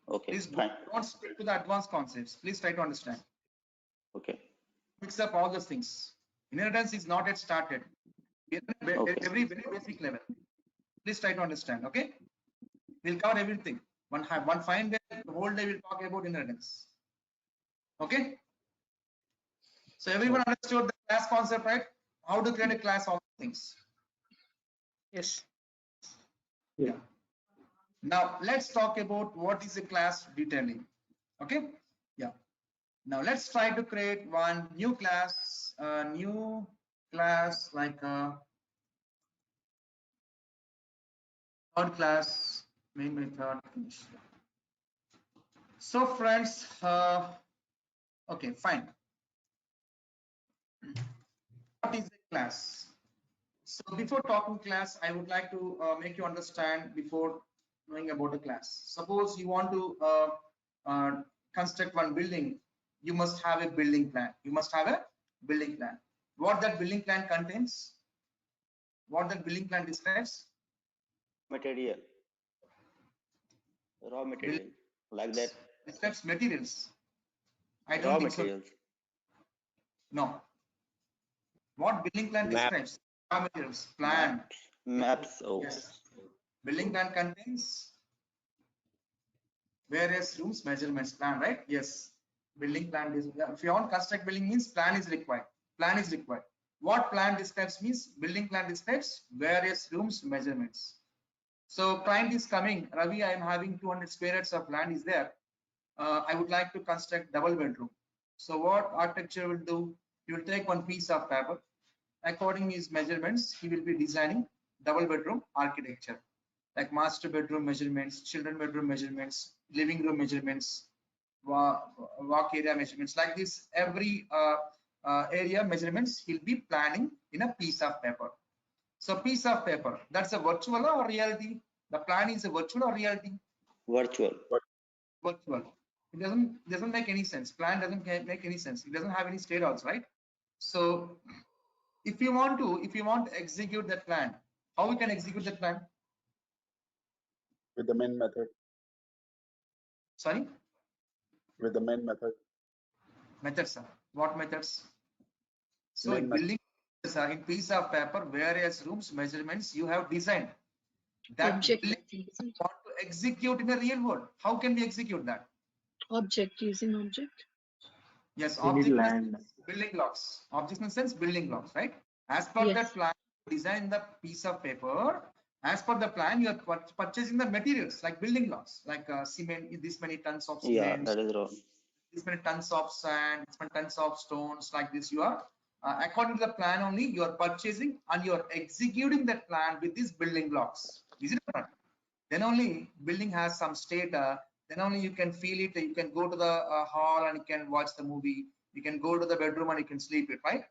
Okay, Please fine. don't stick to the advanced concepts. Please try to understand. Okay. Mix up all those things. Inheritance is not yet started. Every very basic level. Please try to understand. Okay. We'll cover everything. One fine day, the whole day we'll talk about inheritance. Okay. So everyone understood the class concept, right? How to create a class, all things. Yes. Yeah. Now let's talk about what is a class detailing. Okay. Yeah. Now let's try to create one new class like a third class main method. So friends, okay, fine. What is a class? So before talking class, I would like to make you understand before knowing about a class. Suppose you want to construct one building, you must have a building plan. You must have a building plan. What that building plan contains? What that building plan describes? Material. Raw material. Like that. Describes materials. I don't Raw think materials. so. No. What building plan describes? Raw materials. Plan. Maps. Oh. Yes. Building plan contains various rooms, measurements, plan, right? Yes. Building plan is, if you want construct building means plan is required. Plan is required. What plan describes means building plan describes various rooms, measurements. So client is coming, Ravi, I am having 200 square yards of land is there. I would like to construct double bedroom. So what architecture will do? He will take one piece of paper. According to his measurements, he will be designing double bedroom architecture, like master bedroom measurements, children bedroom measurements, living room measurements, walk area measurements. Like this, every area measurements he'll be planning in a piece of paper. So piece of paper, that's a virtual or reality? The plan is a virtual or reality? Virtual. Virtual. It doesn't make any sense. Plan doesn't make any sense. It doesn't have any state also, right? So if you want to execute that plan, how we can execute that plan? With the main method. Sorry? With the main method. Methods, sir. What methods? So Main in building in piece of paper, various rooms, measurements you have designed. That Object, building I think, isn't you want to execute in the real world. How can we execute that? object, using object. Yes, We need object land. building blocks. Object in the sense building blocks, right? As per Yes. that plan, design the piece of paper. As per the plan, you are purchasing the materials like building blocks, like cement, this many tons of Yeah, cement, that is wrong. this many tons of sand, this many tons of stones, like this. You are according to the plan only you are purchasing and you are executing that plan with these building blocks. Is it not? Then only building has some state. Then only you can feel it. You can go to the hall and you can watch the movie. You can go to the bedroom and you can sleep it, right?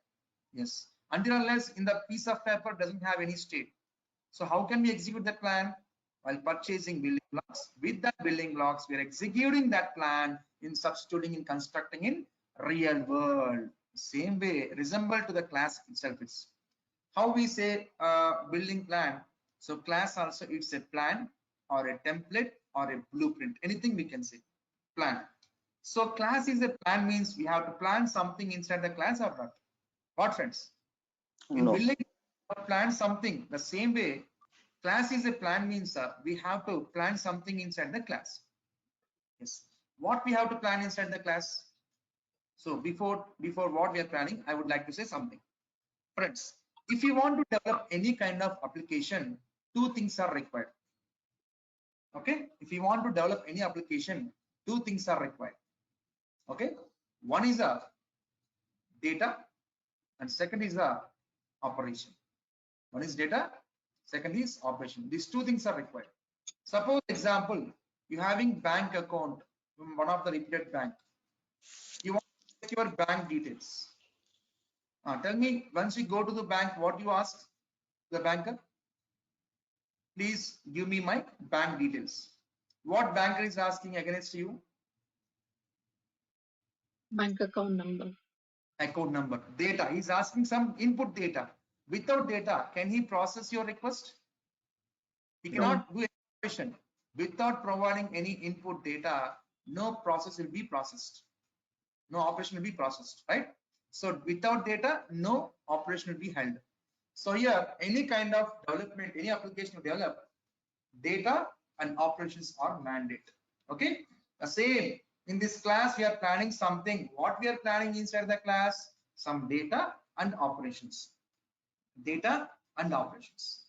Yes. Until unless in the piece of paper doesn't have any state. So how can we execute that plan? While purchasing building blocks. With that building blocks, we are executing that plan in substituting in constructing in real world. Same way, resemble to the class itself. It's how we say building plan. So class also it's a plan or a template or a blueprint. Anything we can say plan. So class is a plan means we have to plan something inside the class or not? What friends? In No. building plan something the same way. Class is a plan means we have to plan something inside the class. Yes. What we have to plan inside the class? So before what we are planning, I would like to say something. Friends, if you want to develop any kind of application, two things are required. Okay. If you want to develop any application, two things are required. Okay. One is a data and second is a operation. One is data, second is operation. These two things are required. Suppose example, you having bank account from one of the reputed bank. You want to check your bank details. Tell me, once you go to the bank, what you ask the banker? Please give me my bank details. What banker is asking against you? Bank account number. Account number. Data. He's asking some input data. Without data, can he process your request? He cannot do operation. Without providing any input data, no process will be processed. No operation will be processed, right? So without data, no operation will be held. So here, any kind of development, any application to develop, data and operations are mandate. Okay. The same in this class, we are planning something. What we are planning inside the class? Some data and operations. Data and operations.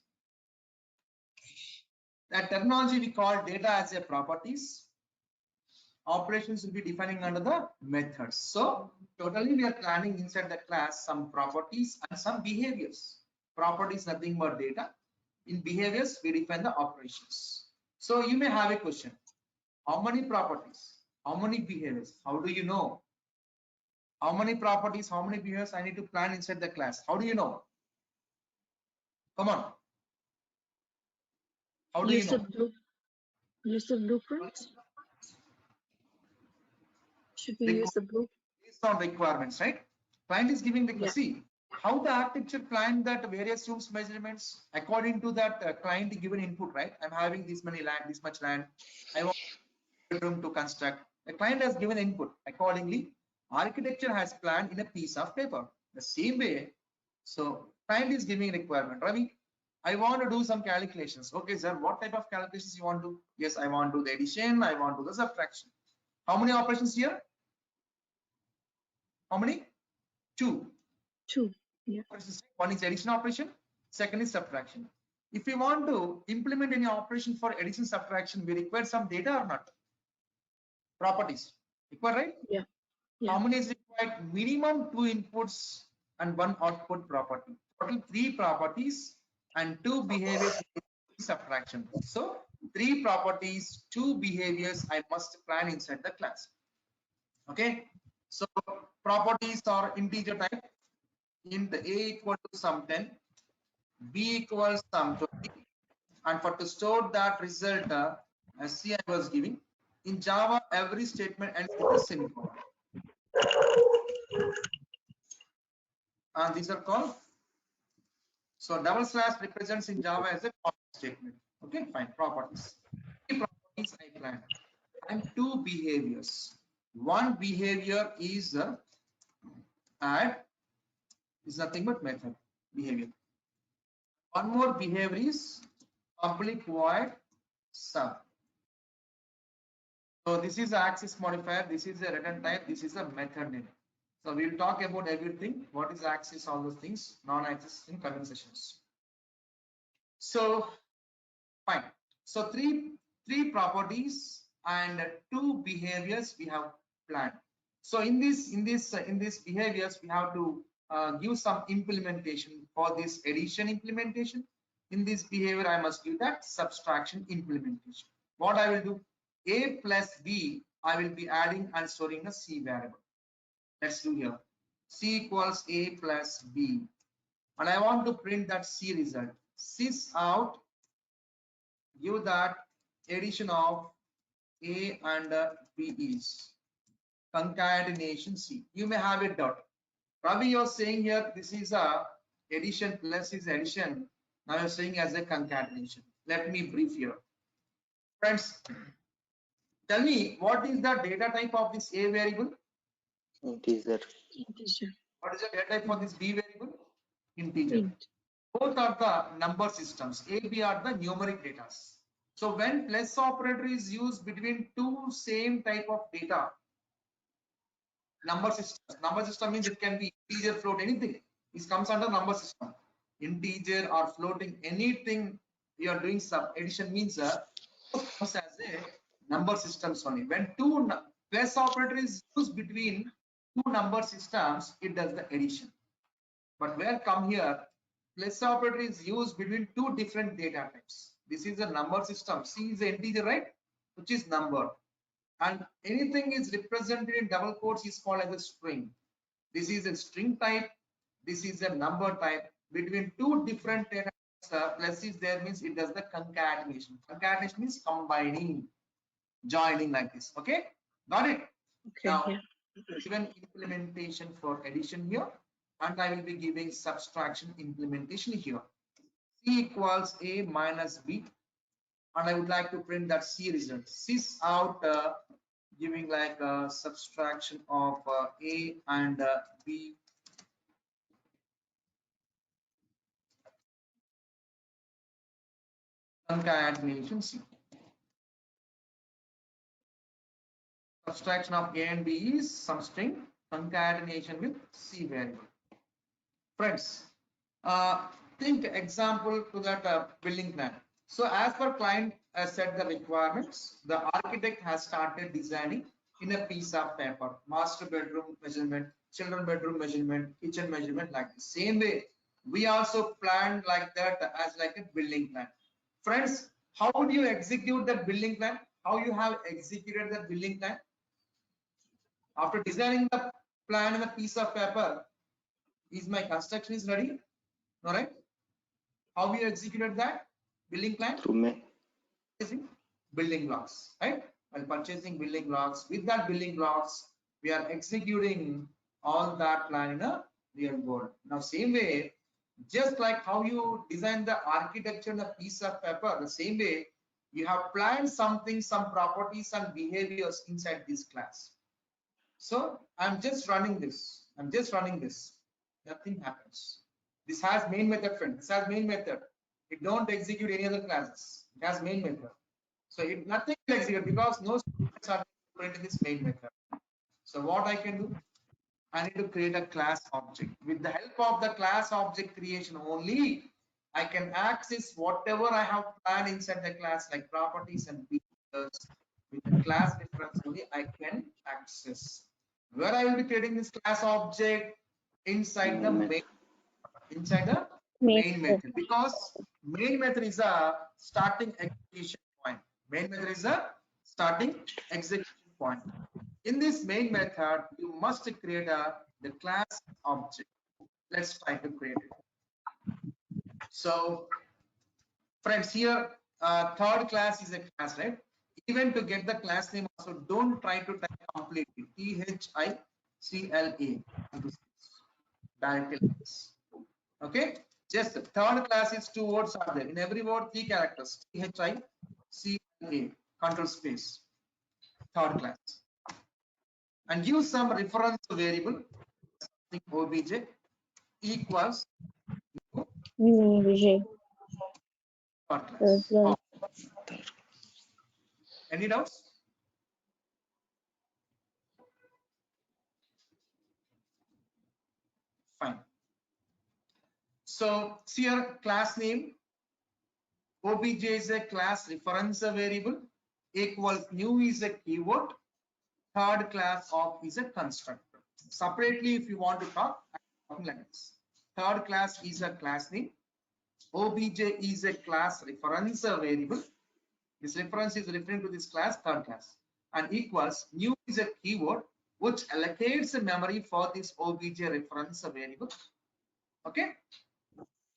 That terminology we call data as a properties. Operations will be defining under the methods. So totally we are planning inside the class some properties and some behaviors. Properties nothing but data. In behaviors we define the operations. So you may have a question. How many properties? How many behaviors? How do you know? How many properties? How many behaviors I need to plan inside the class? How do you know? Come on. How do you know? Use the blueprints. Should we use the blueprint? Based on requirements, right? Client is giving the see how the architecture planned that various rooms measurements according to that client given input, right? I'm having this many land, this much land. I want room to construct. The client has given input accordingly. Architecture has planned in a piece of paper. The same way. So client is giving requirement. Ravi, I want to do some calculations. Okay, sir. What type of calculations you want to? Yes, I want to do the addition. I want to do the subtraction. How many operations here? How many? Two. Yeah. One is addition operation, second is subtraction. If we want to implement any operation for addition subtraction, we require some data or not? Properties. Required, right? Yeah. How many is required? Minimum 2 inputs and 1 output property. Total 3 properties and 2 behaviors subtraction. So 3 properties, 2 behaviors I must plan inside the class. Okay. So properties are integer type. Int a equal to sum 10, b equals sum 20, and for to store that result, as C I was giving, in Java every statement ends with a semicolon, and these are called, so double slash represents in Java as a statement. Okay, fine. Properties. Three properties I plan, and two behaviors. One behavior is add, is nothing but method behavior. One more behavior is public void sum. So this is the access modifier, this is a return type, this is a method name. So we will talk about everything, what is access, all those things, non-access in coming sessions. So fine. So three properties and two behaviors we have planned. So in this behaviors we have to give some implementation for this addition implementation. In this behavior I must give that subtraction implementation. What I will do, a plus b I will be adding and storing a c variable. Let's do here, c equals a plus b, and I want to print that c result. Sys out, give that addition of a and b is concatenation c. You may have a doubt, Ravi, you're saying here this is a addition plus is addition, now you're saying as a concatenation. Let me brief here, friends. Tell me, what is the data type of this a variable? Integer. Integer. What is the data type for this b variable? Integer. Int. Both are the number systems. A, B are the numeric data. So when plus operator is used between two same type of data, number system means it can be integer, float, anything. This comes under number system. Integer or floating, anything you are doing sub addition means comes as a number systems only. When two plus operator is used between two number systems, it does the addition. But where come here, plus operator is used between two different data types. This is a number system. C is the integer, right? Which is number. And anything is represented in double quotes is called as a string. This is a string type. This is a number type. Between two different data types, plus is there means it does the concatenation. Concatenation means combining, joining like this. Okay, got it? Okay. Now, Yeah. given implementation for addition here, and I will be giving subtraction implementation here. C equals a minus b, and I would like to print that c result. Sys out, giving like a subtraction of a and b. Concatenation c. Subtraction of a and b is some string. Concatenation with c variable. Friends, think example to that building plan. So as per client set the requirements, the architect has started designing in a piece of paper, master bedroom measurement, children bedroom measurement, kitchen measurement, like the same way we also planned like that as like a building plan. Friends, how do you execute that building plan? How you have executed that building plan? After designing the plan in a piece of paper, is my construction is ready? All right. How we executed that building plan? Through me. Building blocks, right? While purchasing building blocks, with that building blocks, we are executing all that plan in a real world. Now, same way, just like how you design the architecture in a piece of paper, the same way you have planned something, some properties and behaviors inside this class. So I'm just running this. Nothing happens. This has main method, friend. This has main method. It don't execute any other classes. It has main method. So it nothing will execute because no students are printing this main method. So what I can do? I need to create a class object. With the help of the class object creation only, I can access whatever I have planned inside the class, like properties and features. With the class difference only, I can access. Where I will be creating this class object inside the main method, because main method is a starting execution point. Main method is a starting execution point. In this main method, you must create the class object. Let's try to create it. So friends, here third class is a class, right? Even to get the class name also, don't try to type completely. THICLA directly like this. Okay, just third class is 2 words are there. In every word 3 characters. THICLA control space. Third class. And give some reference variable obj equals Vijay. third class. Oh. Any doubts? Fine. So here class name obj is a class reference variable, equals new is a keyword, third class of is a constructor. Separately, if you want to talk, like this. Third class is a class name, obj is a class reference variable. This reference is referring to this class, third class, and equals new is a keyword which allocates a memory for this obj reference variable. Okay,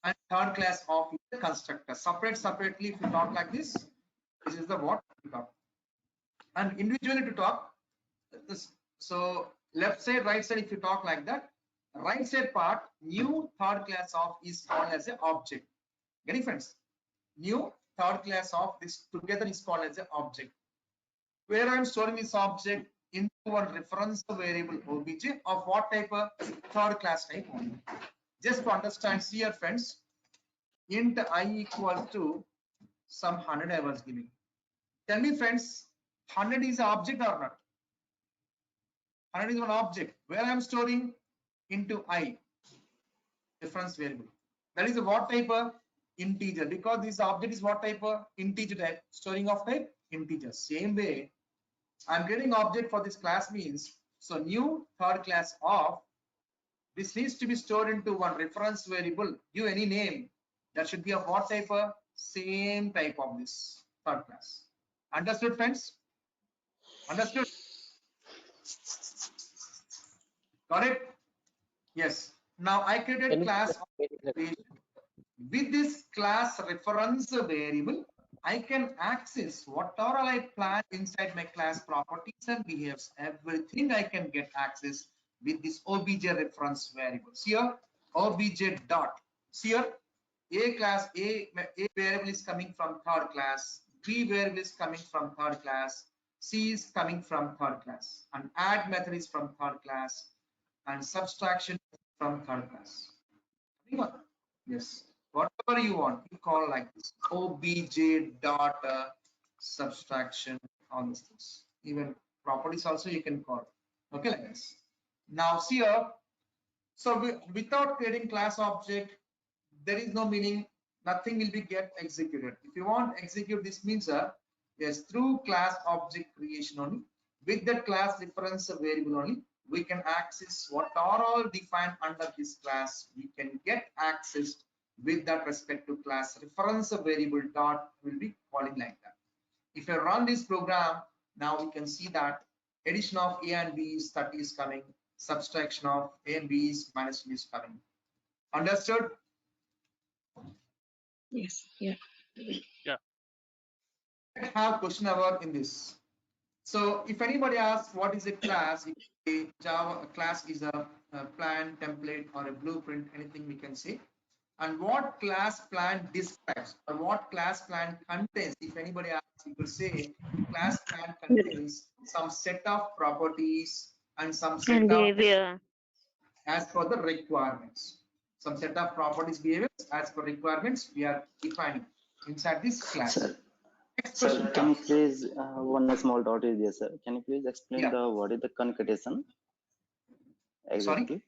and third class of the constructor. Separately, if you talk like this, this is the what we talk. And individually to talk this. So left side, right side, if you talk like that, right side part, new third class of is called as an object. Getting friends? New third class of this together is called as an object. Where I'm storing this object into one reference variable obj of what type of third class type only. Just to understand here, friends, int I equal to some 100 I was giving. Tell me, friends, 100 is an object or not? 100 is one object where I am storing into I reference variable. That is a what type of integer, because this object is what type of integer type, storing of type integer. Same way, I'm getting object for this class means, so new third class of this needs to be stored into one reference variable. Give any name that should be of what type of same type of this third class. Understood, friends? Understood? Got it? Yes. Now I created class with this class reference variable. I can access whatever I plan inside my class properties and behaviors. Everything I can get access with this obj reference variables. Here obj dot. Here a class a variable is coming from third class, b variable is coming from third class, c is coming from third class, and add method is from third class, and subtraction from third class. Yes, whatever you want, you call like this obj dot subtraction, all these things. Even properties also you can call. Okay, like this. Now see here, so without creating class object, there is no meaning, nothing will be get executed. If you want execute, this means yes, through class object creation only, with the class reference variable only, we can access what are all defined under this class. We can get access with that respective class reference variable dot will be calling like that. If I run this program, now we can see that addition of a and b is 30 is coming, subtraction of a and b is minus 2 is coming. Understood? Yes. Yeah. Yeah. I have question about in this. So if anybody asks what is a class, a Java class is a plan, template, or a blueprint, anything we can say. And what class plan describes or what class plan contains, if anybody asks, you could say class plan contains some set of properties and some set of Behavior. as per the requirements. Some set of properties behaviors as per requirements we are defining inside this class. Sir, can you please one small doubt is there, sir. Can you please explain the what is the concatenation? Exactly. Sorry?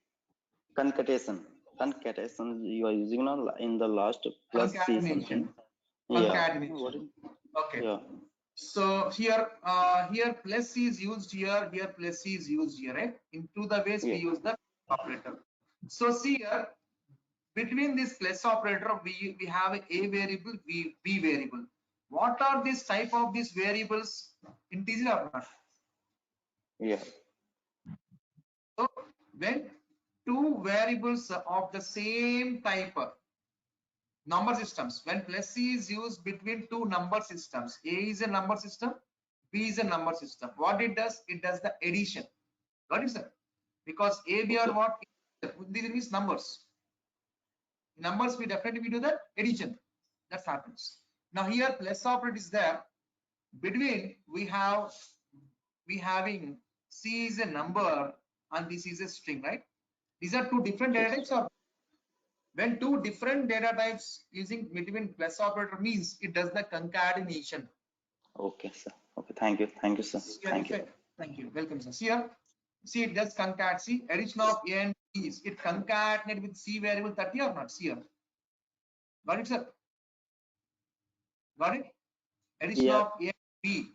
Concatenation. Concatenation you are using now in the last plus C something. Concatenation. Okay. Yeah. So here here plus C is used here, here plus C is used here, right? In two the ways we use the operator. So see here, between this plus operator we have a variable, b variable. What are these type of these variables? Integer or not? Yeah. So when two variables of the same type Number systems. When plus C is used between two number systems, A is a number system, B is a number system. What it does? It does the addition. Got it, sir? Because A, B are what? These means numbers. Numbers we definitely do the addition. That happens. Now here plus operator is there. Between we having C is a number and this is a string, right? These are two different data types, or when two different data types using between plus operator means it does the concatenation. Okay, sir. Okay, thank you, sir. Thank you. Thank you. Welcome, sir. See, it does concat. See, addition of A and B is it concatenate with C variable 30 or not? See here. Got it, sir? Got it? Addition of A and B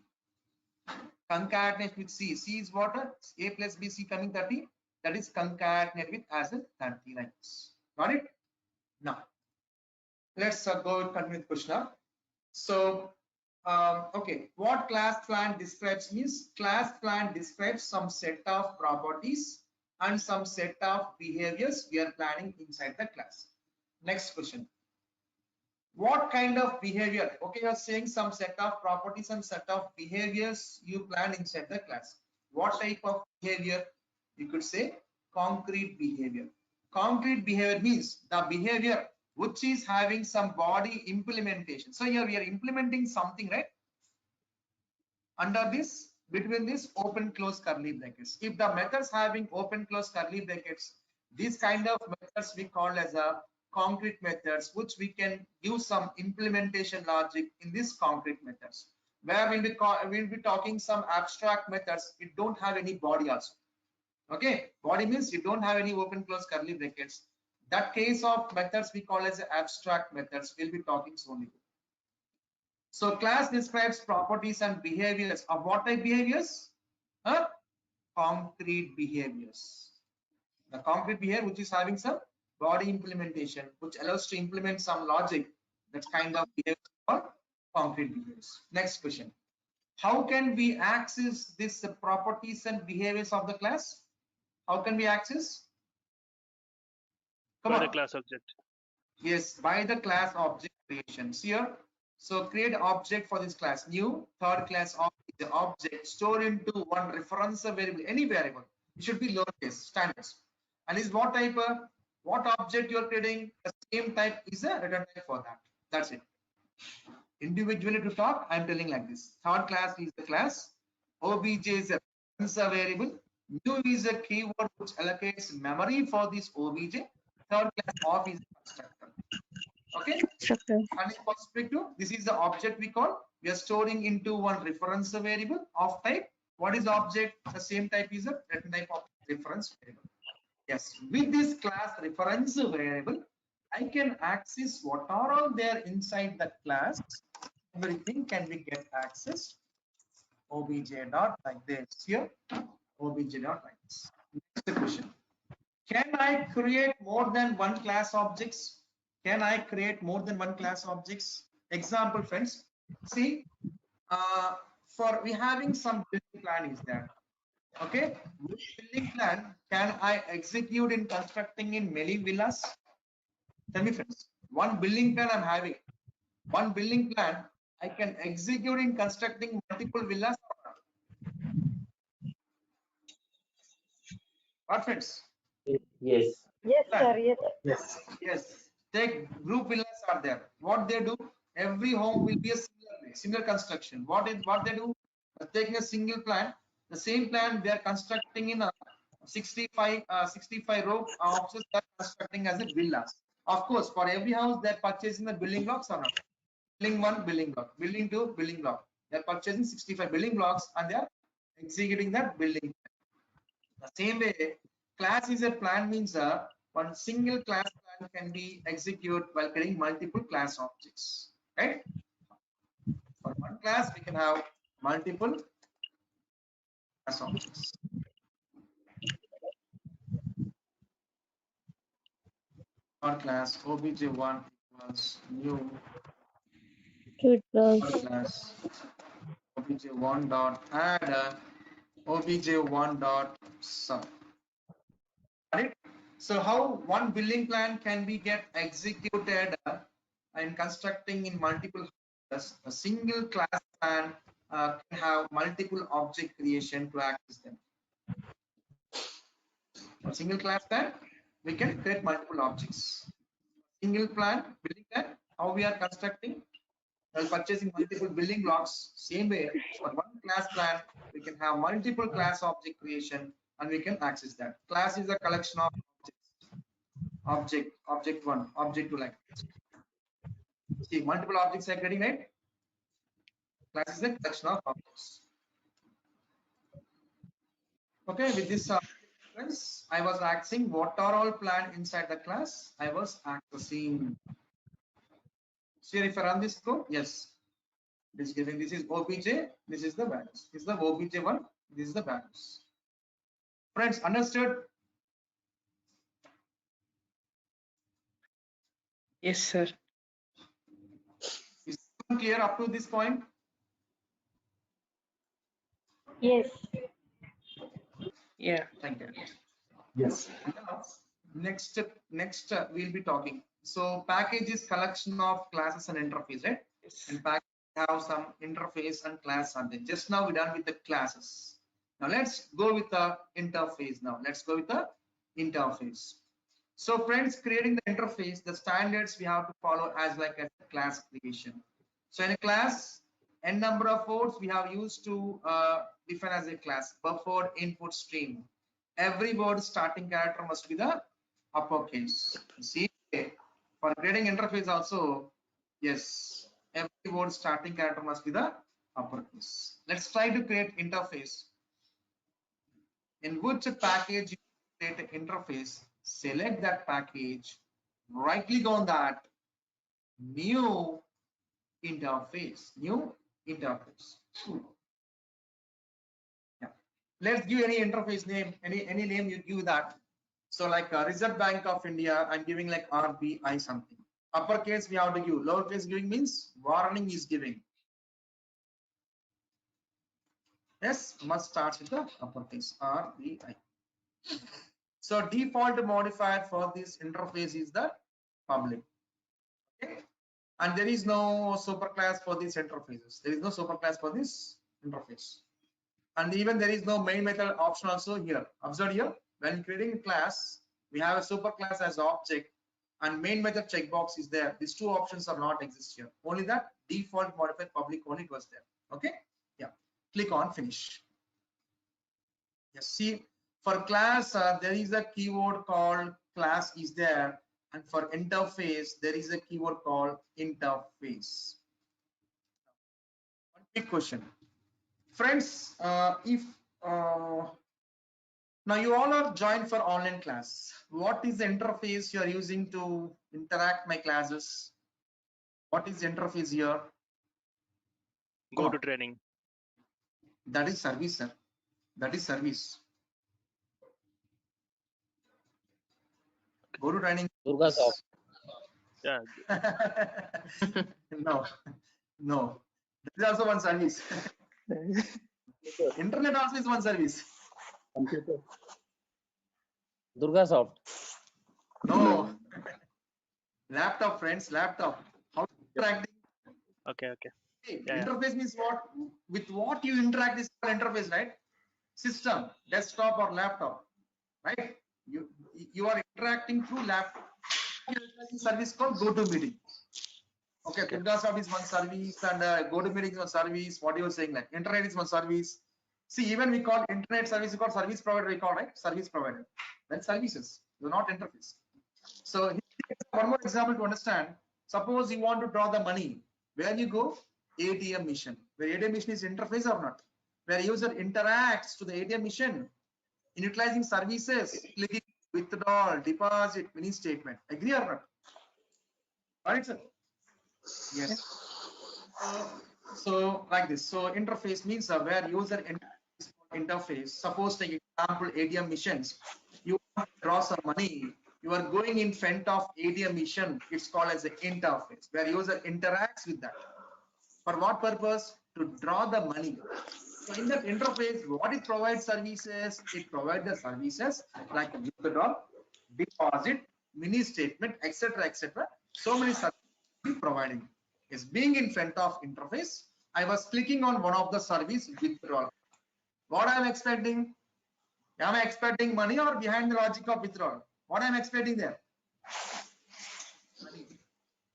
concatenate with C. C is what? A plus B, C coming 30. That is concatenate with as a 30 like this. Got it? Now, let's go continue the question now. So, okay, what class plan describes means class plan describes some set of properties and some set of behaviors we are planning inside the class. Next question. What kind of behavior? Okay, you are saying some set of properties and set of behaviors you plan inside the class. What type of behavior? You could say concrete behavior. Concrete behavior means the behavior which is having some body implementation. So here we are implementing something, right? Under this, between this open close curly brackets. If the methods having open close curly brackets, these kind of methods we call as a concrete methods, which we can use some implementation logic in these concrete methods. Where we'll be talking some abstract methods, it don't have any body also. Okay, body means you don't have any open close curly brackets. That case of methods we call as abstract methods. We'll be talking soon. So class describes properties and behaviors of what type behaviors? Concrete behaviors. The concrete behavior which is having some body implementation, which allows to implement some logic. That kind of behavior called concrete behaviors. Next question. How can we access these properties and behaviors of the class? How can we access? By the class object. Yes, by the class object creations here. So create object for this class. New third class object store into one reference variable, any variable. It should be lowercase standards. And is what type? What object you are creating? The same type is a return type for that. That's it. Individually to talk, I am telling like this. Third class is the class. Obj is a reference variable. New is a keyword which allocates memory for this obj. Third class of is a constructor. Okay. And in perspective, this is the object we call. We are storing into one reference variable of type. What is the object? The same type is a return type of reference variable. Yes. With this class reference variable, I can access what are all there inside the class. Everything can be get accessed. Obj dot like this here. Obj dot like this. Next question. Can I create more than one class objects? Can I create more than one class objects? Example, friends. See, for we having some building plan is there. Okay, which building plan can I execute in constructing in many villas? Tell me, friends. One building plan I'm having. One building plan I can execute in constructing multiple villas. What, friends? Yes. Yes, sir. Yes. Yes. Yes. Take group villas are there. What they do? Every home will be a similar construction. What they do? Taking a single plan, the same plan they are constructing in a 65 row houses. They are constructing as a villas. Of course, for every house they are purchasing the building blocks or not. Building 1 building block, building 2 building block. They are purchasing 65 building blocks and they are executing that building. The same way, class is a plan means one single class plan can be executed while creating multiple class objects. Right? For one class, we can have multiple class objects. Our class obj1 equals new class obj1 dot add obj1 dot sum. Right? So how one building plan can be get executed and constructing in multiple houses, a single class plan can have multiple object creation to access them. A single class plan, we can create multiple objects. Single plan, building that, how we are constructing, while purchasing multiple building blocks, same way, for one class plan, we can have multiple class object creation and we can access that. Class is a collection of objects. Object one, object two, like see multiple objects are getting, right? Class is a collection of objects. Okay, with this I was accessing what are all planned inside the class. I was accessing. See if I run this code, yes. This giving, this is obj, this is the values. This is the obj one, this is the values. Friends, understood? Yes, sir. Is it clear up to this point? Yes. Yeah. Thank you. Yes. Now, next we'll be talking. So package is collection of classes and interface, right? Yes. And package have some interface and class are there. Just now we done with the classes. Now let's go with the interface. Now let's go with the interface. So friends, creating the interface, the standards we have to follow as like a class creation. So in a class, n number of words we have used to define as a class. Buffered input stream. Every word starting character must be the uppercase. See, for creating interface also, yes, every word starting character must be the uppercase. Let's try to create interface. In which package you create an interface, select that package, right click on that, new interface. Yeah. Let's give any interface name, any name you give that. So like Reserve Bank of India, I'm giving like RBI something. Uppercase we have to give. Lowercase giving means warning is giving. Yes, must start with the uppercase RBI. So default modifier for this interface is the public. Okay. And there is no superclass for these interfaces. There is no superclass for this interface. And even there is no main method option also here. Observe here, when creating a class, we have a superclass as object and main method checkbox is there. These two options are not exist here. Only that default modifier public only it was there. Okay. Yeah. Click on finish. Yes. See, for class, there is a keyword called class is there. And for interface, there is a keyword called interface. One big question. Friends, if now you all are joined for online class, what is the interface you are using to interact my classes? What is the interface here? Go to training. That is service, sir. That is service. Go to training. Durga soft. Yeah. No. That is also one service. Internet also is one service. Computer. Durga soft. No. Laptop, friends, laptop. How interacting? Okay. Hey, Yeah. interface means what? With what you interact is called interface, right? System, desktop or laptop, right? You are interacting through laptop. Service called GoToMeeting. Okay, Durgasoft is one service and GoToMeeting is one service. What you are saying, like internet is one service. See, even we call internet service, we call service provider, we call, right? Service provider. Then services, they're not interface. So one more example to understand. Suppose you want to draw the money. Where you go? ATM machine. Where ATM machine is interface or not? Where user interacts to the ATM machine in utilizing services, clicking withdrawal, deposit, mini statement. Agree or not? Right, sir? Yes. So like this. So interface means where user interface. Suppose take example ATM machines. You want to draw some money. You are going in front of ATM machine. It's called as an interface where user interacts with that. For what purpose? To draw the money. So in that interface, what it provides services? It provides the services like withdrawal, deposit, mini statement, etc., etc. So many services providing. Is being in front of interface, I was clicking on one of the service withdrawal. What I'm expecting? Am I expecting money or behind the logic of withdrawal? What I'm expecting there? Money.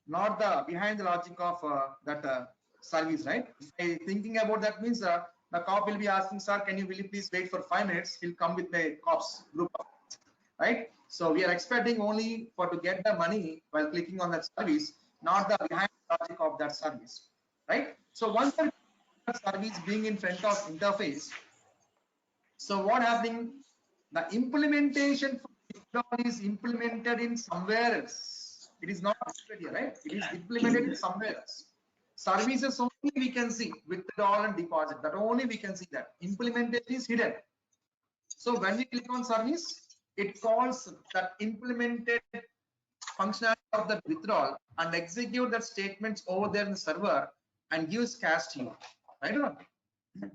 Not the behind the logic of that service, right? Thinking about that means the cop will be asking, sir, will you please wait for 5 minutes? He'll come with the cops group, right? So we are expecting only to get the money while clicking on that service, not the behind the logic of that service, right? So once the service being in front of interface, so what happening? The implementation for withdrawal is implemented in somewhere else. It is not here, right? It is implemented in somewhere else. Services only we can see withdrawal and deposit. That only we can see that. Implementation is hidden. So when we click on service, it calls that implemented functionality of the withdrawal and execute that statements over there in the server and gives cash to you. Right or not?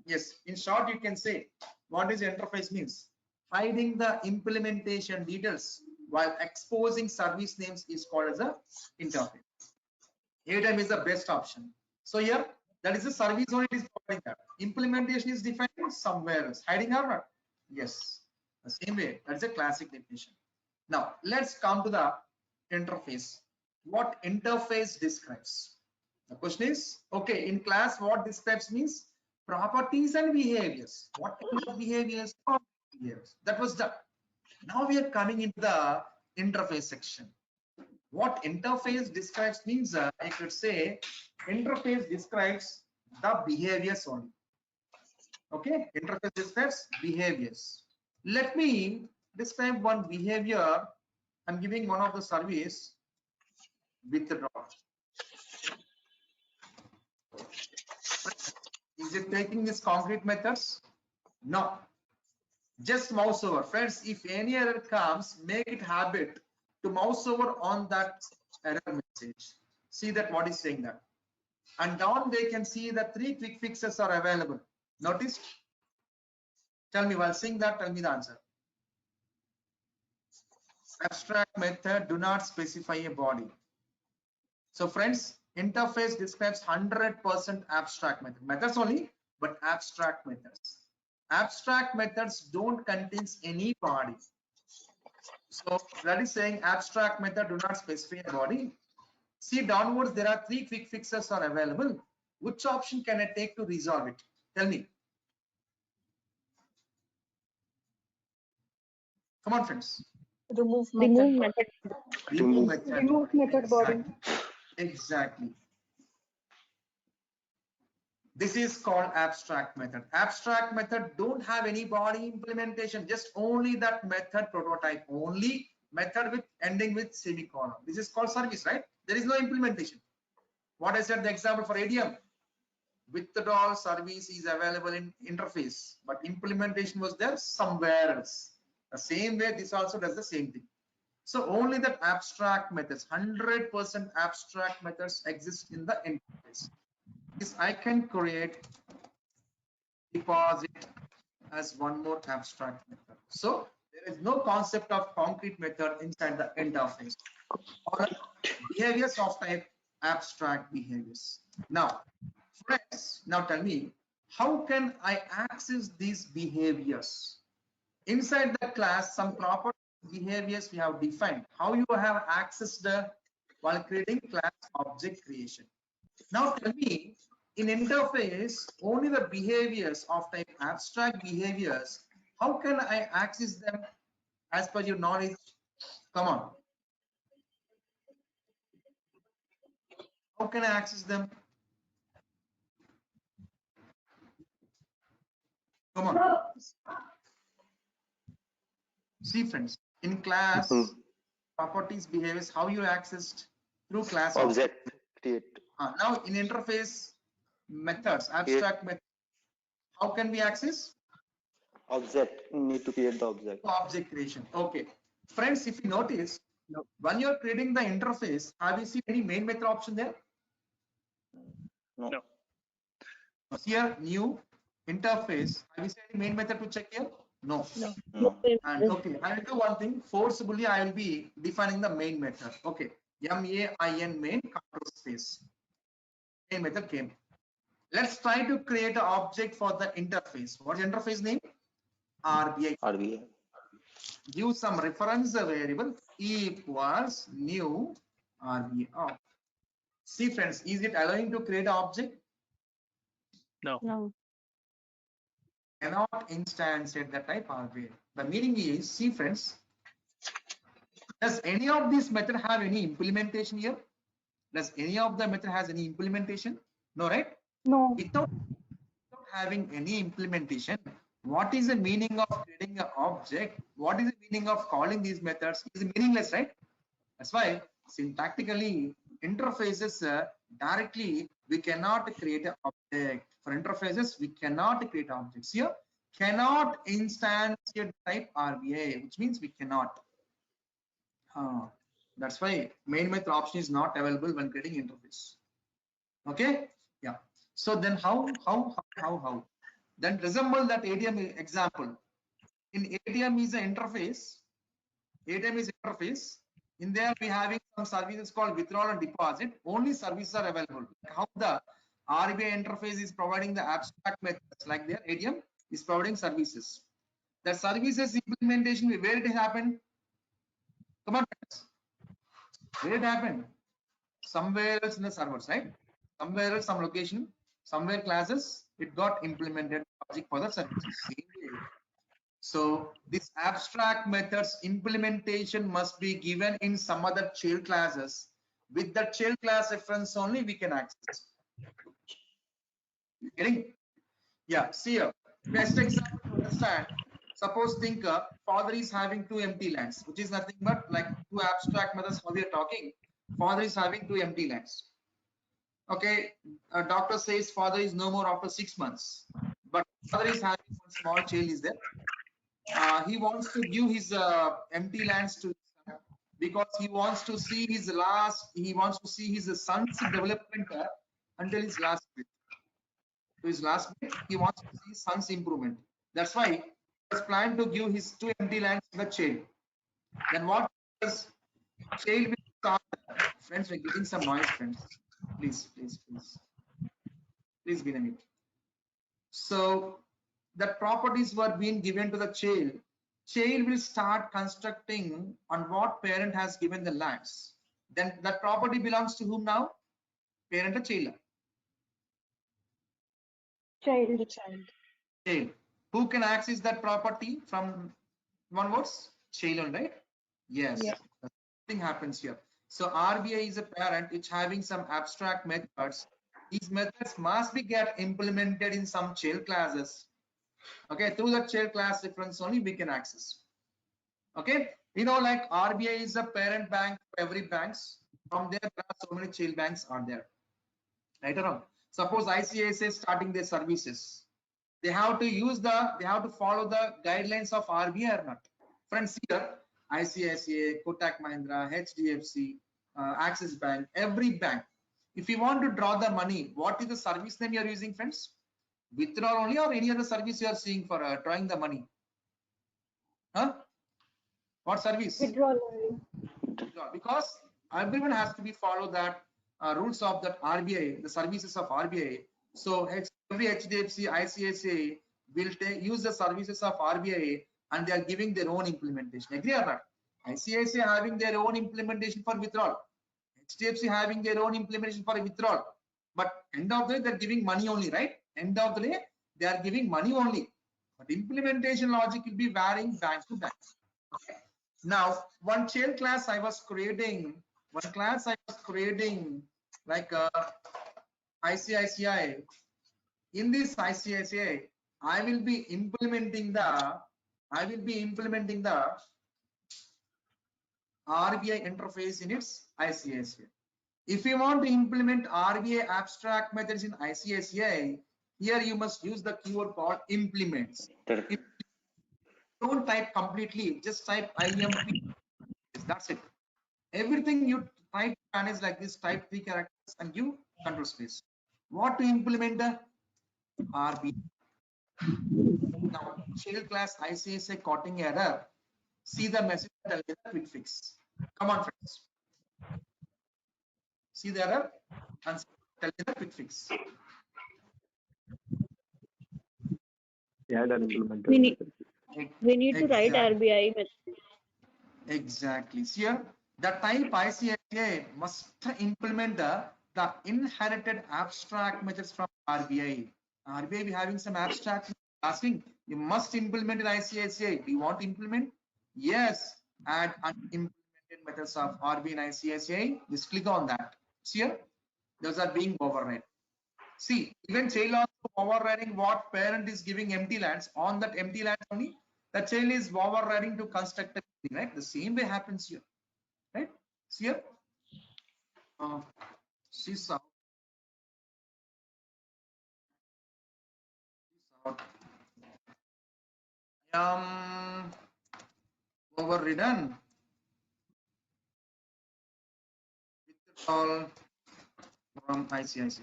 Yes. In short, you can say what is interface means. Hiding the implementation details while exposing service names is called as a interface. ATM is the best option. So here, that is the service only is providing that. Implementation is defined somewhere else. Hiding or not? Yes. The same way. That's a classic definition. Now, let's come to the interface. What interface describes? The question is, okay, in class, what describes means properties and behaviors. What kind of behaviors? That was done. Now we are coming into the interface section. What interface describes means I could say interface describes the behaviors only. Okay, interface describes behaviors. Let me describe one behavior. I'm giving one of the service withdraw. Is it taking these concrete methods? No. Just mouse over. Friends, if any error comes, make it habit to mouse over on that error message. See that what is saying that. And down they can see that 3 quick fixes are available. Notice? Tell me while seeing that, tell me the answer. Abstract method do not specify a body. So friends, interface describes 100% abstract method. Methods only, but abstract methods. Abstract methods don't contain any body. So that is saying abstract method do not specify a body. See downwards, there are 3 quick fixes are available. Which option can I take to resolve it? Tell me. Come on, friends. Remove method. Remove method. Remove method body. Exactly. This is called abstract method. Abstract method don't have any body implementation, just only that method prototype, only method with ending with semicolon. This is called service, right? There is no implementation. What I said, the example for ADM, withdrawal service is available in interface, but implementation was there somewhere else. The same way, this also does the same thing. So only that abstract methods, 100% abstract methods exist in the interface. Is I can create deposit as one more abstract method. So there is no concept of concrete method inside the interface. Or behaviors of type abstract behaviors. Now, friends, now tell me, how can I access these behaviors? Inside the class, some proper behaviors we have defined. How you have accessed while creating class object creation. Now tell me, in interface, only the behaviors of type abstract behaviors, how can I access them as per your knowledge? Come on. How can I access them? Come on. See friends, in class, properties, behaviors, how you accessed through class Object create. Now in interface, methods, abstract methods, how can we access? Object, need to create the object. Object creation. Okay. Friends, if you notice, when you're creating the interface, have you seen any main method option there? No. No. Here, new interface. Have you seen any main method to check here? No. No. And okay, I will do one thing. Forcibly, I will be defining the main method. Okay. main main control space. Main method came. Let's try to create an object for the interface. What's the interface name? RBI. RBI. Give some reference variable equals new RBI. Oh. See friends, is it allowing to create an object? No. No. Cannot instantiate the type RBI. The meaning is, see friends, does any of these method have any implementation here? Does any of the method has any implementation? No, right? No. Without having any implementation, what is the meaning of creating an object? What is the meaning of calling these methods? Is meaningless, right? That's why syntactically interfaces directly we cannot create an object. For interfaces we cannot create objects. Here cannot instantiate type RBI, which means we cannot. That's why main method option is not available when creating interface. Okay, yeah. So then how? Then resemble that ATM example. In ATM is an interface. ATM is interface. In there we having some services called withdrawal and deposit. Only services are available. How the RBI interface is providing the abstract methods, like their ATM is providing services. The services implementation, where it happened? Come on, friends. Where it happened? Somewhere else in the servers, right? Somewhere else, some location, somewhere classes, it got implemented logic for the services. Same way. So this abstract methods implementation must be given in some other child classes. With the child class reference only we can access. Getting? Yeah, see here. Best example to understand. Suppose think father is having two empty lands, which is nothing but like two abstract methods how we are talking. Father is having two empty lands. Okay, a doctor says father is no more after 6 months, but father is having one small child is there. He wants to give his empty lands to because he wants to see his son's development until his last bit. To his last bit, he wants to see his son's improvement. That's why he has planned to give his two empty lands to the child. Then what does child will start? Friends, we're getting some noise, friends. Please be in it. So that properties were being given to the child. Child will start constructing on what parent has given the lands. Then that property belongs to whom now? Parent or child? Child. The child. Child. Who can access that property from one words? Child, right? Yes. Yeah. Thing happens here. So RBI is a parent which having some abstract methods. These methods must be get implemented in some child classes. Okay, through the child class reference only we can access. Okay, you know, like RBI is a parent bank for every banks. From there are so many child banks are there, right or wrong? Suppose ICICI is starting their services, they have to follow the guidelines of RBI or not? Friends, here ICICI, Kotak Mahindra, HDFC, Axis Bank, every bank, if you want to draw the money, what is the service name you are using, friends? Withdrawal only or any other service you are seeing for drawing the money? Huh? What service? Withdrawal only. Withdrawal. Because everyone has to be follow that rules of that RBI, the services of RBI. So every HDFC, ICICI will use the services of RBI and they are giving their own implementation. Agree or not? ICICI having their own implementation for withdrawal. HDFC having their own implementation for withdrawal. But end of the day, they're giving money only, right? End of the day, they are giving money only. But implementation logic will be varying bank to bank. Okay. Now, one child class I was creating, like ICICI. In this ICICI, I will be implementing the RBI interface in its ICICI. If you want to implement RBI abstract methods in ICICI, here you must use the keyword called implements. Don't type completely, just type IMP. That's it. Everything you type manage like this, type 3 characters and give control space. What to implement the RBI? Now, child class ICICI caught error. See the message that I'll get a quick fix. Come on, friends. see the error and tell me the quick fix. Add an implemented We need method. we need to write Exactly. RBI method. Exactly. See here, the type ICICI must implement the inherited abstract methods from RBI. RBI be having some abstract asking, you must implement in ICICI. Do you want to implement? Yes. Add unimplemented methods of RBI and ICICI. Just click on that. See here, those are being override. See, even child also overriding what parent is giving empty lands. On that empty land only, the child is overriding to construct a building, right? The same way happens here, right? See here, see south, overridden withdrawal from ICICI.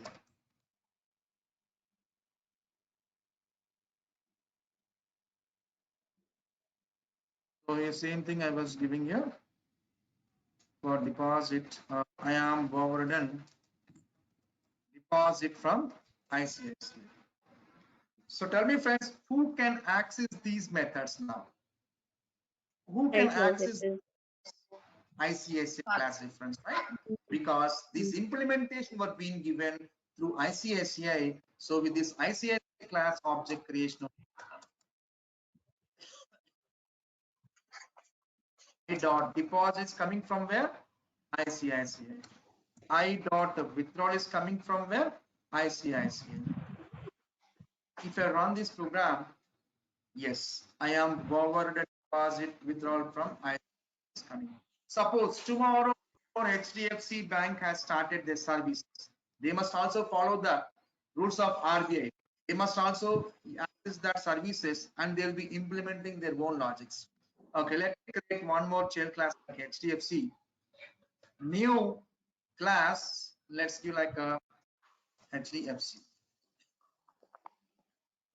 So the same thing I was giving here for deposit. I am overridden deposit from ICICI. So tell me, friends, who can access these methods now? Who can access ICICI class reference, right? Because this implementation was being given through ICICI. So with this ICICI class object creation, I dot deposits coming from where? ICICI. I dot withdrawal is coming from where? ICICI. If I run this program, yes, I am forward deposit withdrawal from ICICI is coming. Suppose tomorrow HDFC Bank has started their services. They must also follow the rules of RBI. They must also access that services and they'll be implementing their own logics. Okay, let's create one more child class like HDFC. New class, let's give like a HDFC.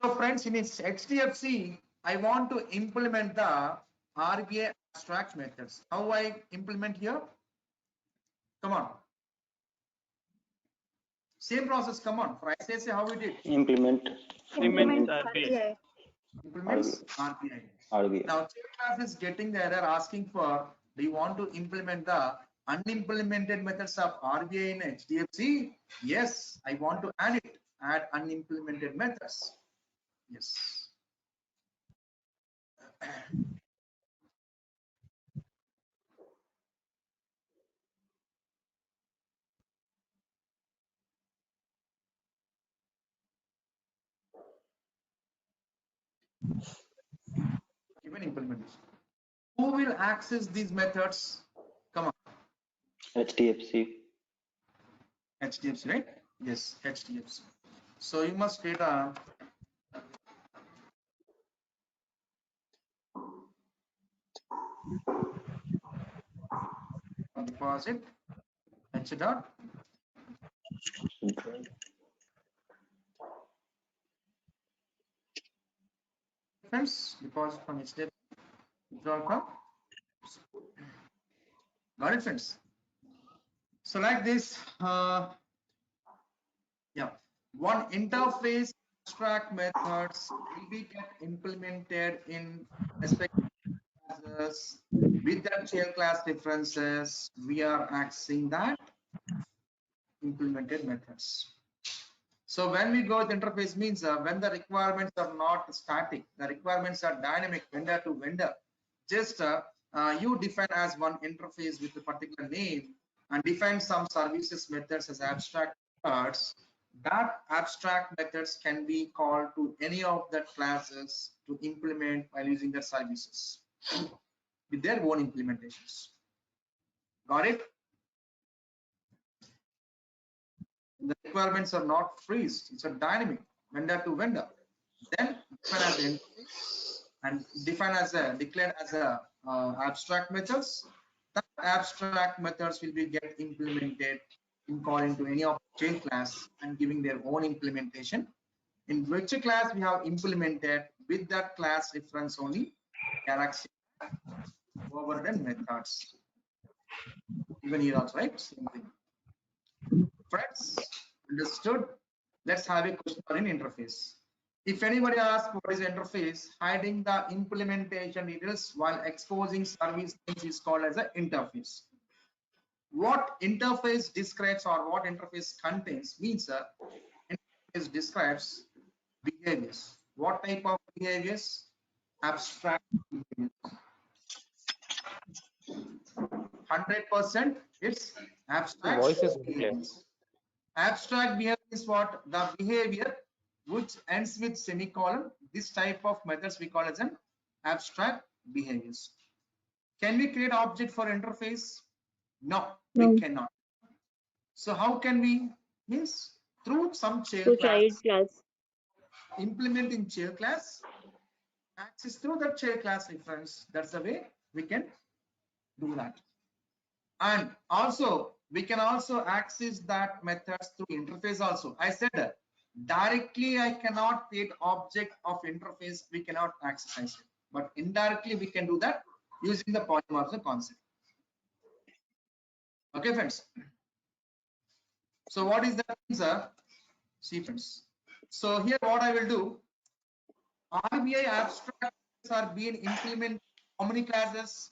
So friends, in its HDFC, I want to implement the RBI abstract methods. How I implement here? Come on. Same process, come on. For ICICI, how we did? Implement RBI. Implements RBI. RBI. Now, child class is getting the error asking for, do you want to implement the unimplemented methods of RBI in HDFC? Yes, I want to add it. Add unimplemented methods. Yes. Given implementation. Who will access these methods? Come on. HDFC. HDFC, right? Yes, HDFC. So you must create a deposit H dot friends deposit from HDFC withdraw from. Got it, friends? So like this, yeah, one interface abstract methods will be get implemented in respective classes with that child class differences. We are accessing that implemented methods. So when we go with interface means when the requirements are not static, the requirements are dynamic vendor to vendor. Just you define as one interface with a particular name and define some services methods as abstract methods. That abstract methods can be called to any of the classes to implement while using their services with their own implementations. Got it? The requirements are not freeze, it's a dynamic vendor to vendor. Then define as an interface and define as a declared as a abstract methods. That abstract methods will be get implemented in calling to any of the child class and giving their own implementation. In which class we have implemented with that class reference only galaxy overridden methods. Even here also, right? Same thing. Friends, understood? Let's have a question on interface. If anybody asks what is interface, hiding the implementation details while exposing service names is called as an interface. What interface describes or what interface contains means interface describes behaviors. What type of behaviors? Abstract behaviors. 100% it's abstract Voice is clear. behaviors. Abstract behavior is what? The behavior which ends with semicolon. This type of methods we call as an abstract behaviors. Can we create object for interface? No, No. we cannot. So how can we? Means through some So child child class, class. implementing child class, access through that child class reference. That's the way we can do that. And also we can also access that methods through interface also. I said directly I cannot create object of interface, we cannot access it, but indirectly we can do that using the polymorphism concept. Okay friends, so what is that answer? See friends, so here what I will do, RBI abstracts are being implemented how many classes?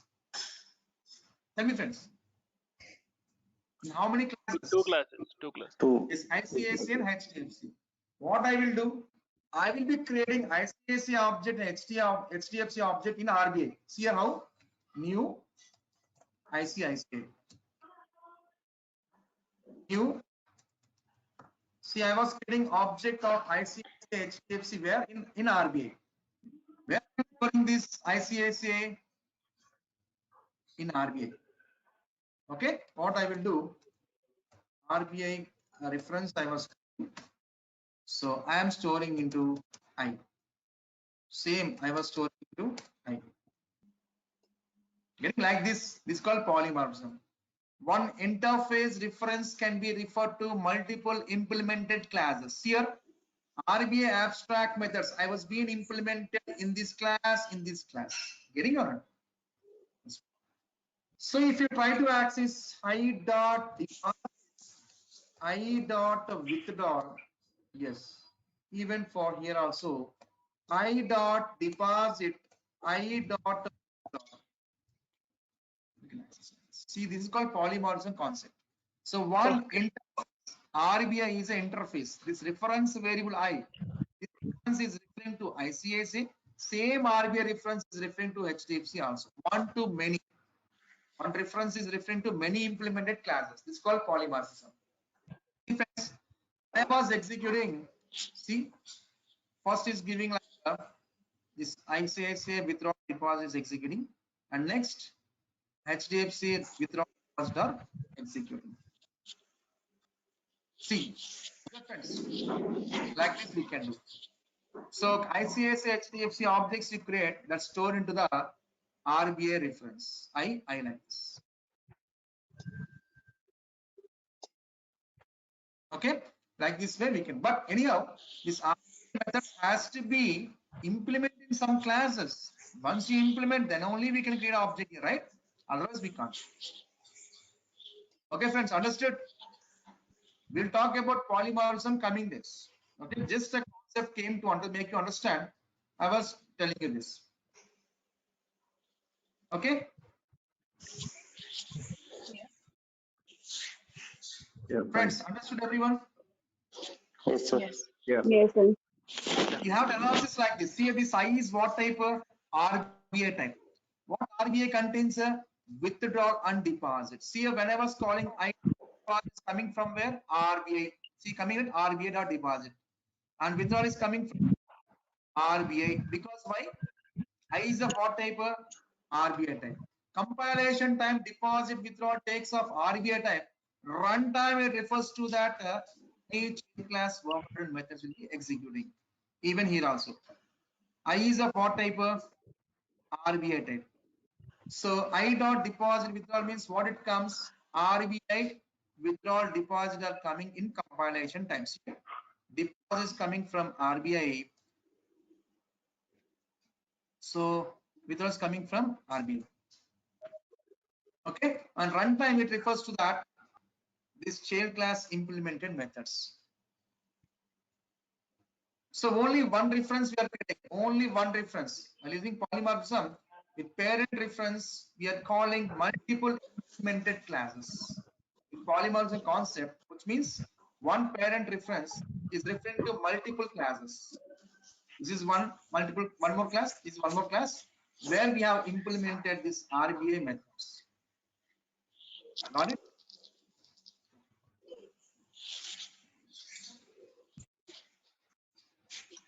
Tell me friends, in how many classes? Two classes. Two. Is ICAC and HDFC. What I will do, I will be creating ICAC object and HDFC object in RBI. See how? New ICAC. New. See, I was creating object of ICAC HDFC where in RBI. Where am I putting this ICAC? In RBI. Okay. What I will do, RBI reference I was. So I am storing into I. Same I was storing into I. Getting like this is called polymorphism. One interface reference can be referred to multiple implemented classes. Here RBA abstract methods I was being implemented in this class, getting on it. So if you try to access I dot withdraw, yes, even for here also I dot deposit, I dot withdraw. See, this is called polymorphism concept. So one RBI is an interface. This reference variable I, this reference is referring to ICAC. Same RBI reference is referring to HDFC also. One to many. One reference is referring to many implemented classes. This is called polymorphism. If I was executing, see, first is giving like this ICICI withdraw deposit is executing, and next HDFC withdraw deposit are executing. See, friends, like this we can do. So ICICI HDFC objects you create that store into the RBA reference. I like this. Okay, like this way we can. But anyhow, this RBA method has to be implemented in some classes. Once you implement, then only we can create an object here, right? Otherwise we can't. Okay, friends, understood? We'll talk about polymorphism coming days. Okay, just a concept came to make you understand. I was telling you this. Okay. Yeah, Friends, understood everyone? Yes, sir. Yes. yeah. Yes, sir. You have to analysis like this. See, this I is what type? RBA type. What RBA contains? Withdraw and deposit. See, when I was calling I is coming from where? RBA. See, coming at RBA dot deposit, and withdrawal is coming from RBA. Because why? I is of what type? RBA type. Compilation time, deposit, withdraw takes of RBA type. Runtime it refers to that each class worker methods will be executing. Even here also. I is of what type? RBA type. So I dot deposit withdrawal means what it comes? RBI withdrawal deposit are coming in compilation times. Deposit is coming from RBI. So withdrawal is coming from RBI. Okay, and runtime it refers to that this child class implemented methods. So only one reference we are getting, only one reference. While using polymorphism, with parent reference, we are calling multiple implemented classes. With polymorphism concept, which means one parent reference is referring to multiple classes. This is one more class, this is one more class, where we have implemented this RBI methods. Got it?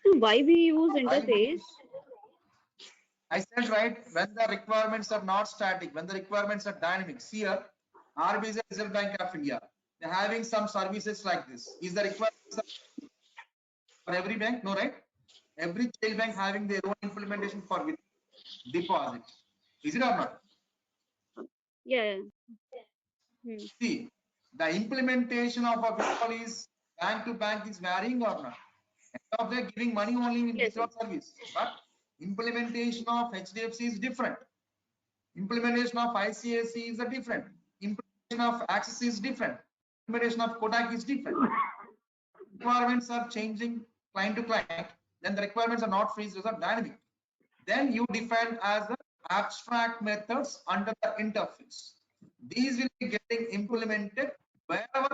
So why we use interface? I said right, when the requirements are not static, when the requirements are dynamic. See here, RBI is a Reserve Bank of India. They're having some services like this. Is the requirements for every bank? No, right? Every child bank having their own implementation for deposit. Is it or not? Yeah. See, the implementation of a withdrawal is bank to bank is varying or not. End of the giving money only in withdrawal service, but implementation of HDFC is different. Implementation of ICICI is a different. Implementation of Axis is different. Implementation of Kotak is different. Requirements are changing client to client. Then the requirements are not freeze, those are dynamic. Then you define as the abstract methods under the interface. These will be getting implemented wherever